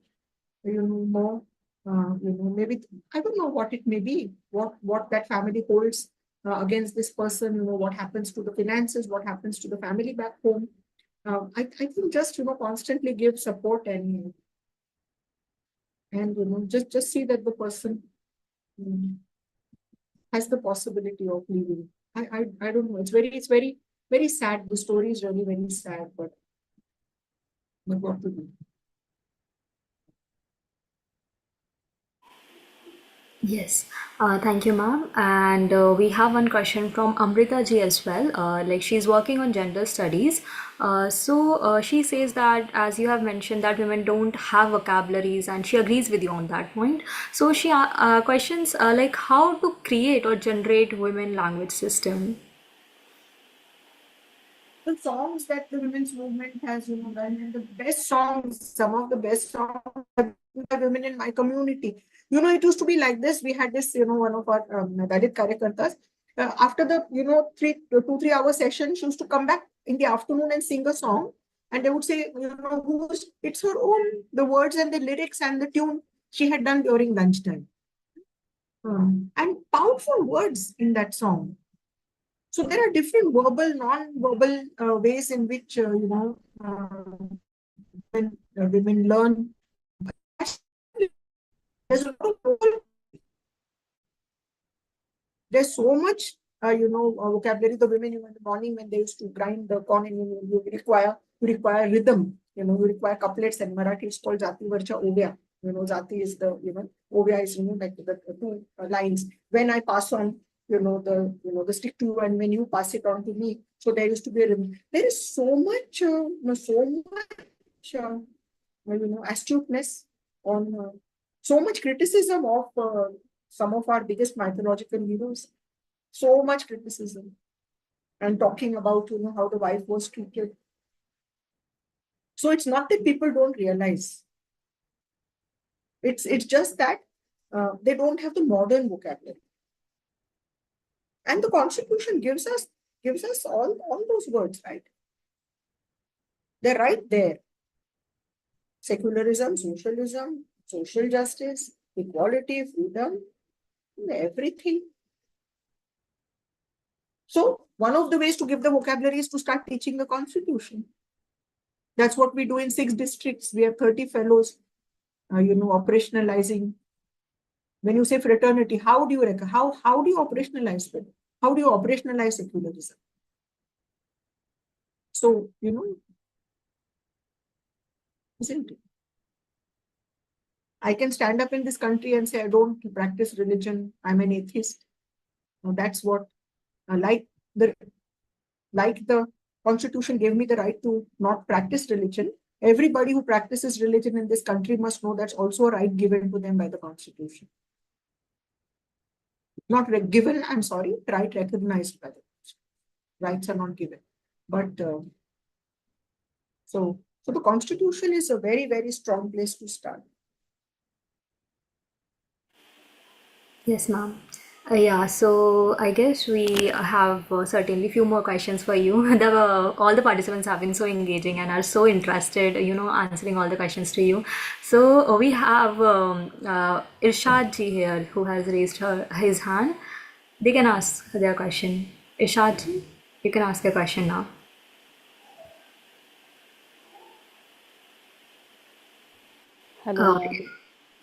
Speaker 3: more, maybe, I don't know what it may be, what that family holds against this person, what happens to the finances, what happens to the family back home. I think just, constantly give support and just see that the person has the possibility of leaving. I don't know. It's very sad. The story is really very sad, but what to do?
Speaker 1: Yes, thank you, ma'am. And we have one question from Amrita ji as well. Like she's working on gender studies. So she says that, as you have mentioned, that women don't have vocabularies, and she agrees with you on that point. So she questions like how to create or generate women language system.
Speaker 3: The songs that the women's movement has, done, and the best songs, some of the best songs by women in my community. It used to be like this. We had this, one of our Dalit Karyakartas. After the, 2-3 hour session, she used to come back in the afternoon and sing a song. And they would say, it's her own, the words and the lyrics and the tune she had done during lunchtime. And powerful words in that song. So there are different verbal, non-verbal ways in which, women learn. There's so much, vocabulary. The women, in the morning when they used to grind the corn, and you require rhythm. You require couplets, and Marathi is called Jati Varcha Ovya. Jati is the, Ovya is, like the two lines. When I pass on, the stick to you, and when you pass it on to me. So there used to be a rhythm. There is so much, astuteness on, so much criticism of some of our biggest mythological heroes. So much criticism, and talking about, how the wife was treated. So it's not that people don't realize. It's just that they don't have the modern vocabulary. And the Constitution gives us all those words, right? They're right there. Secularism, socialism, social justice, equality, freedom, everything. So one of the ways to give the vocabulary is to start teaching the Constitution. That's what we do in 6 districts. We have 30 fellows, operationalizing. When you say fraternity, how do you operationalize it? How do you operationalize secularism? So, isn't it? I can stand up in this country and say, I don't practice religion. I'm an atheist. Now, that's what, like the Constitution gave me the right to not practice religion. Everybody who practices religion in this country must know that's also a right given to them by the Constitution. Not given, I'm sorry, right recognized by the Constitution. Rights are not given. But so the Constitution is a very, very strong place to start.
Speaker 1: Yes, ma'am. Yeah, so I guess we have certainly few more questions for you. All the participants have been so engaging and are so interested, answering all the questions to you. So we have Irshad ji here, who has raised his hand. They can ask their question. Irshad ji, you can ask your question now.
Speaker 11: Hello,
Speaker 1: Okay.
Speaker 11: ma'am.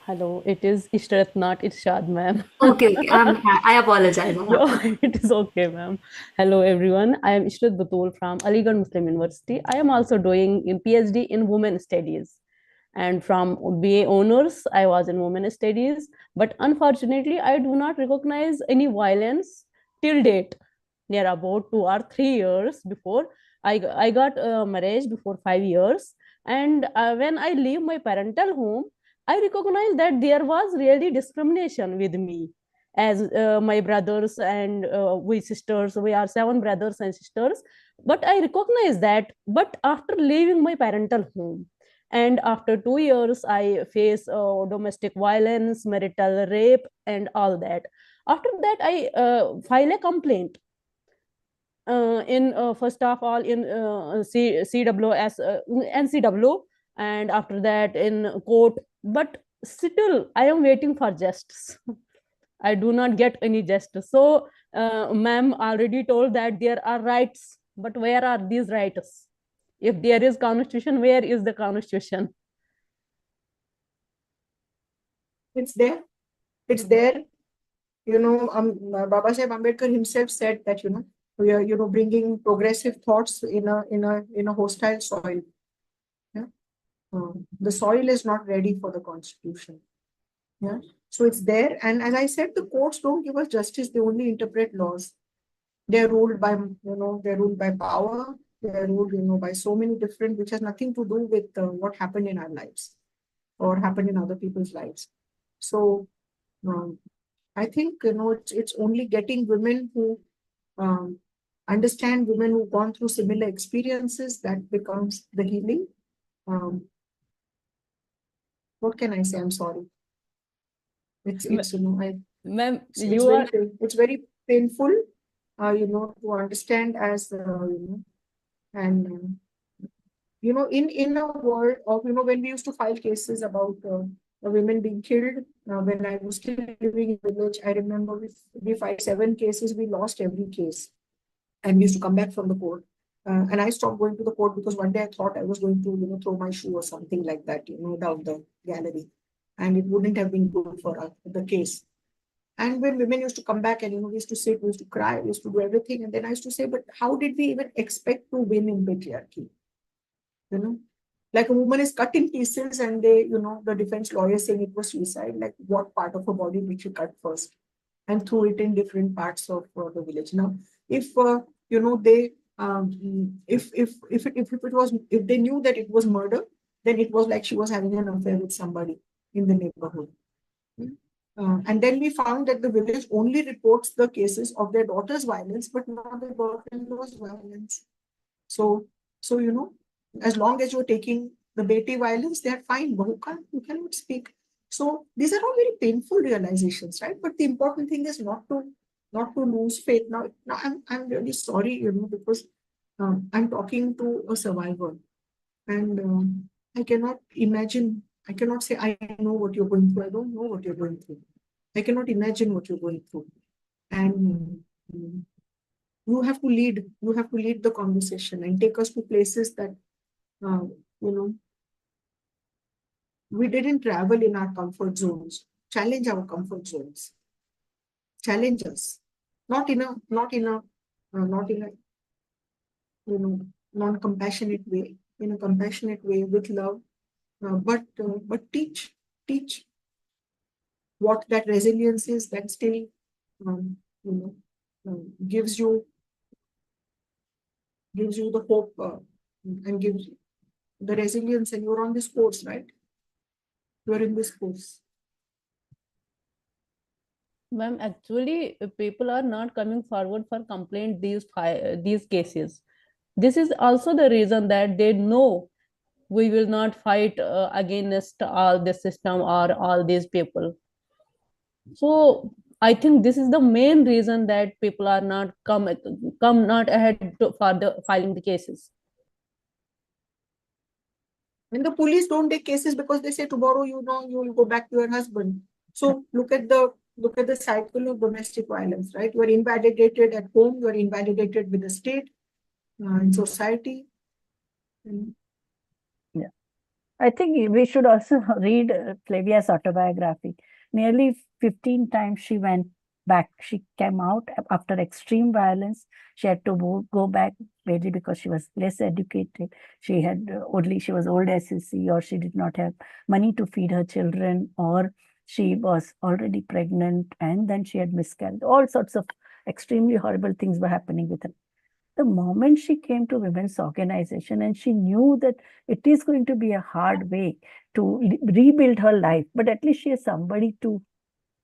Speaker 11: Hello, it is Ishrat, not Irshad, ma'am.
Speaker 1: Okay. I apologize.
Speaker 11: Yo, it is okay, ma'am. Hello, everyone. I am Ishrat Batul from Aligarh Muslim University. I am also doing a PhD in Women Studies. And from BA Honors, I was in Women Studies. But unfortunately, I do not recognize any violence till date. Near about 2 or 3 years before, I got marriage before 5 years. And when I leave my parental home, I recognize that there was really discrimination with me, as my brothers and we sisters, we are 7 brothers and sisters. But I recognize that. But after leaving my parental home, and after 2 years, I face domestic violence, marital rape, and all that. After that, I file a complaint. first of all in CWS, NCW, and after that in court. But still, I am waiting for justice. I do not get any justice. So, ma'am already told that there are rights, but where are these rights? If there is constitution, where is the constitution?
Speaker 3: It's there. It's there. You know, Baba Saheb Ambedkar himself said that, you know, we are, you know, bringing progressive thoughts in a hostile soil. Yeah. The soil is not ready for the constitution. Yeah. So it's there. And as I said, the courts don't give us justice. They only interpret laws. They're ruled by, you know, they're ruled by power. They're ruled, you know, by so many different, which has nothing to do with what happened in our lives or happened in other people's lives. So I think, you know, it's only getting women who understand, women who've gone through similar experiences, that becomes the healing. What can I say? I'm sorry. It's you know,
Speaker 11: Ma'am,
Speaker 3: it's very painful, you know, to understand as, you know, and, you know, in a world of, you know, when we used to file cases about women being killed, when I was still living in the village, I remember we filed 7 cases, we lost every case. And we used to come back from the court. And I stopped going to the court because one day I thought I was going to, you know, throw my shoe or something like that, you know, down the gallery. And it wouldn't have been good for the case. And when women used to come back and, you know, we used to sit, we used to cry, we used to do everything. And then I used to say, but how did we even expect to win in patriarchy? You know, like a woman is cut in pieces and they, you know, the defense lawyer saying it was suicide, like what part of her body did she cut first? And threw it in different parts of the village. Now, if, you know, they, if they knew that it was murder, then it was like she was having an affair with somebody in the neighborhood. And then we found that the village only reports the cases of their daughter's violence, but not their daughter-in-law's violence. So, you know, as long as you're taking the Beti violence, they're fine, but you cannot speak. So these are all very painful realizations, right? But the important thing is not to lose faith. Now I'm really sorry, you know, because I'm talking to a survivor, and I cannot imagine. I cannot say I know what you're going through. I don't know what you're going through. I cannot imagine what you're going through, and you have to lead. You have to lead the conversation and take us to places that, you know, we didn't travel in our comfort zones. Challenge our comfort zones. Challenge us, not in a you know, non-compassionate way. In a compassionate way with love, but teach what that resilience is that still, you know, gives you the hope, and gives you the resilience, and you're on this course, right? You're in this course.
Speaker 11: Ma'am, actually, people are not coming forward for complaint these cases. This is also the reason that they know we will not fight against all this system or all these people. So I think this is the main reason that people are not come not ahead for the filing the cases.
Speaker 3: And the police don't take cases because they say tomorrow, you know, you will go back to your husband. So look at the cycle of domestic violence, right? You are invalidated at home, you are invalidated with the state, in society.
Speaker 4: Yeah, I think we should also read Flavia's autobiography. Nearly 15 times she went back. She came out after extreme violence. She had to go back mainly because she was less educated. She had she was old SEC, or she did not have money to feed her children, or she was already pregnant and then she had miscarried. All sorts of extremely horrible things were happening with her. The moment she came to women's organization and she knew that it is going to be a hard way to rebuild her life, but at least she has somebody to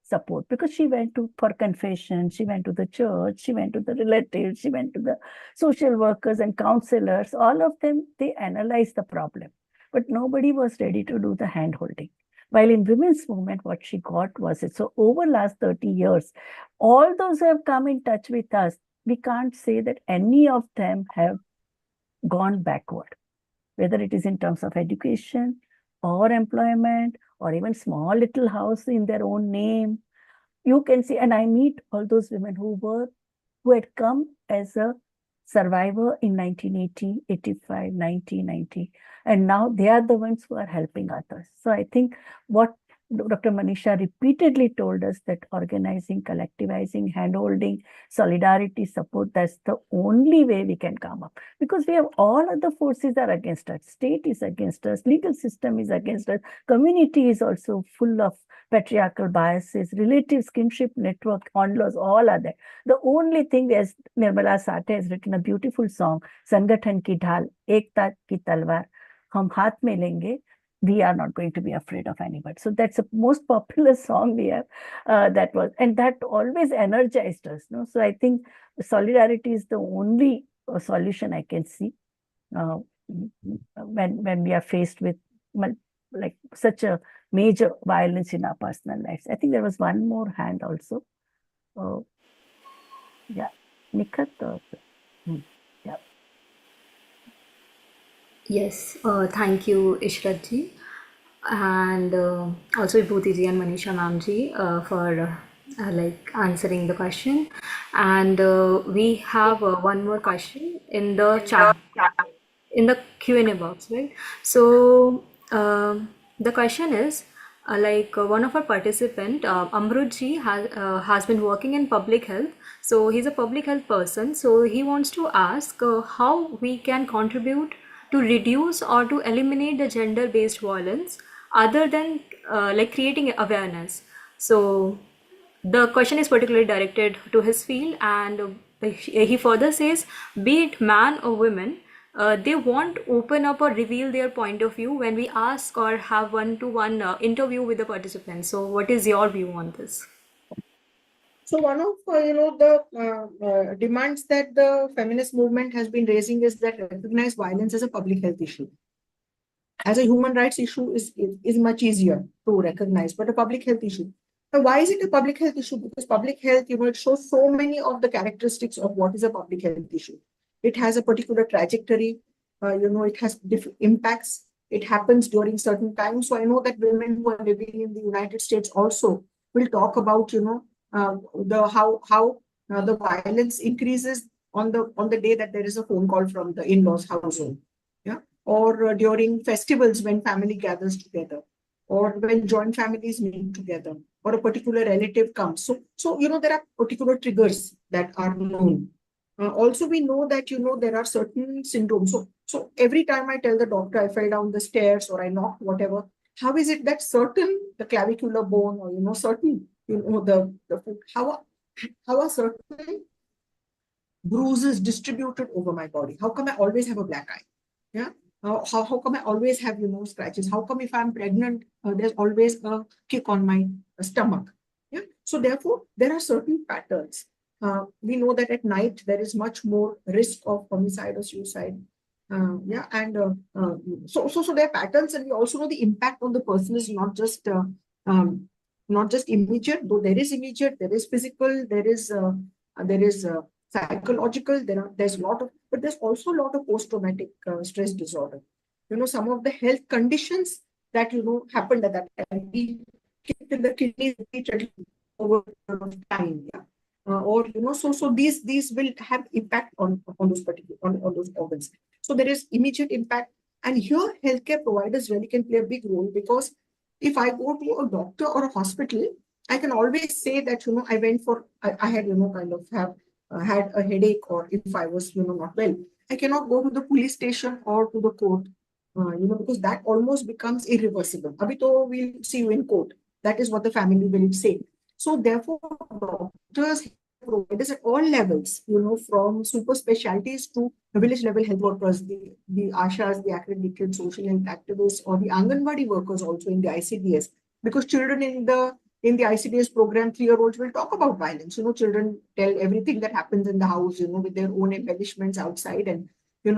Speaker 4: support, because she went for confession, she went to the church, she went to the relatives, she went to the social workers and counselors. All of them, they analyzed the problem, but nobody was ready to do the hand holding. While in women's movement, what she got was it. So over last 30 years, all those who have come in touch with us, we can't say that any of them have gone backward, whether it is in terms of education or employment or even small little house in their own name. You can see, and I meet all those women who had come as a survivor in 1980, 85, 1990, and now they are the ones who are helping others. So I think what Dr. Manisha repeatedly told us, that organizing, collectivizing, handholding, solidarity, support, that's the only way we can come up. Because we have all other forces are against us. State is against us, legal system is against us, community is also full of patriarchal biases, relatives, kinship network, on-laws, all are there. The only thing, as Nirmala Sate has written a beautiful song, Sangathan ki dhal, ekta ki talwar, hum haath mein lenge, we are not going to be afraid of anybody. So that's the most popular song we have. And that always energized us. No? So I think solidarity is the only solution I can see when we are faced with like such a major violence in our personal lives. I think there was one more hand also. Yeah, Nikhat. Yeah.
Speaker 1: Yes, thank you, Ishrat ji, and also Vibhuti ji and Manisha ma'am ji for like answering the question. And we have one more question in the chat, in the Q&A box, right? So the question is, one of our participant, Amrut ji has been working in public health. So he's a public health person. So he wants to ask how we can contribute to reduce or to eliminate the gender-based violence other than like creating awareness. So the question is particularly directed to his field, and he further says, be it man or women, they won't open up or reveal their point of view when we ask or have one-to-one interview with the participants. So what is your view on this?
Speaker 3: So one of the demands that the feminist movement has been raising is that recognize violence as a public health issue. As a human rights issue is much easier to recognize, but a public health issue. Now, why is it a public health issue? Because public health, it shows so many of the characteristics of what is a public health issue. It has a particular trajectory, it has different impacts. It happens during certain times. So I know that women who are living in the United States also will talk about, how the violence increases on the day that there is a phone call from the in-laws household, yeah, or during festivals when family gathers together, or when joint families meet together, or a particular relative comes. So there are particular triggers that are known. Also, we know that there are certain syndromes. So every time I tell the doctor I fell down the stairs or I knocked whatever, how is it that the clavicular bone or certain how are certain bruises distributed over my body? How come I always have a black eye? Yeah. How come I always have scratches? How come if I'm pregnant there's always a kick on my stomach? Yeah. So therefore there are certain patterns. We know that at night there is much more risk of homicide or suicide. So there are patterns, and we also know the impact on the person is not just immediate, though there is immediate, there is physical, there is psychological, there's a lot of, but there's also a lot of post-traumatic stress disorder. Some of the health conditions that happened at that time, we kicked in the kidneys over time, yeah. So these will have impact on those particular on those organs. So there is immediate impact, and here healthcare providers really can play a big role, because if I go to a doctor or a hospital, I can always say that I went for I had had a headache, or if I was not well. I cannot go to the police station or to the court, because that almost becomes irreversible. Abhi to we'll see you in court. That is what the family will say. So therefore, doctors, providers at all levels, from super specialties to village level health workers, the ASHAs, the accredited social health activists, or the Anganwadi workers also in the ICDS, because children in the ICDS program, 3-year-olds will talk about violence. Children tell everything that happens in the house, with their own embellishments outside. And,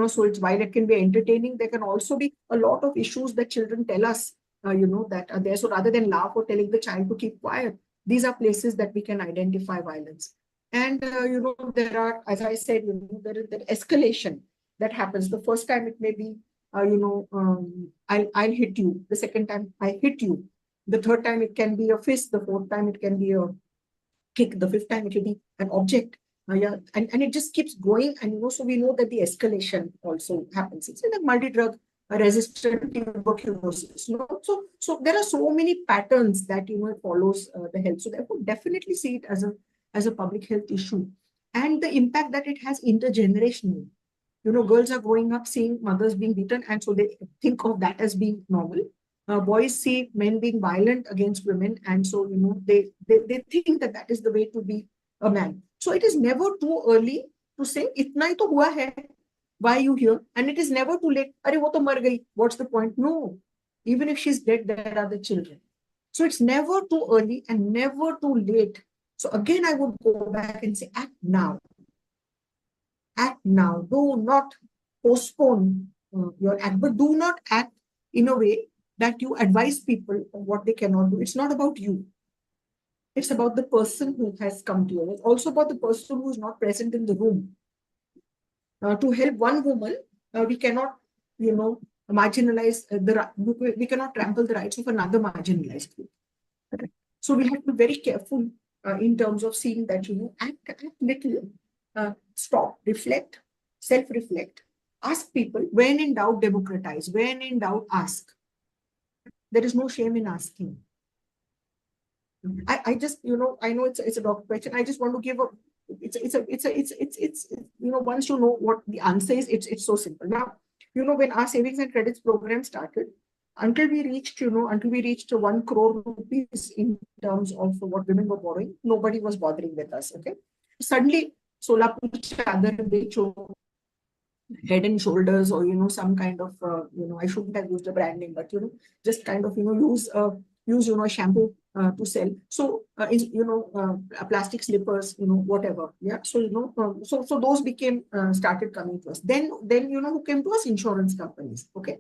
Speaker 3: so it's, while it can be entertaining, there can also be a lot of issues that children tell us, that are there. So rather than laugh or telling the child to keep quiet, these are places that we can identify violence. And, there are, as I said, there is that escalation that happens. The first time it may be, I'll hit you. The second time I hit you. The third time it can be a fist. The fourth time it can be a kick. The fifth time it will be an object. And it just keeps going. And, so we know that the escalation also happens. It's like multi-drug resistant tuberculosis. So there are so many patterns that, it follows the health. So therefore, definitely see it as a public health issue. And the impact that it has intergenerationally. Girls are growing up seeing mothers being beaten, and so they think of that as being normal. Boys see men being violent against women, and so they think that that is the way to be a man. So it is never too early to say, "Itna hi to hua hai. Why are you here?" And it is never too late. "Arey wo to mar gayi. What's the point?" No. Even if she's dead, there are the children. So it's never too early and never too late. So again, I would go back and say, act now. Act now. Do not postpone your act, but do not act in a way that you advise people of what they cannot do. It's not about you. It's about the person who has come to you. It's also about the person who is not present in the room. To help one woman, we cannot, marginalize we cannot trample the rights of another marginalized group. So we have to be very careful in terms of seeing that, act little, stop, reflect, self-reflect, ask people. When in doubt, democratize. When in doubt, ask. There is no shame in asking. I just, I know it's a doctor question. I just want to give a, once you know what the answer is, it's so simple. Now, when our savings and credits program started, until we reached 1 crore rupees in terms of what women were borrowing, nobody was bothering with us. Okay. Suddenly, Solapur Chadar becho, Head and Shoulders, or some kind of I shouldn't have used a brand name, but just kind of use a shampoo to sell. So plastic slippers, whatever. Yeah. So so those became started coming to us. Then who came to us? Insurance companies. Okay.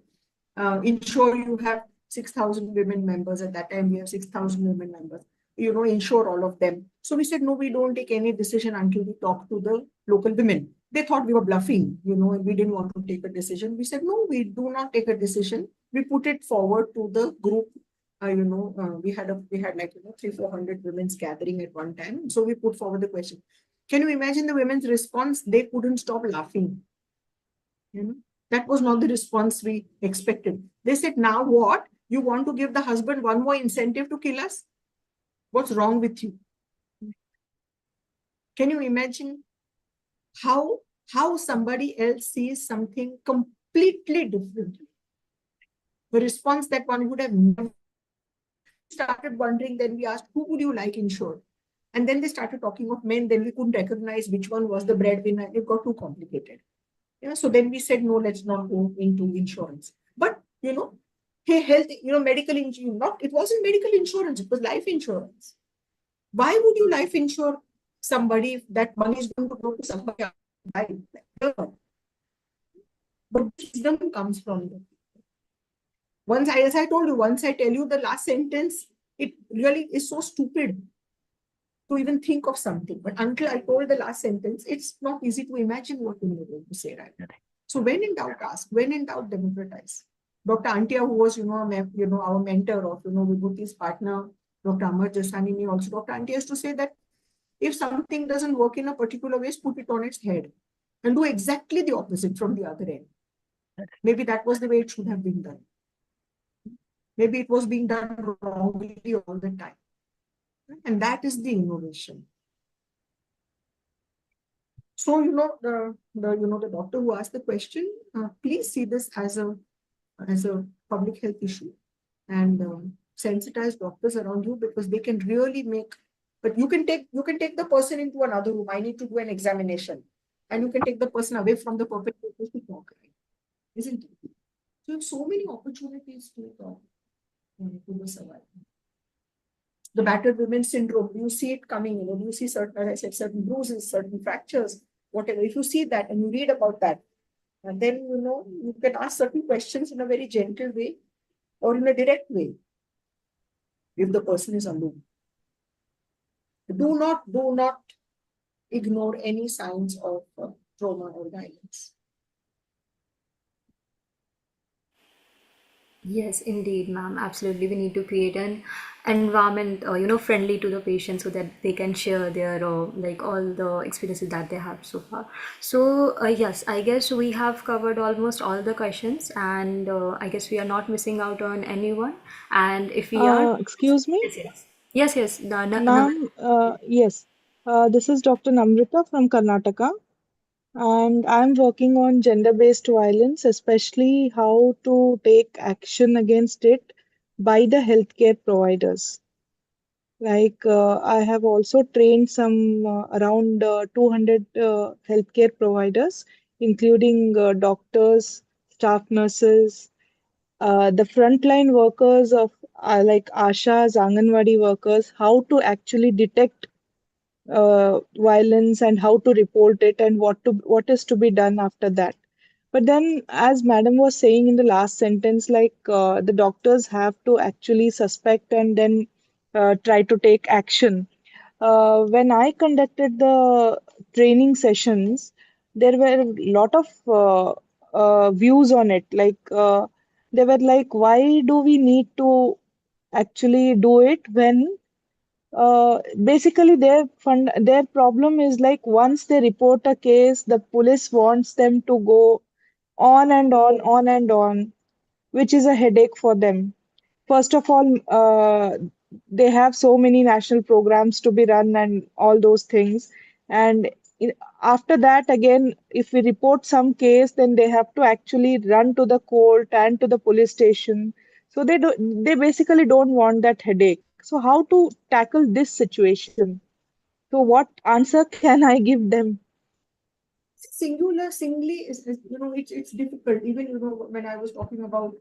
Speaker 3: Insure, you have 6,000 women members. At that time, we have 6,000 women members. Insure all of them. So we said, no, we don't take any decision until we talk to the local women. They thought we were bluffing, and we didn't want to take a decision. We said, no, we do not take a decision. We put it forward to the group. We had like 300-400 women's gathering at one time. So we put forward the question. Can you imagine the women's response? They couldn't stop laughing. That was not the response we expected. They said, now what? You want to give the husband one more incentive to kill us? What's wrong with you? Can you imagine how somebody else sees something completely differently? The response that one would have never started wondering. Then we asked, who would you like insured? And then they started talking of men. Then we couldn't recognize which one was the breadwinner. It got too complicated. Yeah, so then we said, no, let's not go into insurance. But, hey, health, medical insurance, it wasn't medical insurance, it was life insurance. Why would you life insure somebody if that money is going to go to somebody else? But wisdom comes from them. Once, as I told you, once I tell you the last sentence, it really is so stupid to even think of something. But until I told the last sentence, it's not easy to imagine what we were going to say, right? So when in doubt, ask. When in doubt, democratize. Dr. Antia, who was, our mentor of, Vibhuti's partner, Dr. Amar Jesani, also Dr. Antia used to say that if something doesn't work in a particular way, put it on its head and do exactly the opposite from the other end. Maybe that was the way it should have been done. Maybe it was being done wrongly all the time. And that is the innovation. So, the doctor who asked the question, please see this as a public health issue and sensitize doctors around you, because they can really make, but you can take the person into another room. I need to do an examination, and you can take the person away from the perpetrators to talk, isn't it? So you have so many opportunities to talk to the survivor. The battered women syndrome, you see it coming, you see certain, as I said, certain bruises, certain fractures, whatever. If you see that and you read about that, and then, you can ask certain questions in a very gentle way or in a direct way if the person is alone. Do not ignore any signs of trauma or violence.
Speaker 1: Yes, indeed, ma'am. Absolutely. We need to create an environment, friendly to the patient so that they can share their, like all the experiences that they have so far. So, yes, I guess we have covered almost all the questions, and I guess we are not missing out on anyone. And if we are,
Speaker 12: Excuse me,
Speaker 1: yes, yes. Yes, yes.
Speaker 12: ma'am. Yes, this is Dr. Namrita from Karnataka, and I'm working on gender-based violence, especially how to take action against it by the healthcare providers. Like, I have also trained some around 200 healthcare providers, including doctors, staff nurses, the frontline workers of like Ashas, Anganwadi workers, how to actually detect violence and how to report it and what is to be done after that. But then, as Madam was saying in the last sentence, like the doctors have to actually suspect and then try to take action. When I conducted the training sessions, there were a lot of views on it. Like they were like, why do we need to actually do it when basically their problem is like once they report a case, the police wants them to go on and on, which is a headache for them. First of all, they have so many national programs to be run and all those things. And after that, again, if we report some case, then they have to actually run to the court and to the police station. So they basically don't want that headache. So how to tackle this situation? So what answer can I give them?
Speaker 3: Singly is it's difficult. Even when I was talking about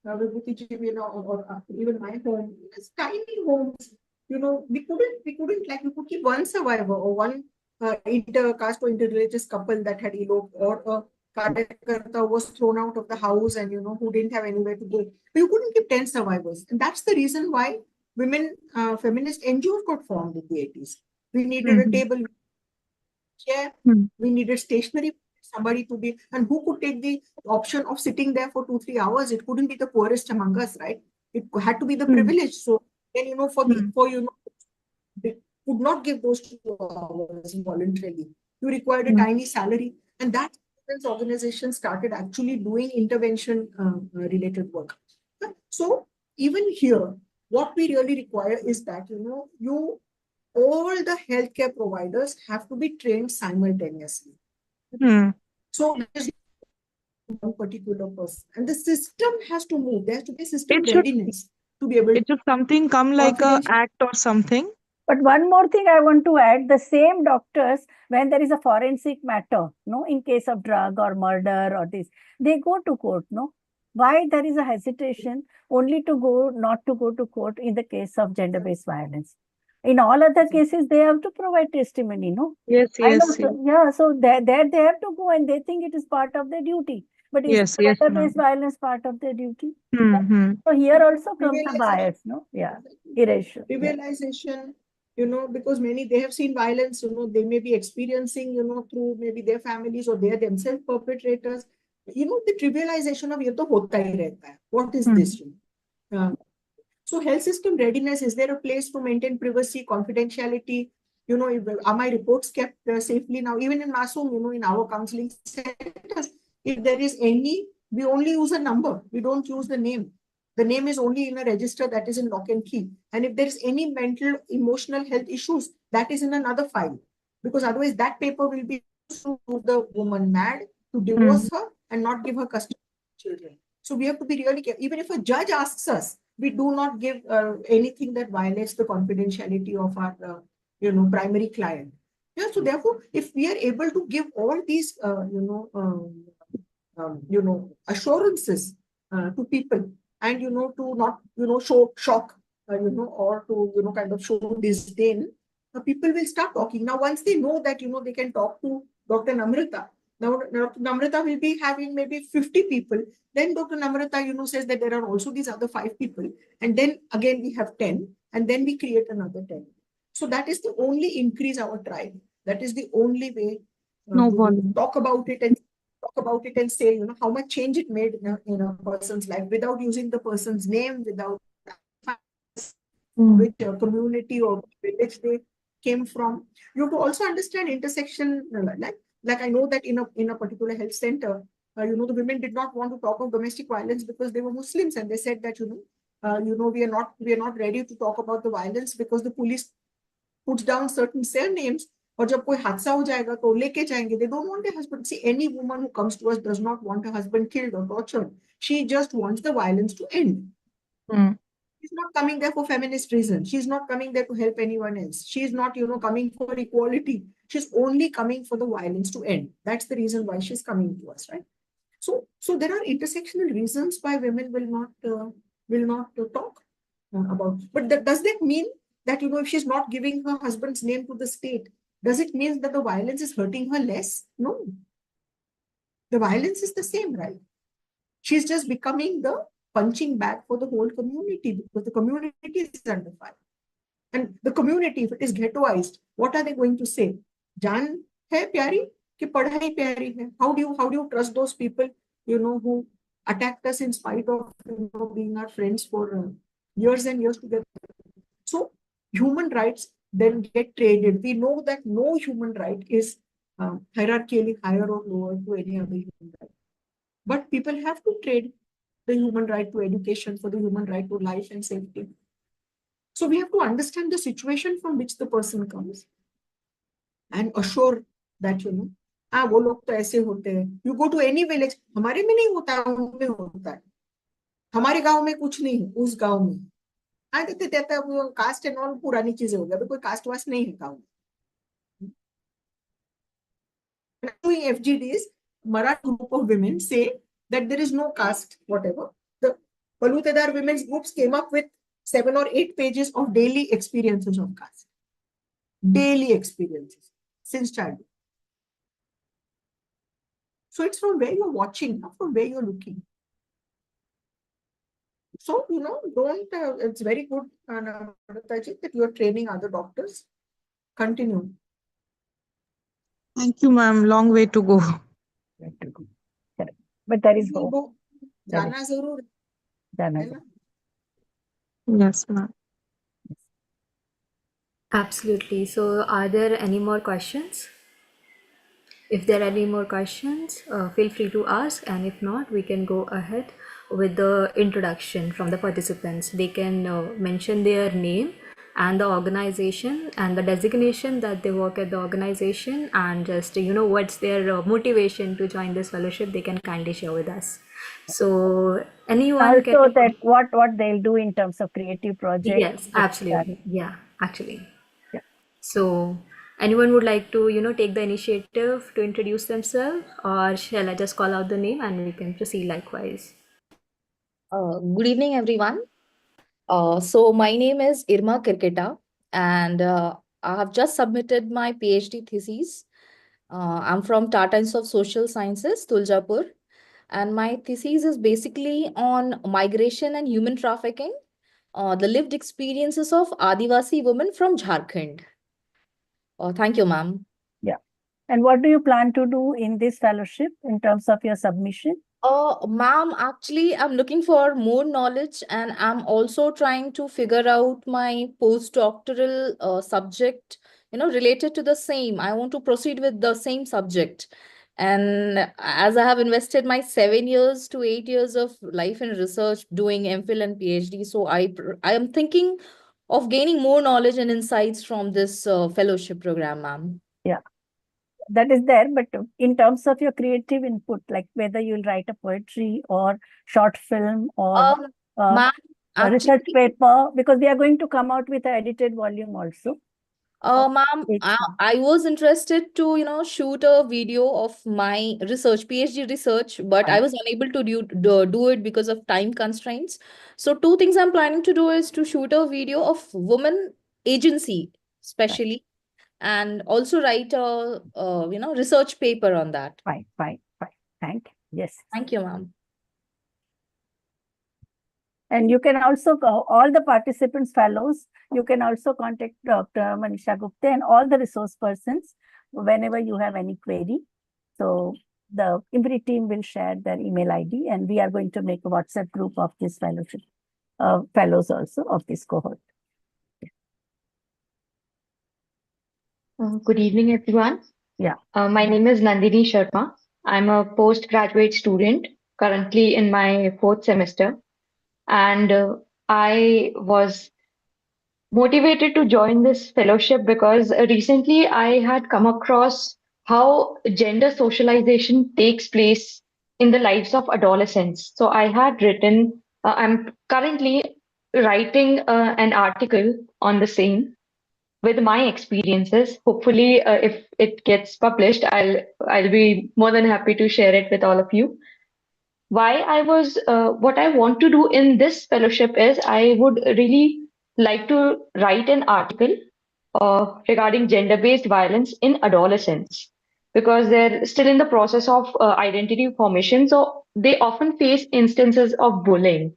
Speaker 3: Vibhuti, or even my home, it's tiny homes. We couldn't like we could keep one survivor or one inter-caste or interreligious couple that had eloped, or a Karyakarta was thrown out of the house and who didn't have anywhere to go. But you couldn't keep 10 survivors, and that's the reason why women feminist NGOs got formed in the 80s. We needed a table, chair, we needed stationery, somebody to be, and who could take the option of sitting there for 2-3 hours? It couldn't be the poorest among us, right? It had to be the privileged. So then they could not give those 2 hours voluntarily. You required a tiny salary, and that organization started actually doing intervention related work. So even here, what we really require is that all the healthcare providers have to be trained simultaneously. So there's one particular person, and the system has to move. There has to be system readiness to be able to.
Speaker 12: It should something come like a act or something.
Speaker 4: But one more thing I want to add, the same doctors, when there is a forensic matter, in case of drug or murder or this, they go to court, Why there is a hesitation only to go, not to go to court in the case of gender-based violence? In all other cases, they have to provide testimony,
Speaker 12: Yes.
Speaker 4: Yeah, so there they have to go and they think it is part of their duty. But is gender-based violence part of their duty? So here also comes the bias, Yeah, erasure.
Speaker 3: Trivialization, because many, they have seen violence, they may be experiencing, through maybe their families or they are themselves perpetrators. The trivialization of ye to hota hi rehta hai. What is this? So health system readiness, is there a place to maintain privacy, confidentiality? Are my reports kept safely? Now, even in Masoom, in our counseling centers, if there is any, we only use a number. We don't use the name. The name is only in a register that is in lock and key. And if there is any mental, emotional health issues, that is in another file. Because otherwise that paper will be used to do the woman mad, to divorce her and not give her custody of children. So we have to be really careful. Even if a judge asks us, we do not give anything that violates the confidentiality of our, primary client. Yeah. So therefore, if we are able to give all these, assurances to people, and to not, show shock, or to kind of show disdain, people will start talking. Now, once they know that they can talk to Dr. Namrita. Now, Dr. Namrita will be having maybe 50 people. Then Dr. Namrita, says that there are also these other 5 people. And then again, we have 10. And then we create another 10. So that is the only increase our tribe. That is the only way
Speaker 8: No
Speaker 3: to
Speaker 8: problem.
Speaker 3: talk about it and say, how much change it made in a person's life without using the person's name, without which community or village they came from. You have to also understand intersection. Like I know that in a particular health center, the women did not want to talk of domestic violence because they were Muslims, and they said that we are not ready to talk about the violence because the police puts down certain surnames. और जब कोई हादसा हो जाएगा तो लेके जाएंगे. They don't want a husband. See, any woman who comes to us does not want a husband killed or tortured. She just wants the violence to end. She's not coming there for feminist reasons. She's not coming there to help anyone else. She's not, coming for equality. She's only coming for the violence to end. That's the reason why she's coming to us, right? So there are intersectional reasons why women will not talk about. But does that mean that, if she's not giving her husband's name to the state, does it mean that the violence is hurting her less? No. The violence is the same, right? She's just becoming the punching bag for the whole community because the community is under fire. And the community, if it is ghettoized, what are they going to say? Jaan hai pyari ki padhai pyari hai? How do you trust those people, who attacked us in spite of being our friends for years and years together? So human rights then get traded. We know that no human right is hierarchically higher or lower to any other human right. But people have to trade the human right to education for the human right to life and safety. So we have to understand the situation from which the person comes and assure that, वो लोग तो ऐसे होते हैं. You go to any village, हमारे में नहीं होता, उनमें होता है. हमारे गांव में कुछ नहीं है, उस गांव में. कास्ट एंड ऑल पुरानी चीजें हो गया, कोई कास्ट वास्ट नहीं है गांव में. Doing FGDs, Marathi group of women say that there is no caste, whatever. The Palutedar women's groups came up with 7 or 8 pages of daily experiences of caste. Daily experiences since childhood. So it's from where you're watching, not from where you're looking. So, don't, it's very good, that you're training other doctors. Continue.
Speaker 12: Thank you, ma'am. Long way to go.
Speaker 4: Correct. But there is hope.
Speaker 3: जाना जरूर है ना?
Speaker 12: Yes, ma'am.
Speaker 1: Absolutely. So, are there any more questions? If there are any more questions, feel free to ask, and if not, we can go ahead with the introduction from the participants. They can mention their name and the organization and the designation that they work at the organization, and just what's their motivation to join this fellowship. They can kindly share with us. So anyone
Speaker 4: also
Speaker 1: can
Speaker 4: that what they'll do in terms of creative projects.
Speaker 1: Yes, absolutely. Yeah, actually.
Speaker 4: Yeah.
Speaker 1: So anyone would like to take the initiative to introduce themselves, or shall I just call out the name and we can proceed likewise?
Speaker 10: Good evening, everyone. So my name is Irma Kirketa, and I have just submitted my PhD thesis. I'm from Tata Institute of Social Sciences, Tuljapur, and my thesis is basically on migration and human trafficking, the lived experiences of Adivasi women from Jharkhand. Thank you, ma'am.
Speaker 4: Yeah. And what do you plan to do in this fellowship in terms of your submission?
Speaker 10: Ma'am, actually, I'm looking for more knowledge, and I'm also trying to figure out my postdoctoral subject, related to the same. I want to proceed with the same subject. And as I have invested my 7 years to 8 years of life in research doing MPhil and PhD, so I am thinking of gaining more knowledge and insights from this fellowship program, ma'am.
Speaker 4: Yeah. That is there, but in terms of your creative input, like whether you'll write a poetry or short film or
Speaker 10: Ma'am,
Speaker 4: a research paper, because we are going to come out with an edited volume also.
Speaker 10: Ma'am, I was interested to, shoot a video of my research, PhD research, but I was unable to do it because of time constraints. So 2 things I'm planning to do is to shoot a video of women agency, especially, and also write a, research paper on that.
Speaker 4: Fine. Thank you. Yes.
Speaker 10: Thank you, ma'am.
Speaker 4: And you can also, all the participants, fellows, you can also contact Dr. Manisha Gupte and all the resource persons whenever you have any query. So the IMPRI team will share their email ID, and we are going to make a WhatsApp group of this fellowship, fellows also of this cohort.
Speaker 13: Good evening, everyone.
Speaker 4: Yeah.
Speaker 13: My name is Nandini Sharma. I'm a postgraduate student currently in my 4th semester, and I was motivated to join this fellowship because recently I had come across how gender socialization takes place in the lives of adolescents. So I had written, I'm currently writing an article on the same with my experiences. Hopefully, if it gets published, I'll be more than happy to share it with all of you. Why I was what I want to do in this fellowship is I would really like to write an article regarding gender-based violence in adolescents because they're still in the process of identity formation, so they often face instances of bullying.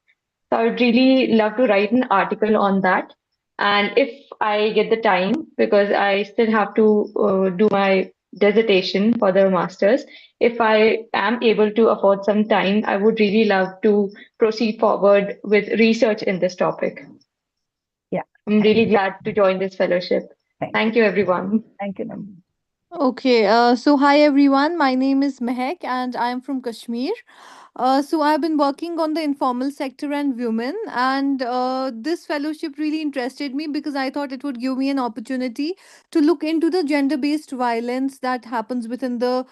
Speaker 13: So I would really love to write an article on that. And if I get the time, because I still have to do my dissertation for the masters, if I am able to afford some time, I would really love to proceed forward with research in this topic.
Speaker 4: Yeah.
Speaker 13: I'm really glad to join this fellowship. Thank you, everyone.
Speaker 4: Thank you, Nandini.
Speaker 14: Okay, so hi everyone. My name is Mehak and I'm from Kashmir. So I've been working on the informal sector and women, and this fellowship really interested me because I thought it would give me an opportunity to look into the gender-based violence that happens within the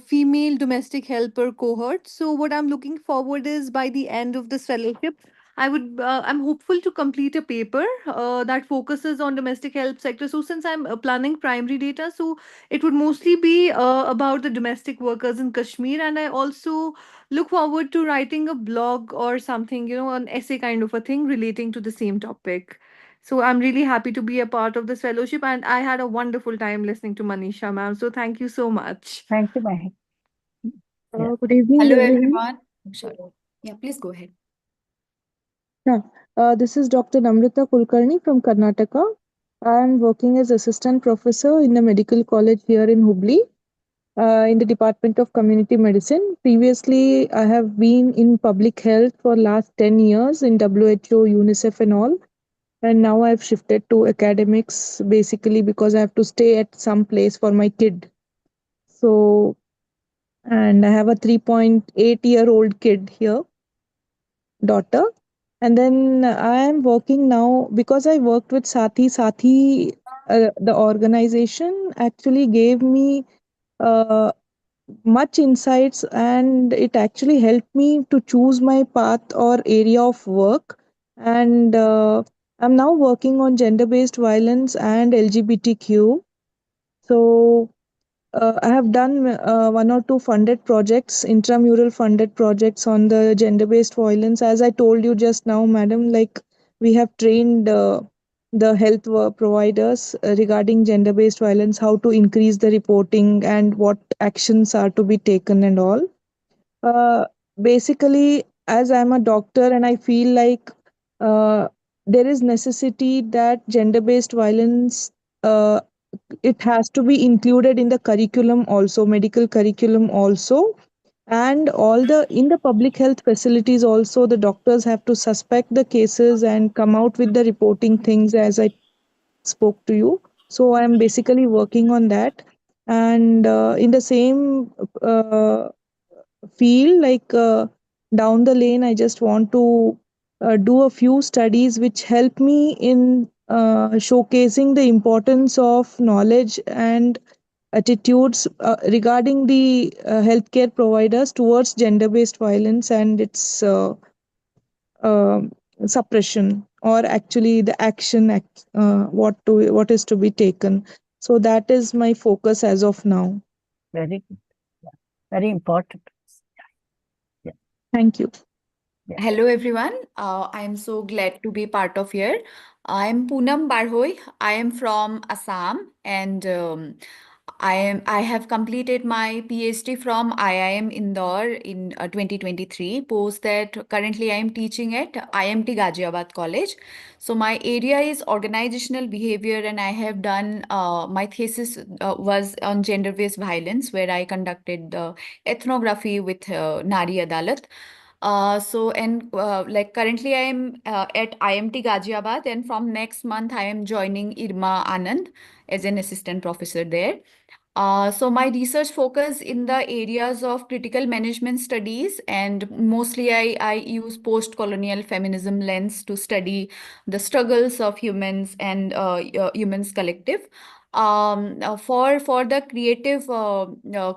Speaker 14: female domestic helper cohort. So what I'm looking forward is by the end of this fellowship, I'm hopeful to complete a paper that focuses on domestic help sector. So since I'm planning primary data, so it would mostly be about the domestic workers in Kashmir, and I also look forward to writing a blog or something, an essay kind of a thing relating to the same topic. So I'm really happy to be a part of this fellowship, and I had a wonderful time listening to Manisha, ma'am. So thank you so much.
Speaker 4: Thank you, Mehak. Yeah.
Speaker 12: Good evening,
Speaker 15: Hello,
Speaker 12: everyone.
Speaker 15: everyone. I'm sorry. Yeah, please go ahead.
Speaker 12: Yeah, this is Dr. Namrata Kulkarni from Karnataka. I am working as assistant professor in a medical college here in Hubli, in the Department of Community Medicine. Previously, I have been in public health for last 10 years in WHO, UNICEF and all. And now I've shifted to academics basically because I have to stay at some place for my kid. So, and I have a 3.8-year-old kid here, daughter. And then I am working now because I worked with Sathi, the organization actually gave me much insights, and it actually helped me to choose my path or area of work. And I'm now working on gender-based violence and LGBTQ. So I have done one or two funded projects, intramural funded projects on the gender-based violence. As I told you just now, madam, like we have trained the health providers regarding gender-based violence, how to increase the reporting and what actions are to be taken and all. Basically, as I'm a doctor and I feel like there is necessity that gender-based violence it has to be included in the curriculum also, medical curriculum also, and all the in the public health facilities also the doctors have to suspect the cases and come out with the reporting things as I spoke to you. So I'm basically working on that, and in the same field, like down the lane I just want to do a few studies which help me in showcasing the importance of knowledge and attitudes regarding the healthcare providers towards gender-based violence and its uh, suppression, or actually the action what is to be taken. So that is my focus as of now.
Speaker 4: Very good. Yeah. Very important. Yeah.
Speaker 12: Thank you.
Speaker 4: Yeah.
Speaker 7: Hello, everyone. I am so glad to be part of here. I am Poonam Barhoi. I am from Assam, and I have completed my PhD from IIM Indore in 2023. Post that, currently I am teaching at IMT Ghaziabad College. So my area is organizational behavior, and I have done my thesis was on gender-based violence, where I conducted ethnography with Nari Adalat. Like currently I am at IMT Ghaziabad, and from next month I am joining IRMA Anand as an assistant professor there. So my research focus in the areas of critical management studies, and mostly I use post-colonial feminism lens to study the struggles of humans and humans collective. For the creative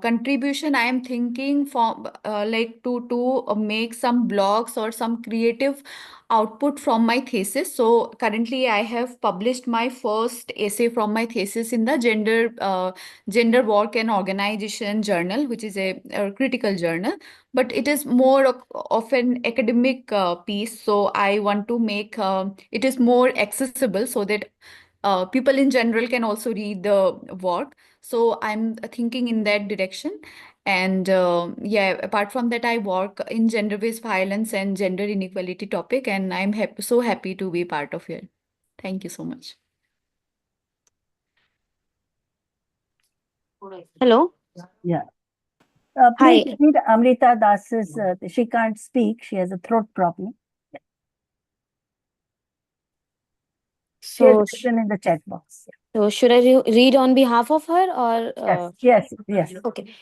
Speaker 7: contribution, I am thinking for like to make some blogs or some creative output from my thesis. So currently I have published my first essay from my thesis in the Gender Work and Organization journal, which is a critical journal, but it is more of an academic piece. So I want to make it is more accessible so that people in general can also read the work. So I'm thinking in that direction. And yeah, apart from that, I work in gender-based violence and gender inequality topic, and I'm so happy to be part of it. Thank you so much.
Speaker 16: Hello.
Speaker 4: Yeah.
Speaker 16: Hi.
Speaker 4: Please read Amrita Das's, she can't speak, she has a throat problem. She has
Speaker 16: So,
Speaker 4: written in the chat box.
Speaker 16: so should I read on behalf of her or?
Speaker 4: Yes.
Speaker 16: Okay.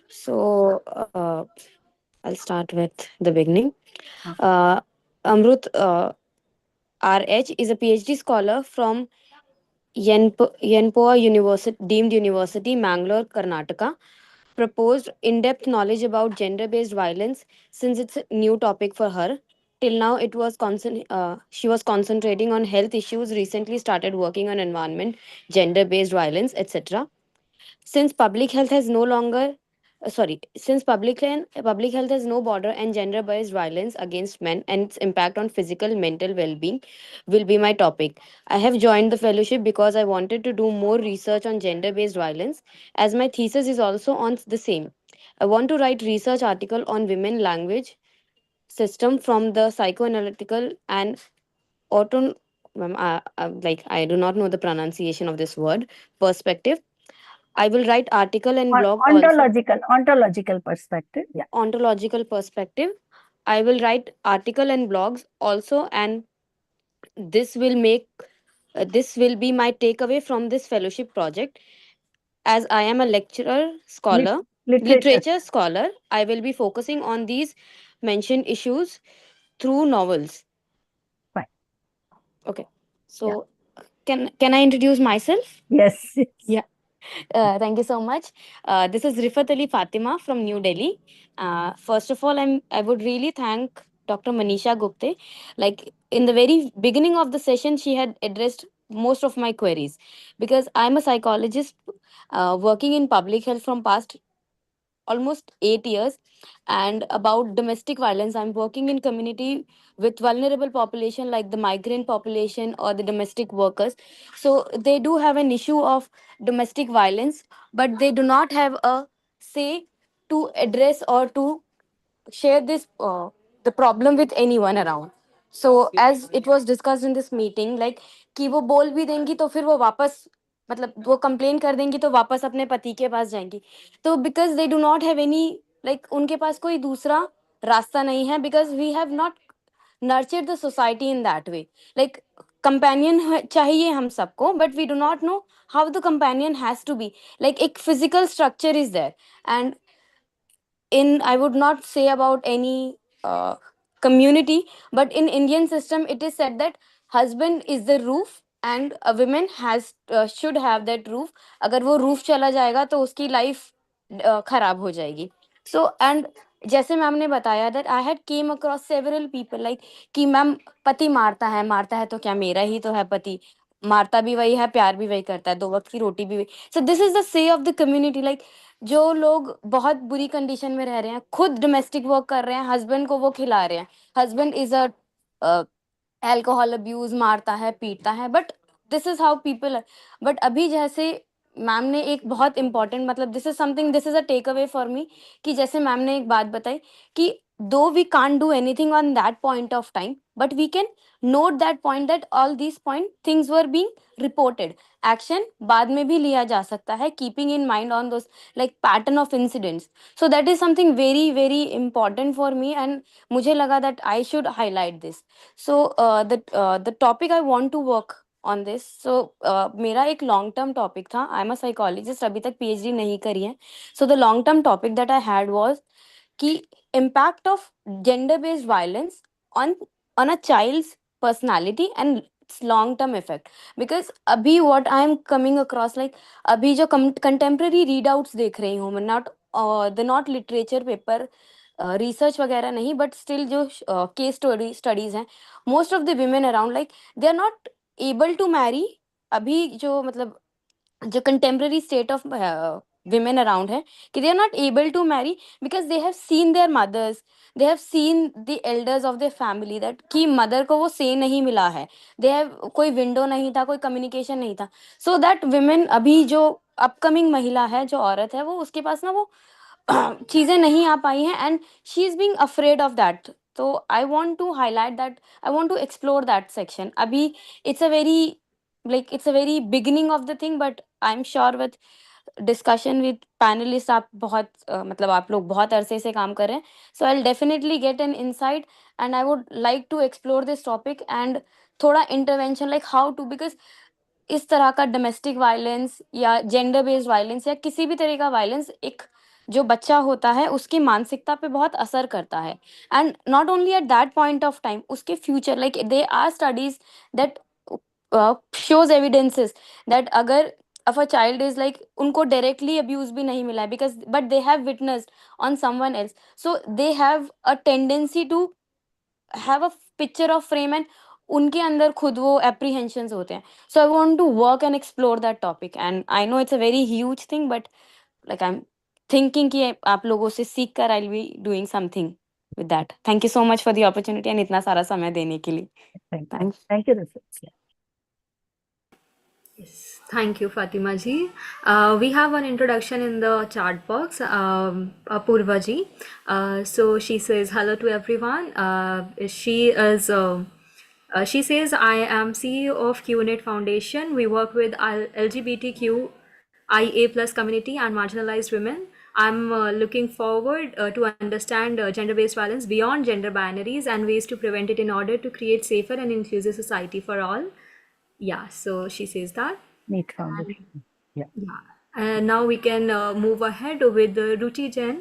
Speaker 16: So I'll start with the beginning. Amrut RH is a PhD scholar from Yenpoa University, deemed University, Mangalore, Karnataka. Proposed in-depth knowledge about gender-based violence since it's a new topic for her. Till now, she was concentrating on health issues. Recently, started working on environment, gender-based violence, etc. Since public health has no longer, since public health has no border, and gender-based violence against men and its impact on physical, mental well-being will be my topic. I have joined the fellowship because I wanted to do more research on gender-based violence, as my thesis is also on the same. I want to write research article on women language system from the psychoanalytical and auto, like I do not know the pronunciation of this word, perspective. I will write article and blog also.
Speaker 4: Ontological perspective. Yeah.
Speaker 16: Ontological perspective. I will write article and blogs also, and this will make this will be my takeaway from this fellowship project. As I am a lecturer, scholar, literature scholar, I will be focusing on these mentioned issues through novels.
Speaker 4: Fine.
Speaker 16: Okay. So can I introduce myself?
Speaker 4: Yes.
Speaker 16: Yeah. Thank you so much. This is Rifat Ali Fatima from New Delhi. First of all, I would really thank Dr. Manisha Gupte. Like in the very beginning of the session, she had addressed most of my queries, because I'm a psychologist working in public health from past almost 8 years. And about domestic violence, I'm working in community with vulnerable population like the migrant population or the domestic workers. So they do have an issue of domestic violence, but they do not have a say to address or to share this the problem with anyone around. So as it was discussed in this meeting, like कि वो बोल भी देंगी तो फिर वो वापस, मतलब वो कंप्लेन कर देंगी तो वापस अपने पति के पास जाएंगी. तो because they do not have any, like उनके पास कोई दूसरा रास्ता नहीं है, because we have not nurtured the society in that way. Like companion चाहिए हम सबको, but we do not know how the companion has to be. Like एक physical structure is there, and I would not say about any community, but in Indian system, it is said that husband is the roof and a woman has should have that roof. अगर वो roof चला जाएगा तो उसकी life खराब हो जाएगी. So and जैसे मैम ने बताया that I had came across several people like कि मैम पति मारता है तो क्या मेरा ही तो है पति, मारता भी वही है, प्यार भी वही करता है, 2 वक्त की रोटी भी वही. So this is the say of the community, like जो लोग बहुत बुरी कंडीशन में रह रहे हैं, खुद डोमेस्टिक वर्क कर रहे हैं, हस्बैंड को वो खिला रहे हैं, husband is a alcohol abuse, मारता है, पीटता है, but this is how people. But अभी जैसे मैम ने एक बहुत इंपॉर्टेंट मतलब this is a takeaway for me कि जैसे मैम ने एक बात बताई कि though we can't do anything on that point of time but we can note that point that all these point things were being reported action बाद में भी लिया जा सकता है keeping in mind on those like pattern of incidents so that is something very very important for me and मुझे लगा that I should highlight this so the topic I want to work on this so मेरा एक long term topic था I am a psychologist अभी तक PhD नहीं करी है so the long term topic that I had was कि impact of gender based violence on a child's personality and its long term effect because अभी what I am coming across like अभी जो contemporary readouts देख रही हूँ मैं not the not literature paper research वगैरह नहीं but still जो case studies हैं most of the women around like they are not able to marry अभी जो मतलब जो contemporary state of women around है कि they are not able to marry because they have seen their mothers they have seen the elders of their family that कि mother को वो say नहीं मिला है they have कोई window नहीं था कोई communication नहीं था so that women अभी जो upcoming महिला है जो औरत है वो उसके पास ना वो चीजें नहीं आ पाई हैं and she is being afraid of that so I want to highlight that I want to explore that section अभी it's a very beginning of the thing but I'm sure with discussion with panelists आप बहुत मतलब आप लोग बहुत अरसे से काम कर रहे हैं so I'll definitely get an insight and I would like to explore this topic and थोड़ा intervention like how to because इस तरह का डोमेस्टिक वायलेंस या जेंडर बेस्ड वायलेंस या किसी भी तरह का वायलेंस एक जो बच्चा होता है उसकी मानसिकता पे बहुत असर करता है and not only at that point of time उसके future like they are studies that shows evidences that अगर if a child is like उनको directly abuse भी नहीं मिला है because but they have witnessed on someone else so they have a tendency to have a picture of frame and उनके अंदर खुद वो apprehensions होते हैं so I want to work and explore that topic and I know it's a very huge thing but like I'm thinking कि आप लोगों से सीख कर I'll be doing something with that thank you so much for the opportunity and इतना सारा समय देने के लिए thanks
Speaker 4: Thank you, Rashid.
Speaker 1: Yes, thank you, Fatima ji. We have one introduction in the chat box, Apurva ji. So she says hello to everyone. She says, I am CEO of QNet Foundation. We work with LGBTQIA plus community and marginalized women. I'm looking forward to understand gender-based violence beyond gender binaries and ways to prevent it in order to create safer and inclusive society for all. Yeah, so she says that.
Speaker 4: Neat foundation. Yeah.
Speaker 1: And now we can move ahead with Ruchi Jain.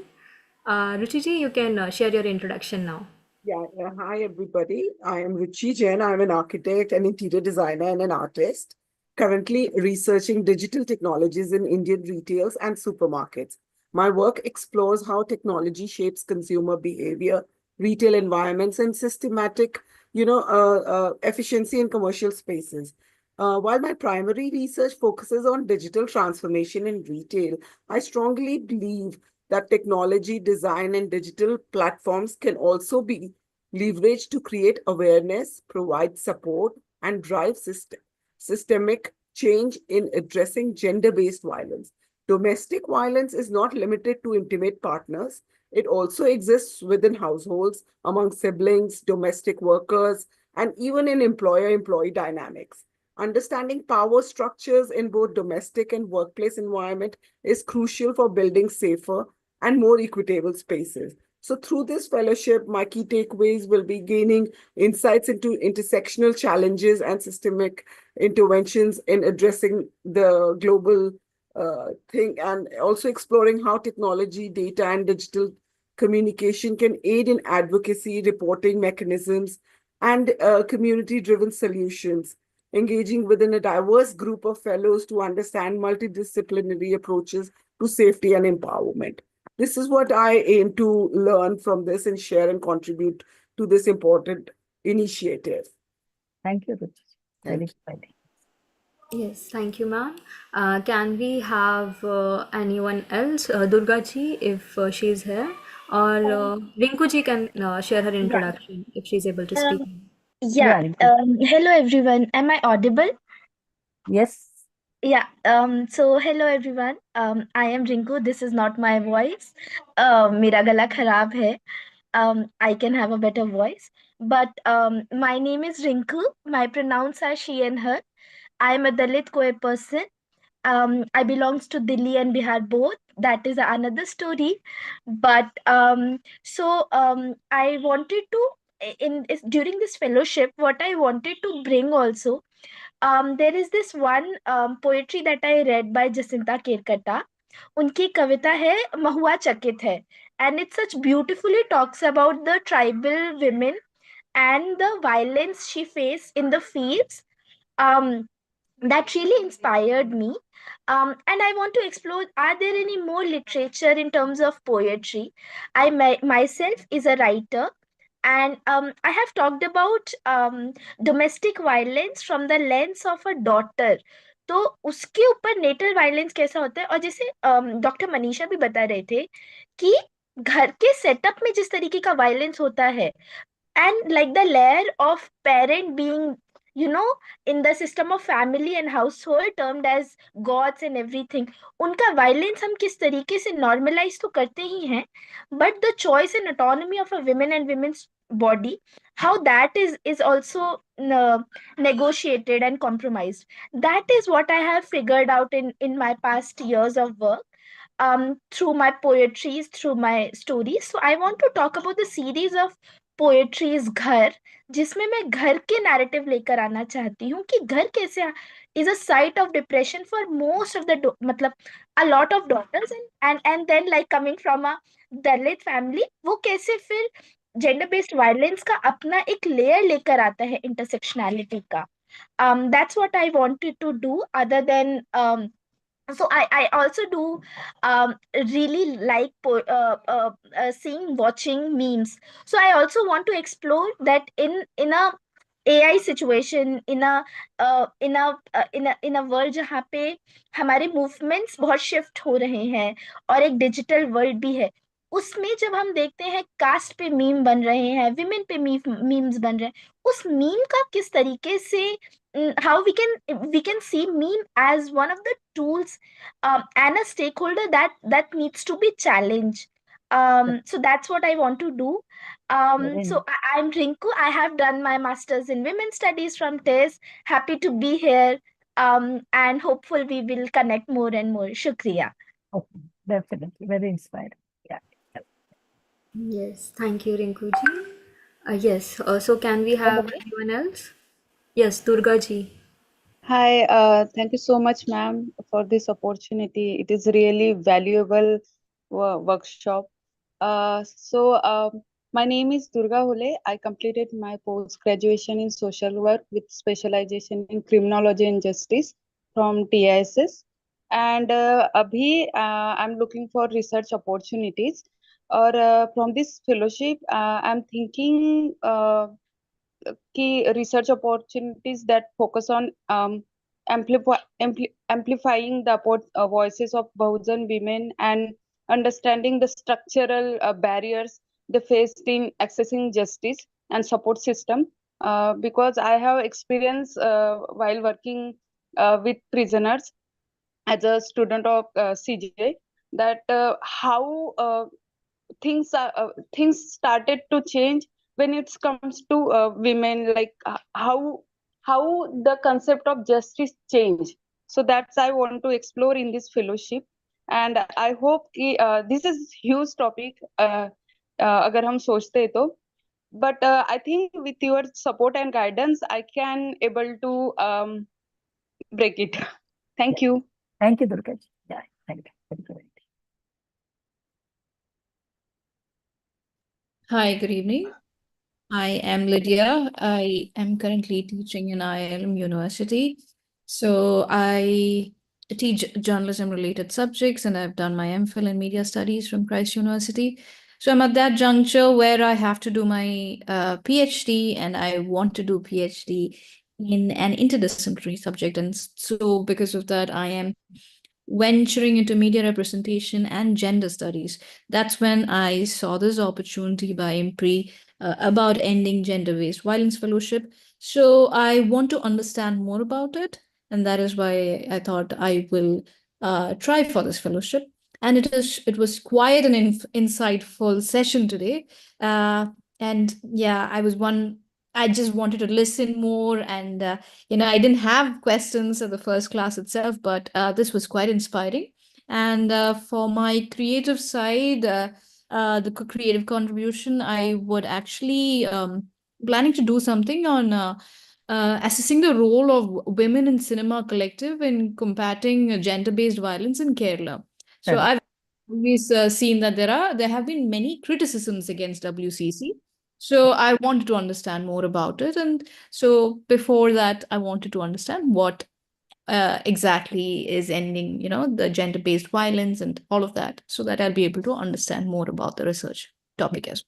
Speaker 1: Ruchi ji, you can share your introduction now.
Speaker 17: Yeah, hi everybody. I am Ruchi Jain. I'm an architect, an interior designer, and an artist. Currently researching digital technologies in Indian retails and supermarkets. My work explores how technology shapes consumer behavior, retail environments, and systematic, efficiency in commercial spaces. While my primary research focuses on digital transformation in retail, I strongly believe that technology, design, and digital platforms can also be leveraged to create awareness, provide support, and drive systemic change in addressing gender-based violence. Domestic violence is not limited to intimate partners. It also exists within households, among siblings, domestic workers, and even in employer-employee dynamics. Understanding power structures in both domestic and workplace environment is crucial for building safer and more equitable spaces. So through this fellowship, my key takeaways will be gaining insights into intersectional challenges and systemic interventions in addressing the global thing, and also exploring how technology, data, and digital communication can aid in advocacy, reporting mechanisms, and community-driven solutions. Engaging within a diverse group of fellows to understand multidisciplinary approaches to safety and empowerment. This is what I aim to learn from this and share and contribute to this important initiative.
Speaker 4: Thank you, Ruchi. Very exciting.
Speaker 1: Yes, thank you, ma'am. Can we have anyone else? Durga ji, if she's here, or Rinku ji can share her introduction if she's able to speak.
Speaker 4: Yeah,
Speaker 18: Hello everyone. Am I audible?
Speaker 4: Yes.
Speaker 18: Yeah, so hello everyone. I am Rinku. This is not my voice. मेरा गला खराब है. I can have a better voice. But my name is Rinku. My pronouns are she and her. I am a Dalit Koi person. I belongs to Delhi and Bihar both. That is another story. But I wanted to during this fellowship, what I wanted to bring also, there is this one poetry that I read by Jacinta Kerkata. उनकी कविता है महुआ चकित है, and it such beautifully talks about the tribal women and the violence she faced in the fields. That really inspired me. And I want to explore, are there any more literature in terms of poetry? Myself is a writer, and I have talked about domestic violence from the lens of a daughter. तो उसके ऊपर natal violence कैसा होता है, और जैसे doctor Manisha भी बता रहे थे कि घर के सेटअप में जिस तरीके का वायलेंस होता है, and like the layer of parent being, in the system of family and household termed as gods and everything, उनका वायलेंस हम किस तरीके से नॉर्मलाइज तो करते ही हैं, but the choice and autonomy of a women and women's body, how that is also negotiated and compromised. That is what I have figured out in my past years of work, through my poetries, through my stories. So I want to talk about the series of poetries घर, जिसमें मैं घर के narrative लेकर आना चाहती हूँ कि घर कैसे is a site of depression for most of the मतलब a lot of daughters, and then like coming from a Dalit family, वो कैसे फिर gender based violence का अपना एक layer लेकर आता है intersectionality का. That's what I wanted to do, other than so I also do really like seeing, watching memes. So I also want to explore that in a AI situation, in a world जहाँ पे हमारे movements बहुत shift हो रहे हैं और एक digital world भी है, उसमें जब हम देखते हैं कास्ट पे मीम बन रहे हैं, विमेन पे मीम्स बन रहे हैं, उस मीम का किस तरीके से how we can see meme as one of the tools, and a stakeholder that needs to be challenged. So that's what I want to do. I'm Rinku. I have done my master's in women's studies from TES. Happy to be here, and hopefully we will connect more and more. Shukriya.
Speaker 4: Okay, definitely. Very inspiring. Yeah.
Speaker 1: Yes, thank you, Rinku ji. Yes, so can we have anyone else? Yes, Durga ji.
Speaker 19: Hi, thank you so much, ma'am, for this opportunity. It is really valuable workshop. My name is Durga Hule. I completed my post-graduation in social work with specialization in criminology and justice from TISS. And I'm looking for research opportunities. Or from this fellowship, I'm thinking key research opportunities that focus on amplifying the voices of Bahujan women and understanding the structural barriers they faced in accessing justice and support system. Because I have experience while working with prisoners as a student of CJ, that how things started to change when it comes to women, like how the concept of justice change. So that's I want to explore in this fellowship, and I hope this is huge topic अगर हम सोचते हैं तो, but I think with your support and guidance I can able to break it. Thank you.
Speaker 4: Thank you, Durga. Yeah, thank you. Thank you.
Speaker 20: Hi, good evening. I am Lydia. I am currently teaching in IIM University. So I teach journalism related subjects, and I've done my MPhil in media studies from Christ University. So I'm at that juncture where I have to do my PhD, and I want to do PhD in an interdisciplinary subject. And so because of that, I am venturing into media representation and gender studies. That's when I saw this opportunity by IMPRI about ending gender-based violence fellowship. So I want to understand more about it, and that is why I thought I will try for this fellowship. And it was quite an insightful session today. And yeah, I just wanted to listen more, and I didn't have questions at the first class itself, but this was quite inspiring. And for my creative side, the creative contribution, I would actually planning to do something on assessing the role of women in cinema collective in combating gender-based violence in Kerala. So
Speaker 4: Correct.
Speaker 20: I've always seen that there have been many criticisms against WCC. So I wanted to understand more about it, and so before that, I wanted to understand what exactly is ending, the gender-based violence and all of that, so that I'll be able to understand more about the research topic as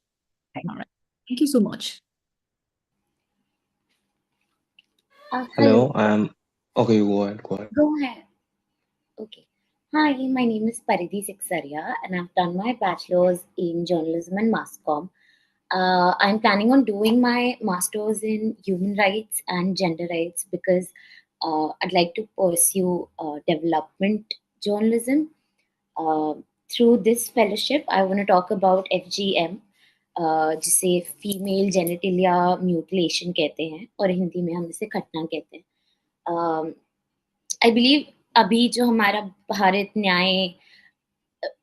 Speaker 20: well. All right. Thank you so much.
Speaker 6: Hello, okay, you go ahead, go ahead.
Speaker 9: Go ahead. Okay. Hi, my name is Paridhi Siksaria, and I've done my bachelor's in journalism and mass comm. I'm planning on doing my master's in human rights and gender rights because I'd like to pursue development journalism. Through this fellowship, I want to talk about FGM, जिसे female जेनिटिलिया mutilation कहते हैं और हिंदी में हम इसे खतना कहते हैं. I believe अभी जो हमारा भारत न्याय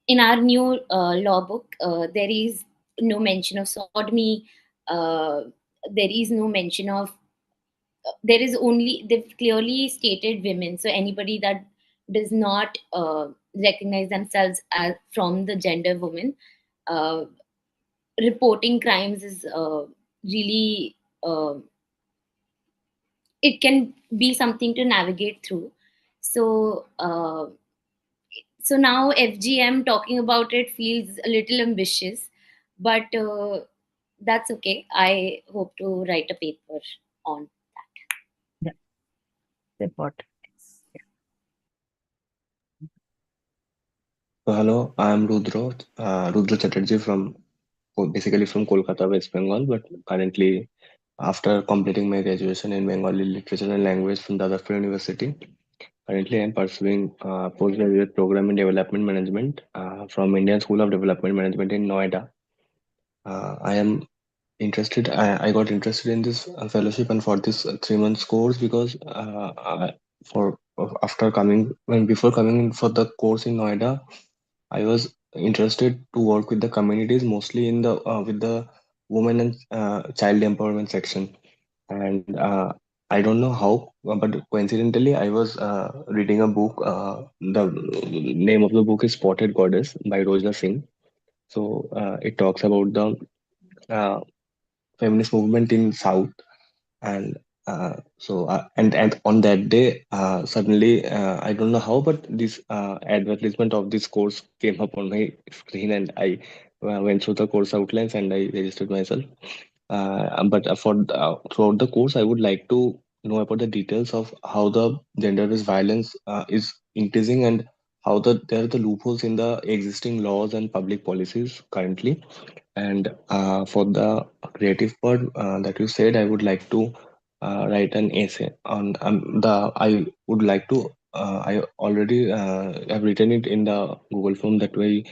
Speaker 9: in our new law book, there is no mention of sodomy. There is no mention of. There is only, they've clearly stated women. So anybody that does not recognize themselves as from the gender woman, reporting crimes is really. It can be something to navigate through. So. So now FGM talking about it feels a little ambitious, but that's okay. I hope to write a paper on
Speaker 4: Yeah, important.
Speaker 6: So hello, I am Rudra Chatterjee basically from Kolkata, West Bengal, but currently after completing my graduation in Bengali Literature and Language from Dadar University, currently I am pursuing postgraduate program in development management from Indian School of Development Management in Noida. I am interested. I got interested in this fellowship and for this 3 months course because for after coming when before coming in for the course in Noida, I was interested to work with the communities, mostly in the with the women and child empowerment section. And I don't know how, but coincidentally, I was reading a book. The name of the book is Spotted Goddess by Rojna Singh. So it talks about the uh, feminist movement in South, and and on that day suddenly I don't know how, but this advertisement of this course came up on my screen, and I went through the course outlines and I registered myself. But throughout the course, I would like to know about the details of how the gender-based violence is increasing and how there are the loopholes in the existing laws and public policies currently. And for the creative part that you said, I would like to write an essay on I would like to. I already have written it in the Google form that we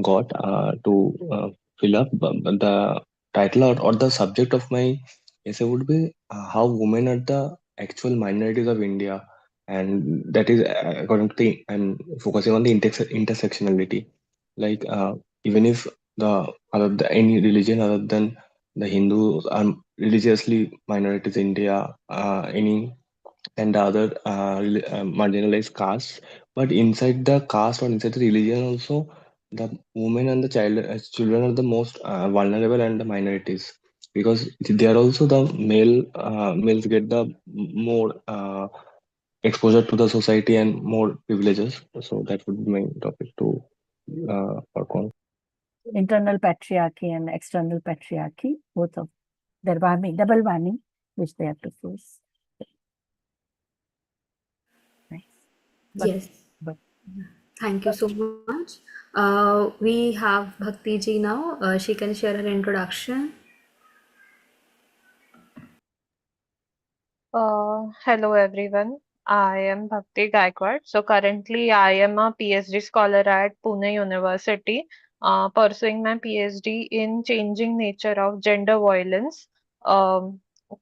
Speaker 6: got to fill up. But the title or the subject of my essay would be how women are the actual minorities of India, and that is according to I'm focusing on the intersectionality. Like even if any religion other than the Hindus are religiously minorities in India, any and the other marginalized castes, but inside the caste or inside the religion also, the women and the children are the most vulnerable and the minorities, because they are also the males get the more exposure to the society and more privileges. So that would be my topic to work on.
Speaker 4: Internal patriarchy and external patriarchy, both of their double whammy, which they have to face. Nice.
Speaker 1: Yes. Thank you so much. We have Bhakti ji now. She can share her introduction.
Speaker 5: Hello everyone. I am Bhakti Gaikwad. So currently, I am a PhD scholar at Pune University, pursuing my PhD in changing nature of gender violence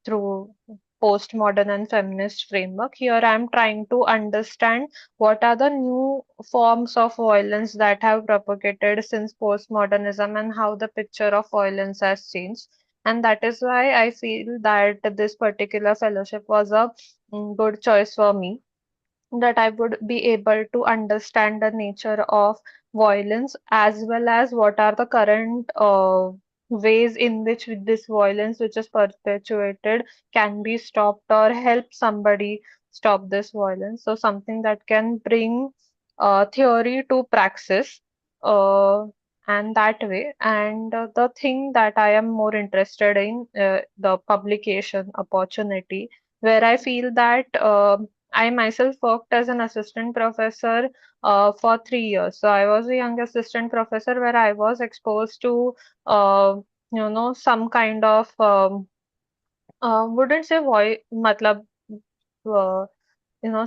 Speaker 5: through postmodern and feminist framework. Here, I am trying to understand what are the new forms of violence that have propagated since postmodernism and how the picture of violence has changed. And that is why I feel that this particular fellowship was a good choice for me, that I would be able to understand the nature of violence as well as what are the current ways in which this violence which is perpetuated can be stopped or help somebody stop this violence. So something that can bring theory to praxis, uh, and that way. And the thing that I am more interested in, the publication opportunity, where I feel that I myself worked as an assistant professor for 3 years. So I was a young assistant professor where I was exposed to, some kind of, wouldn't say matlab, uh,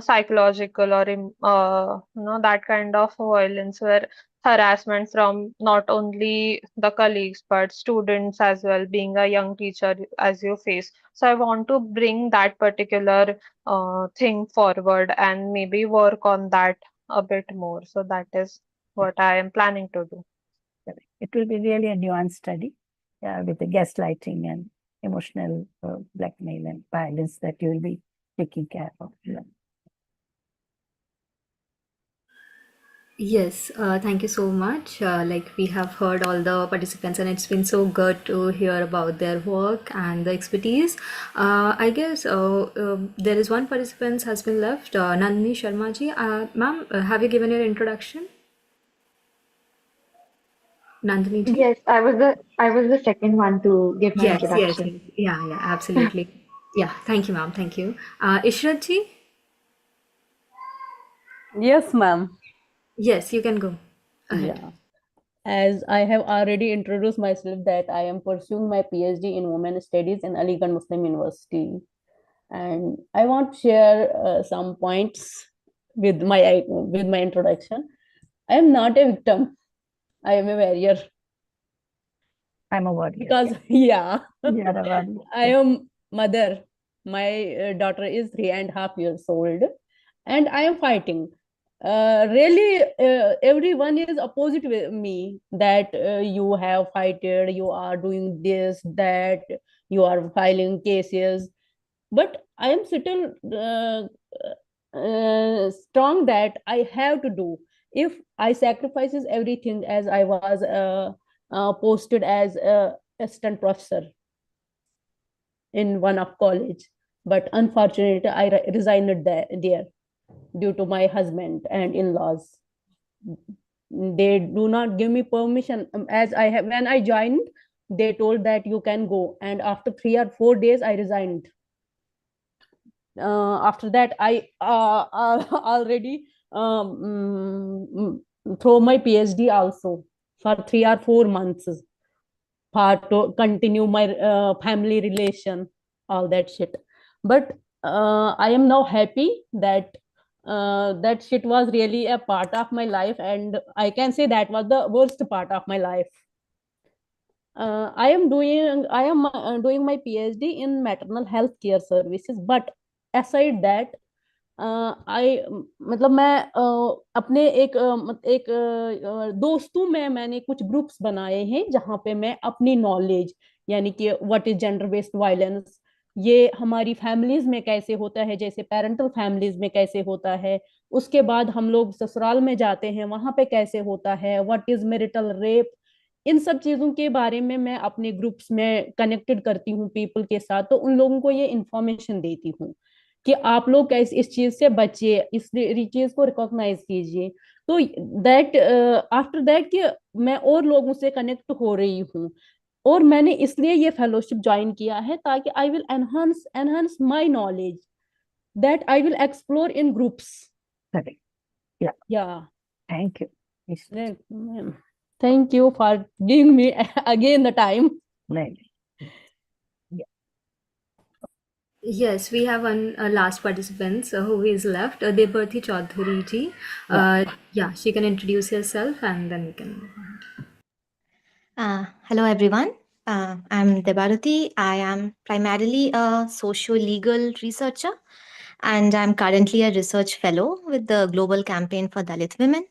Speaker 5: psychological or that kind of violence where harassment from not only the colleagues but students as well, being a young teacher as you face. So I want to bring that particular thing forward and maybe work on that a bit more. So that is what I am planning to do.
Speaker 4: It will be really a nuanced study with the gaslighting and emotional blackmail and violence that you will be taking care of.
Speaker 1: Yes, thank you so much. Like we have heard all the participants, and it's been so good to hear about their work and the expertise. I guess there is one participant has been left, Nandini Sharma ji. Ma'am, have you given your introduction? Nandini ji?
Speaker 13: Yes, I was the second one to give my
Speaker 1: Yes, yes,
Speaker 13: introduction.
Speaker 1: yes. Yeah, absolutely. Yeah, thank you, ma'am. Thank you. Ishrat ji?
Speaker 11: Yes, ma'am.
Speaker 1: Yes, you can go ahead.
Speaker 11: Yeah. As I have already introduced myself, that I am pursuing my PhD in Women Studies in Aligarh Muslim University, and I want to share some points with my introduction. I am not a victim. I am a warrior.
Speaker 4: I'm a warrior.
Speaker 11: Because yeah,
Speaker 4: You are a warrior.
Speaker 11: I am mother. My daughter is 3.5 years old, and I am fighting. Really, everyone is opposite with me, that you have fighted, you are doing this, that, you are filing cases. But I am still strong that I have to do. If I sacrifices everything, as I was posted as a assistant professor in one of college, but unfortunately I resigned there due to my husband and in-laws. They do not give me permission. As I have, when I joined, they told that you can go, and after 3 or 4 days I resigned. After that I already throw my PhD also for 3 or 4 months to continue my family relation, all that shit. But I am now happy that that shit was really a part of my life, and I can say that was the worst part of my life. I am doing my PhD in maternal health care services, but aside that आई मतलब मैं अपने एक दोस्तों में मैंने कुछ groups बनाए हैं जहाँ पे मैं अपनी नॉलेज, यानी कि what is gender based violence, ये हमारी फैमिलीज में कैसे होता है, जैसे पेरेंटल फैमिलीज में कैसे होता है, उसके बाद हम लोग ससुराल में जाते हैं वहां पे कैसे होता है, व्हाट इज मैरिटल रेप, इन सब चीजों के बारे में मैं अपने ग्रुप्स में कनेक्टेड करती हूँ पीपल के साथ, तो उन लोगों को ये इंफॉर्मेशन देती हूँ कि आप लोग कैसे इस चीज से बचिए, इस चीज को रिकॉग्नाइज कीजिए। तो दैट आफ्टर दैट कि मैं और लोगों से कनेक्ट हो रही हूँ, और मैंने इसलिए ये फेलोशिप ज्वाइन किया है ताकि I will enhance my knowledge, that I will explore in groups.
Speaker 4: Yeah. Thank you.
Speaker 11: Thank you for giving me again the time.
Speaker 1: Yes, we have one last participant who is left, Debharti Chaudhary ji. Yeah, she can introduce herself and then we can move on.
Speaker 21: Hello, everyone. I'm Debharati. I am primarily a socio-legal researcher, and I'm currently a research fellow with the Global Campaign for Dalit Women.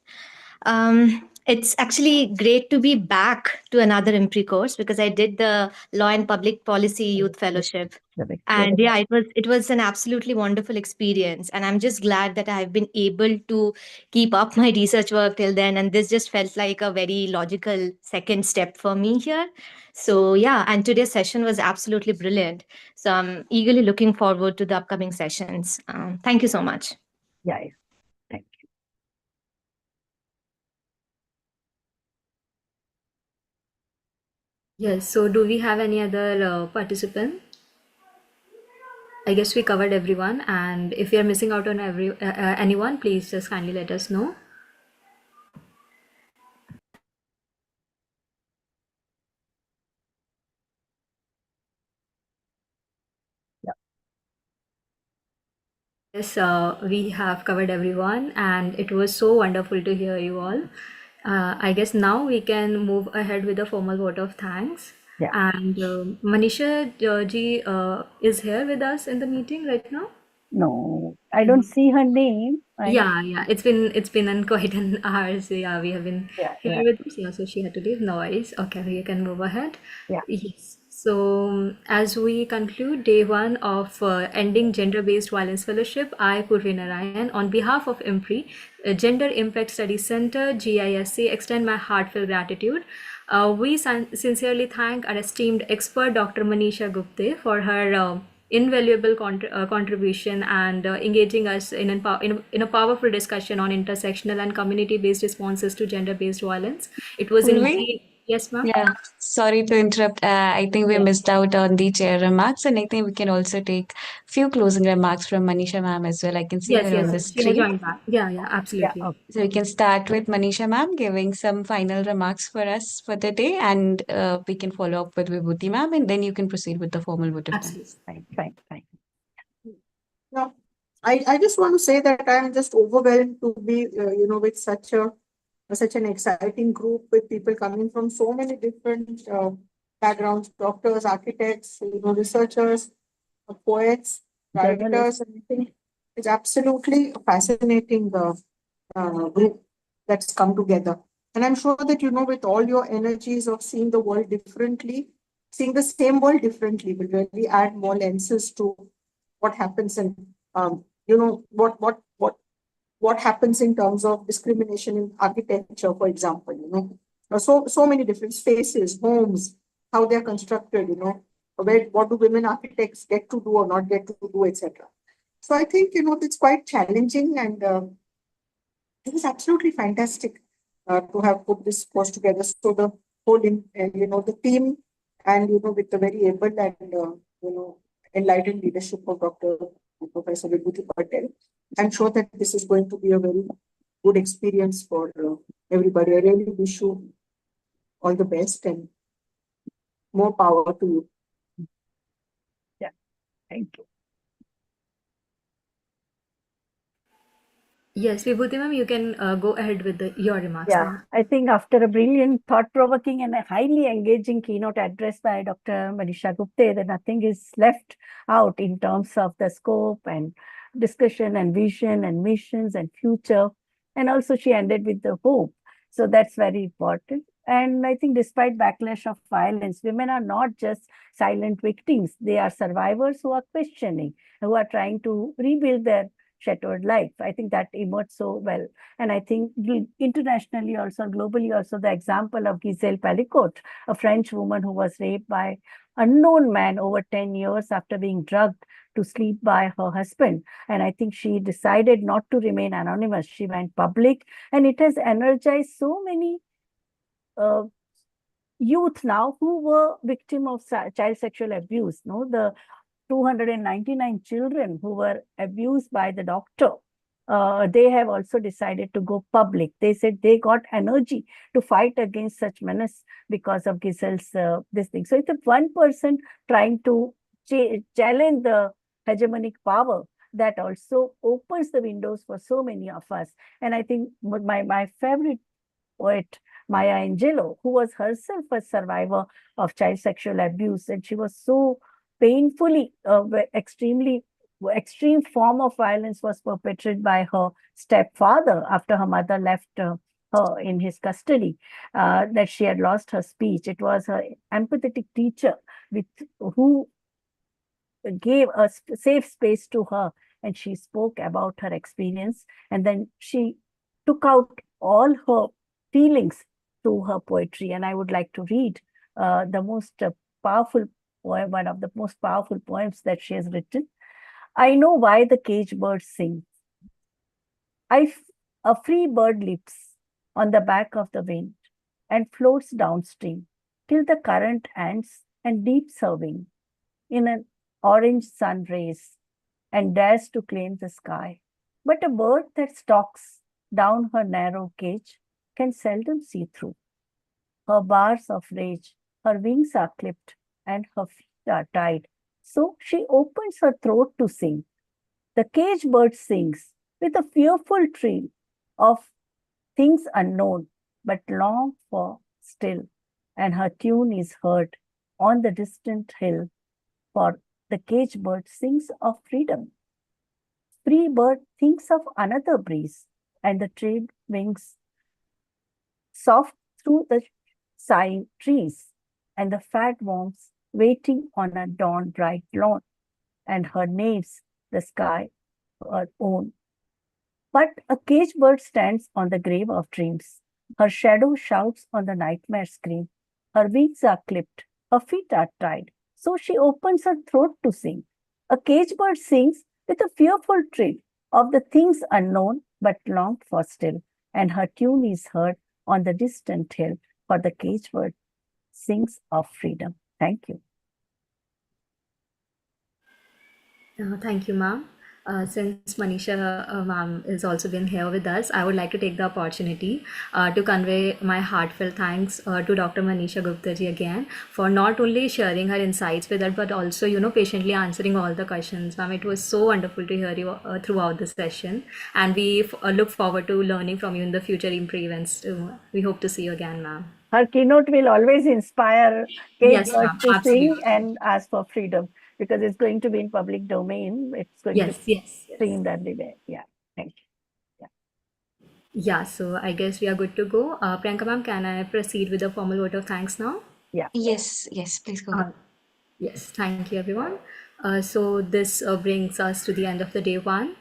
Speaker 21: It's actually great to be back to another IMPRI course because I did the Law and Public Policy Youth Fellowship. And yeah, it was an absolutely wonderful experience. And I'm just glad that I've been able to keep up my research work till then. And this just felt like a very logical second step for me here. So yeah, and today's session was absolutely brilliant. So I'm eagerly looking forward to the upcoming sessions. Thank you so much.
Speaker 4: Yeah, thank you.
Speaker 1: Yes, so do we have any other participant? I guess we covered everyone, and if we are missing out on anyone, please just kindly let us know. Yes, we have covered everyone, and it was so wonderful to hear you all. I guess now we can move ahead with the formal vote of thanks.
Speaker 4: Yeah.
Speaker 1: And Manisha ji is here with us in the meeting right now.
Speaker 4: No, I don't see her name.
Speaker 1: Yeah, it's been quite an hour. So yeah, we have been here with us. Yeah, so she had to leave. No worries. Okay, we can move ahead.
Speaker 4: Yeah.
Speaker 1: Yes. So as we conclude day one of Ending Gender-Based Violence Fellowship, I, Purvi Narayan, on behalf of IMPRI, Gender Impact Studies Center, GISC, extend my heartfelt gratitude. We sincerely thank our esteemed expert, Dr. Manisha Gupte, for her invaluable contribution and engaging us in a powerful discussion on intersectional and community-based responses to gender-based violence. It was
Speaker 22: Purvi?
Speaker 1: indeed, yes, ma'am.
Speaker 22: Yeah, sorry to interrupt. I think we missed out on the chair remarks, and I think we can also take few closing remarks from Manisha ma'am as well. I can see
Speaker 1: Yes,
Speaker 22: her on the
Speaker 1: yes, she has
Speaker 22: screen.
Speaker 1: joined back. Yeah, absolutely.
Speaker 22: So we can start with Manisha ma'am giving some final remarks for us for the day, and we can follow up with Vibhuti ma'am, and then you can proceed with the formal vote of thanks.
Speaker 4: Fine.
Speaker 3: Yeah, I just want to say that I'm just overwhelmed to be, with such an exciting group with people coming from so many different backgrounds, doctors, architects, researchers, poets, writers, and I think it's absolutely a fascinating group that's come together. And I'm sure that, with all your energies of seeing the world differently, seeing the same world differently will really add more lenses to what happens in, what happens in terms of discrimination in architecture, for example, so many different spaces, homes, how they're constructed, what do women architects get to do or not get to do, etc. So I think, it's quite challenging, and it was absolutely fantastic to have put this course together. So the whole, the team, and, with the very able and, enlightened leadership of Professor Vibhuti Patel, I'm sure that this is going to be a very good experience for everybody. I really wish you all the best and more power to you.
Speaker 4: Yeah, thank you.
Speaker 1: Yes, Vibhuti ma'am, you can go ahead with your remarks.
Speaker 4: Yeah,
Speaker 1: now.
Speaker 4: I think after a brilliant, thought-provoking and a highly engaging keynote address by Dr. Manisha Gupte, that nothing is left out in terms of the scope and discussion and vision and missions and future. And also she ended with the hope. So that's very important. And I think despite backlash of violence, women are not just silent victims. They are survivors who are questioning, who are trying to rebuild their shattered life. I think that emerged so well. And I think internationally also, globally also, the example of Gisèle Pelicot, a French woman who was raped by unknown man over 10 years after being drugged to sleep by her husband. And I think she decided not to remain anonymous. She went public, and it has energized so many youth now who were victim of child sexual abuse. No, the 299 children who were abused by the doctor, they have also decided to go public. They said they got energy to fight against such menace because of Gisèle's this thing. So it's a one person trying to challenge the hegemonic power that also opens the windows for so many of us. And I think my favorite poet, Maya Angelou, who was herself a survivor of child sexual abuse, and she was so painfully, extreme form of violence was perpetrated by her stepfather after her mother left her in his custody, that she had lost her speech. It was her empathetic teacher who gave a safe space to her, and she spoke about her experience, and then she took out all her feelings through her poetry. And I would like to read the most powerful poem, one of the most powerful poems that she has written. I know why the cage bird sings. A free bird leaps on the back of the wind and floats downstream till the current ends and deeps her wing in an orange sun rays and dares to claim the sky. But a bird that stalks down her narrow cage can seldom see through. Her bars of rage, her wings are clipped, and her feet are tied. So she opens her throat to sing. The cage bird sings with a fearful trill of things unknown, but long for still, and her tune is heard on the distant hill, for the cage bird sings of freedom. Free bird thinks of another breeze, and the trade wings soft through the sighing trees, and the fat worms waiting on a dawn bright lawn, and her naves the sky her own. But a cage bird stands on the grave of dreams. Her shadow shouts on the nightmare scream. Her wings are clipped, her feet are tied. So she opens her throat to sing. A cage bird sings with a fearful trill of the things unknown but longed for still, and her tune is heard on the distant hill, for the cage bird sings of freedom. Thank you.
Speaker 1: Thank you, ma'am. Since Manisha ma'am has also been here with us, I would like to take the opportunity to convey my heartfelt thanks to Dr. Manisha Gupte ji again for not only sharing her insights with us, but also, patiently answering all the questions. Ma'am, it was so wonderful to hear you throughout the session, and we look forward to learning from you in the future IMPRI events too. We hope to see you again, ma'am.
Speaker 4: Her keynote will always inspire
Speaker 1: Yes,
Speaker 4: birds
Speaker 1: ma'am,
Speaker 4: to sing
Speaker 1: absolutely.
Speaker 4: and ask for freedom, because it's going to be in public domain. It's going to be streamed everywhere. Yeah, thank you.
Speaker 1: Yeah, so I guess we are good to go. Priyanka ma'am, can I proceed with the formal vote of thanks now?
Speaker 4: Yeah.
Speaker 22: Yes, please go ahead.
Speaker 1: Yes, thank you everyone. So this brings us to the end of the day one.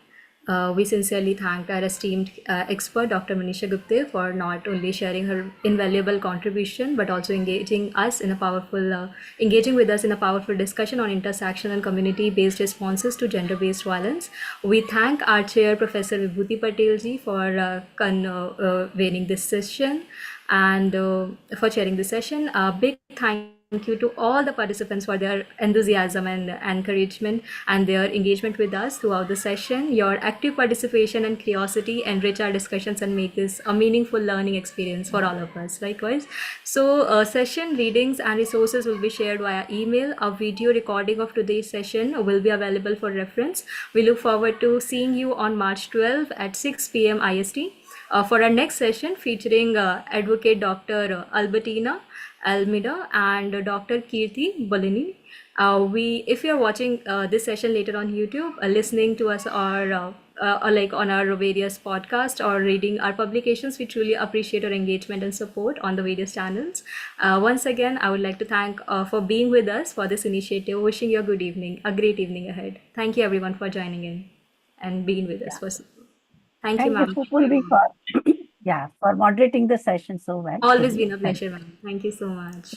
Speaker 1: We sincerely thank our esteemed expert, Dr. Manisha Gupte, for not only sharing her invaluable contribution, but also engaging with us in a powerful discussion on intersectional and community-based responses to gender-based violence. We thank our chair, Professor Vibhuti Patel ji, for convening this session and for chairing the session. A big thank you to all the participants for their enthusiasm and encouragement and their engagement with us throughout the session. Your active participation and curiosity enrich our discussions and make this a meaningful learning experience for all of us. Likewise, so session readings and resources will be shared via email. A video recording of today's session will be available for reference. We look forward to seeing you on March 12 at 6 p.m. IST. For our next session featuring Advocate Dr. Albertina Almeida and Dr. Kirti Bolini. If you are watching this session later on YouTube, listening to us or like on our various podcasts or reading our publications, we truly appreciate your engagement and support on the various channels. Once again, I would like to thank for being with us for this initiative. Wishing you a good evening, a great evening ahead. Thank you everyone for joining in and being with us. Thank you, ma'am.
Speaker 4: Purvi, for moderating the session so well.
Speaker 1: Always been a pleasure, ma'am. Thank you so much.